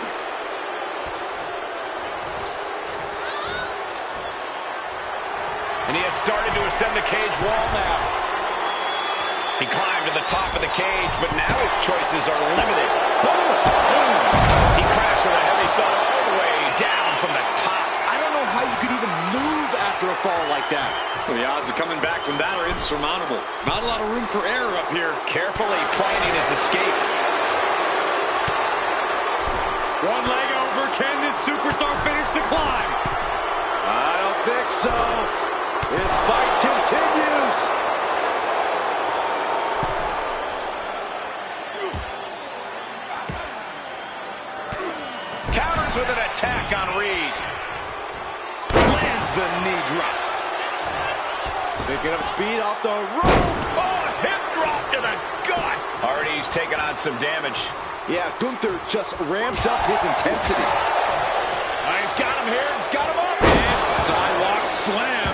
And he has started to ascend the cage wall now. He climbed to the top of the cage, but now his choices are limited. Boom! Boom! He crashed with a heavy thud all the way down from the top. I don't know how you could even move after a fall like that. Well, the odds of coming back from that are insurmountable. Not a lot of room for error up here. Carefully planning his escape. One leg over. Can this superstar finish the climb? I don't think so. This fight continues. Counters with an attack on Reed. Lands the knee drop. Picking up speed off the rope. Oh, hip drop to the gut. Hardy's taking on some damage. Yeah, Gunther just ramped up his intensity. He's got him here. He's got him up. And sidewalk slam.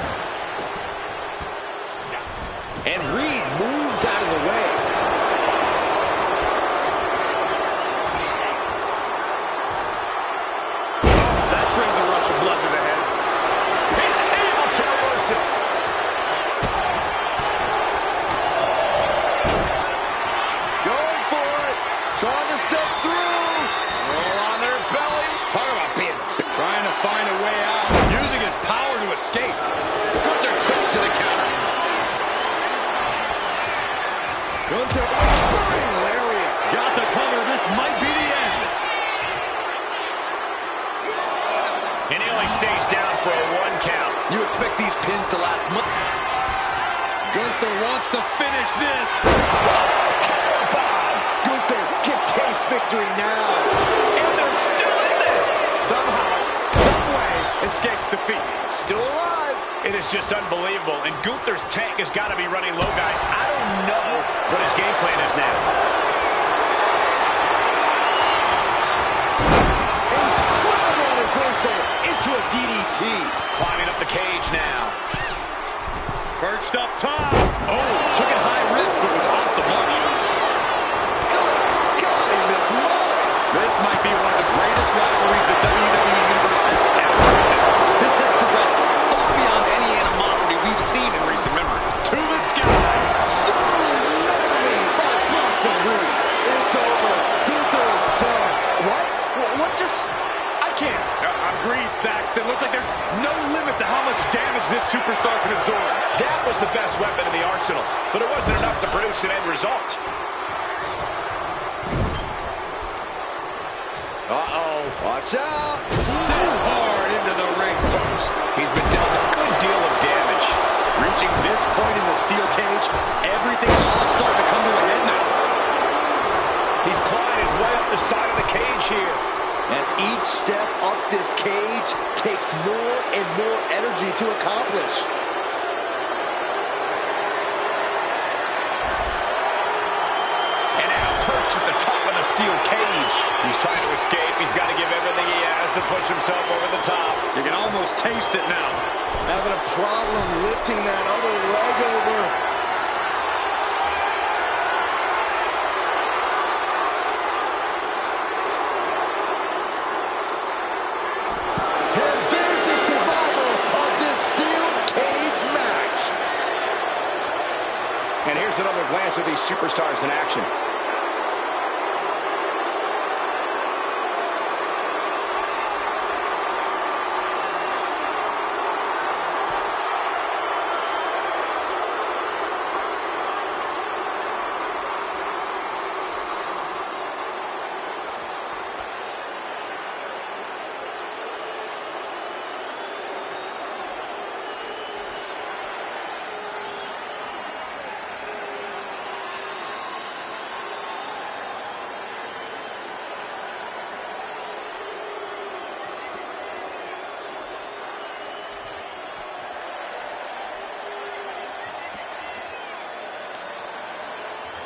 And Reed moves out of the way. escape. Gunther quick to the counter. Gunther, burning lariat. Got the cover. This might be the end. And he only stays down for a 1 count. You expect these pins to last much. Gunther wants to finish this. Bomb. Gunther can taste victory now. And they're still in this. Somehow, someway, escapes defeat. Still alive. It is just unbelievable. And Gunther's tank has got to be running low, guys. I don't know what his game plan is now. Incredible reversal into a DDT. Climbing up the cage now. Perched up top. Oh, took it high risk, but was off the mark. God, he missed Mark. This might be one of the greatest rivalries the WWE Universe has ever witnessed. This has progressed far beyond any animosity we've seen in recent memory. To the sky. Tsunami by Bronson Reed. It's over. Gunther is done. What? What just? I can't. Agreed, Saxton. Looks like there's no limit to how much damage this superstar can absorb. That was the best weapon in the arsenal, but it wasn't enough to produce an end result. Uh-oh. Watch out. Sent hard into the ring post. He's been dealt a good deal of damage. Reaching this point in the steel cage, everything's all starting to come to a head now. He's clawing his way up the side of the cage here. And each step up this cage takes more and more energy to accomplish. And now perched at the top of the steel cage. He's trying to escape. He's got to give everything he has to push himself over the top. You can almost taste it now. Having a problem lifting that other leg over. And here's another glance at these superstars in action.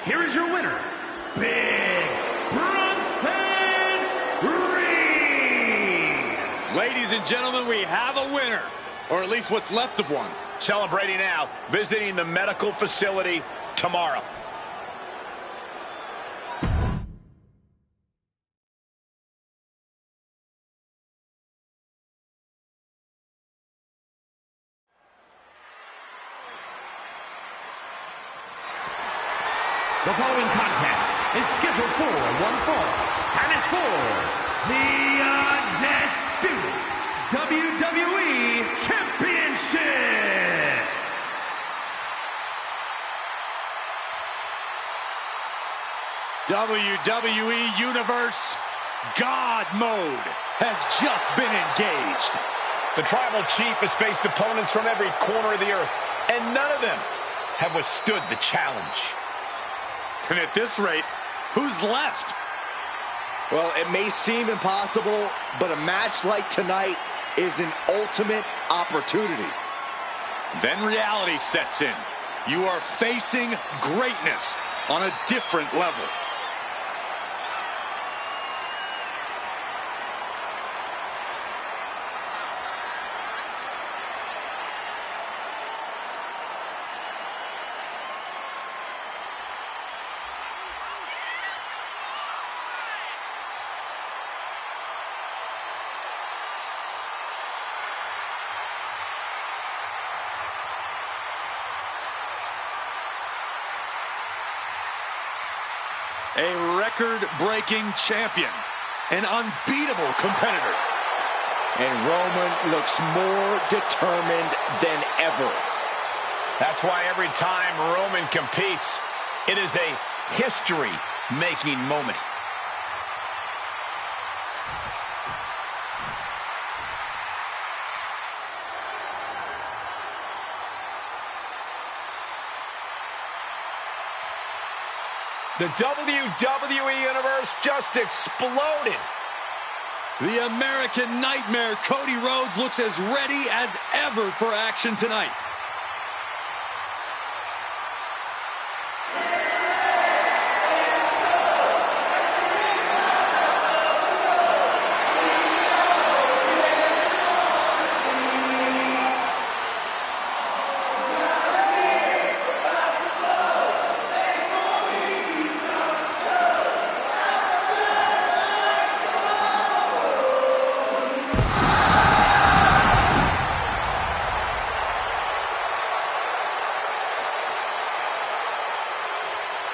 Here is your winner, Big Bronson Reed. Ladies and gentlemen, we have a winner, or at least what's left of one. Celebrating now, visiting the medical facility tomorrow. The following contest is scheduled for one fall, and is for the Undisputed WWE Championship. WWE Universe God Mode has just been engaged. The Tribal Chief has faced opponents from every corner of the earth, and none of them have withstood the challenge. And at this rate, who's left? Well, it may seem impossible, but a match like tonight is an ultimate opportunity. Then reality sets in. You are facing greatness on a different level. A record-breaking champion, an unbeatable competitor. And Roman looks more determined than ever. That's why every time Roman competes, it is a history-making moment. The WWE Universe just exploded. The American Nightmare, Cody Rhodes, looks as ready as ever for action tonight.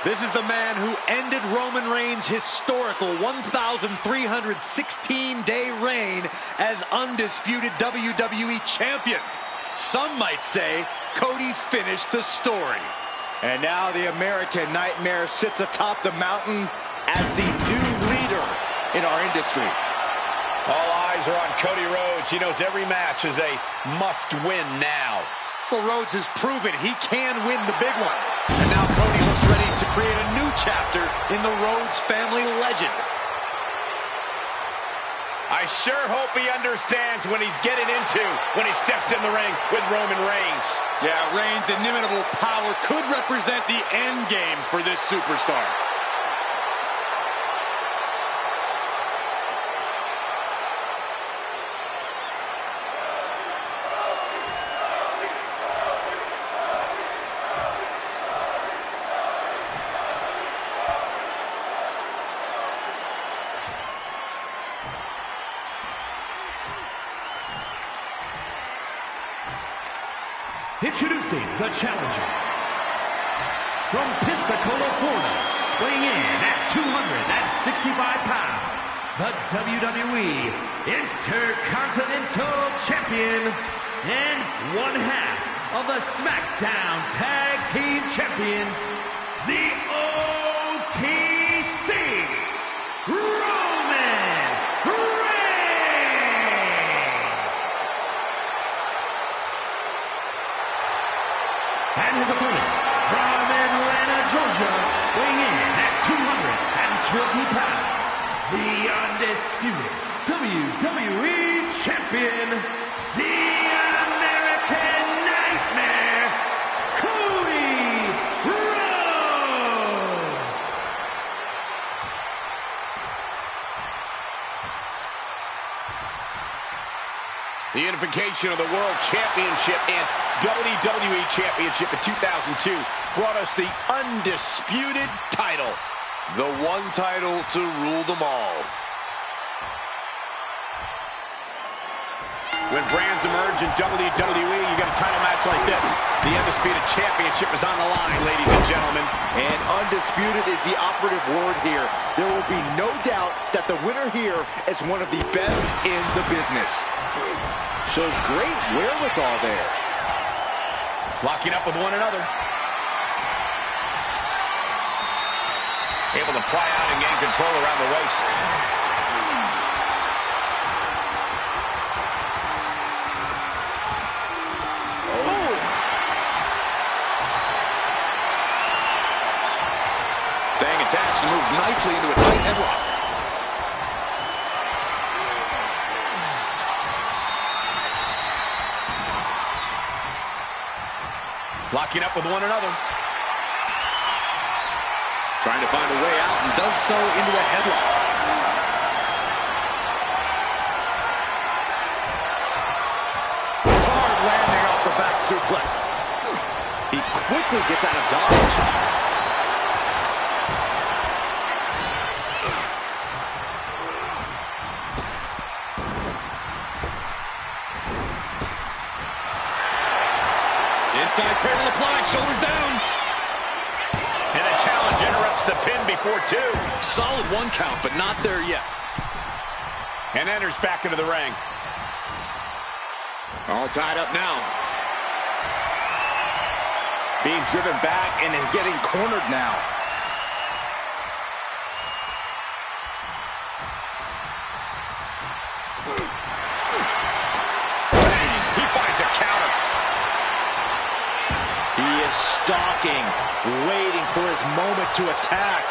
This is the man who ended Roman Reigns' historical 1,316-day reign as undisputed WWE champion. Some might say Cody finished the story. And now the American Nightmare sits atop the mountain as the new leader in our industry. All eyes are on Cody Rhodes. He knows every match is a must-win now. Well, Rhodes has proven he can win the big one. And now Cody looks ready to create a new chapter in the Rhodes family legend. I sure hope he understands what he's getting into when he steps in the ring with Roman Reigns. Yeah, Reigns' inimitable power could represent the end game for this superstar. Introducing the challenger from Pensacola, Florida, weighing in at 265 pounds, the WWE Intercontinental Champion and one half of the SmackDown Tag Team Champions, the OTC, Roman Reigns. And his opponent, from Atlanta, Georgia, weighing in at 220 pounds, the undisputed WWE Champion, the American Nightmare, Cody Rhodes. The unification of the World Championship and WWE Championship in 2002 brought us the undisputed title. The one title to rule them all. When brands emerge in WWE, you got a title match like this. The undisputed championship is on the line, ladies and gentlemen. And undisputed is the operative word here. There will be no doubt that the winner here is one of the best in the business. Shows great wherewithal there. Locking up with one another. Able to pry out and gain control around the waist. Oh! Staying attached and moves nicely into a tight headlock. Locking up with one another. Trying to find a way out and does so into a headlock. Hard landing off the back suplex. He quickly gets out of dodge. Inside cradle applied, shoulders down. And the challenge interrupts the pin before two. Solid one count, but not there yet. And enters back into the ring. All tied up now. Being driven back and is getting cornered now. He finds a counter. He is stalking, waiting for his moment to attack.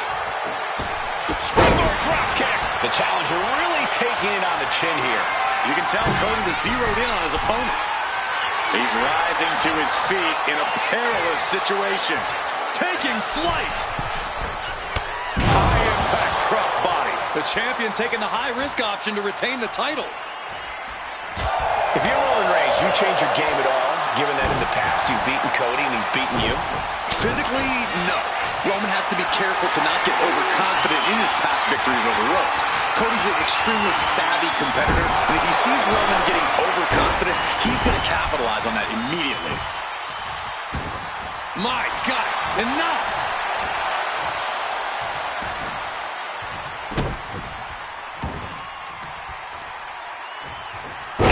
Springboard drop kick. The challenger really taking it on the chin here. You can tell Cody was zeroed in on his opponent. He's rising to his feet in a perilous situation. Taking flight. High impact crossbody. The champion taking the high-risk option to retain the title. If you're Roman Reigns, you change your game at all, given that in the past you've beaten Cody and he's beaten you? Physically, no. Roman has to be careful to not get overconfident in his past victories over Rhodes. Cody's an extremely savvy competitor, and if he sees Roman getting overconfident, he's going to capitalize on that immediately. My God, enough!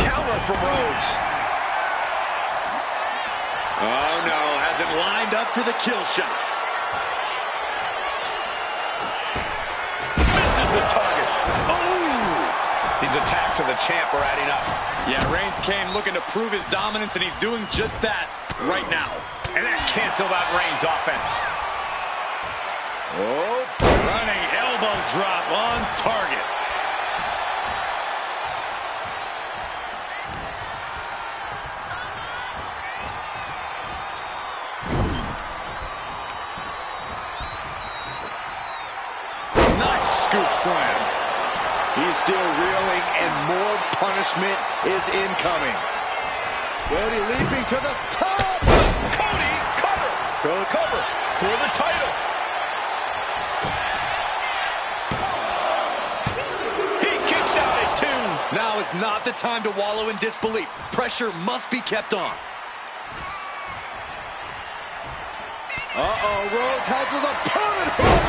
Counter from Rhodes. Oh no, has it lined up for the kill shot. Misses the target. These attacks of the champ are adding up. Yeah, Reigns came looking to prove his dominance, and he's doing just that right now. And that canceled out Reigns' offense. Oh, running elbow drop on target. Nice scoop slam. He's still reeling, and more punishment is incoming. Cody leaping to the top. Cody, cover. Cover for the title. He kicks out at 2. Now is not the time to wallow in disbelief. Pressure must be kept on. Uh-oh, Rhodes has his opponent hooked.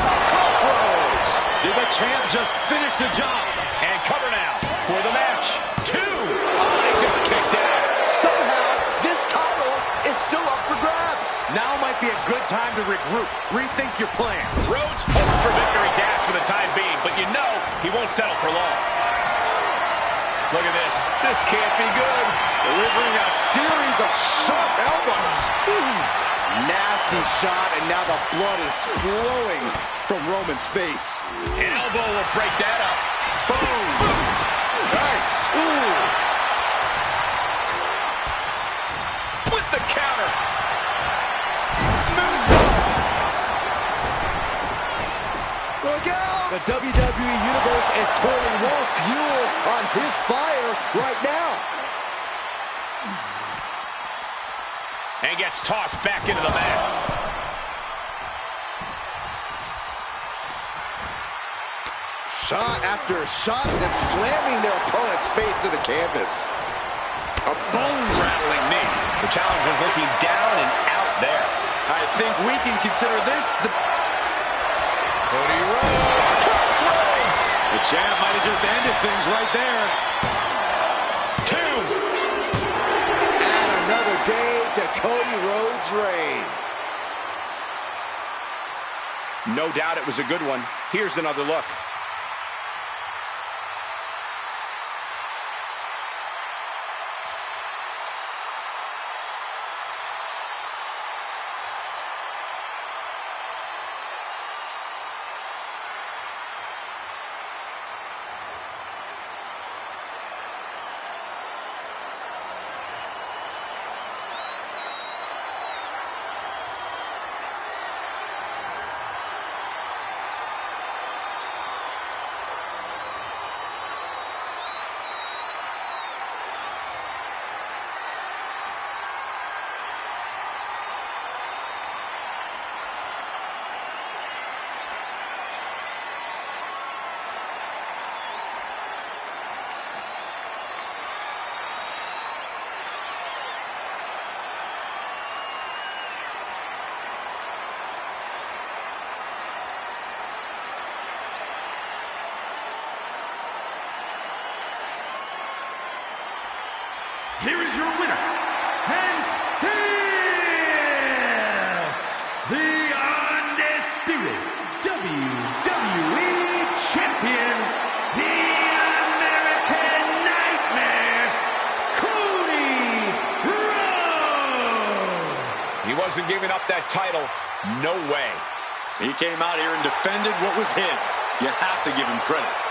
Rhodes. Did the champ just finish the job? And cover now for the match. 2. Oh, he just kicked out. Somehow, this title is still up for grabs. Now might be a good time to regroup. Rethink your plan. Rhodes hopes for victory dash for the time being, but you know he won't settle for long. Look at this. This can't be good. Delivering a series of sharp elbows. Nasty shot, and now the blood is flowing from Roman's face. An elbow will break that up. Boom. Nice. Ooh. With the counter. Look out! The WWE Universe is pouring more fuel on his fire right now. And gets tossed back into the mat. Shot after shot, and then slamming their opponent's face to the canvas. A bone-rattling knee. The challenger's looking down and out there. I think we can consider this the... Cody Rhodes. Crossroads. The champ might have just ended things right there. 2. And another day to Cody Rhodes' reign. No doubt it was a good one. Here's another look. here is your winner, and still the undisputed WWE Champion, the American Nightmare, Cody Rhodes. He wasn't giving up that title. No way. He came out here and defended what was his. You have to give him credit.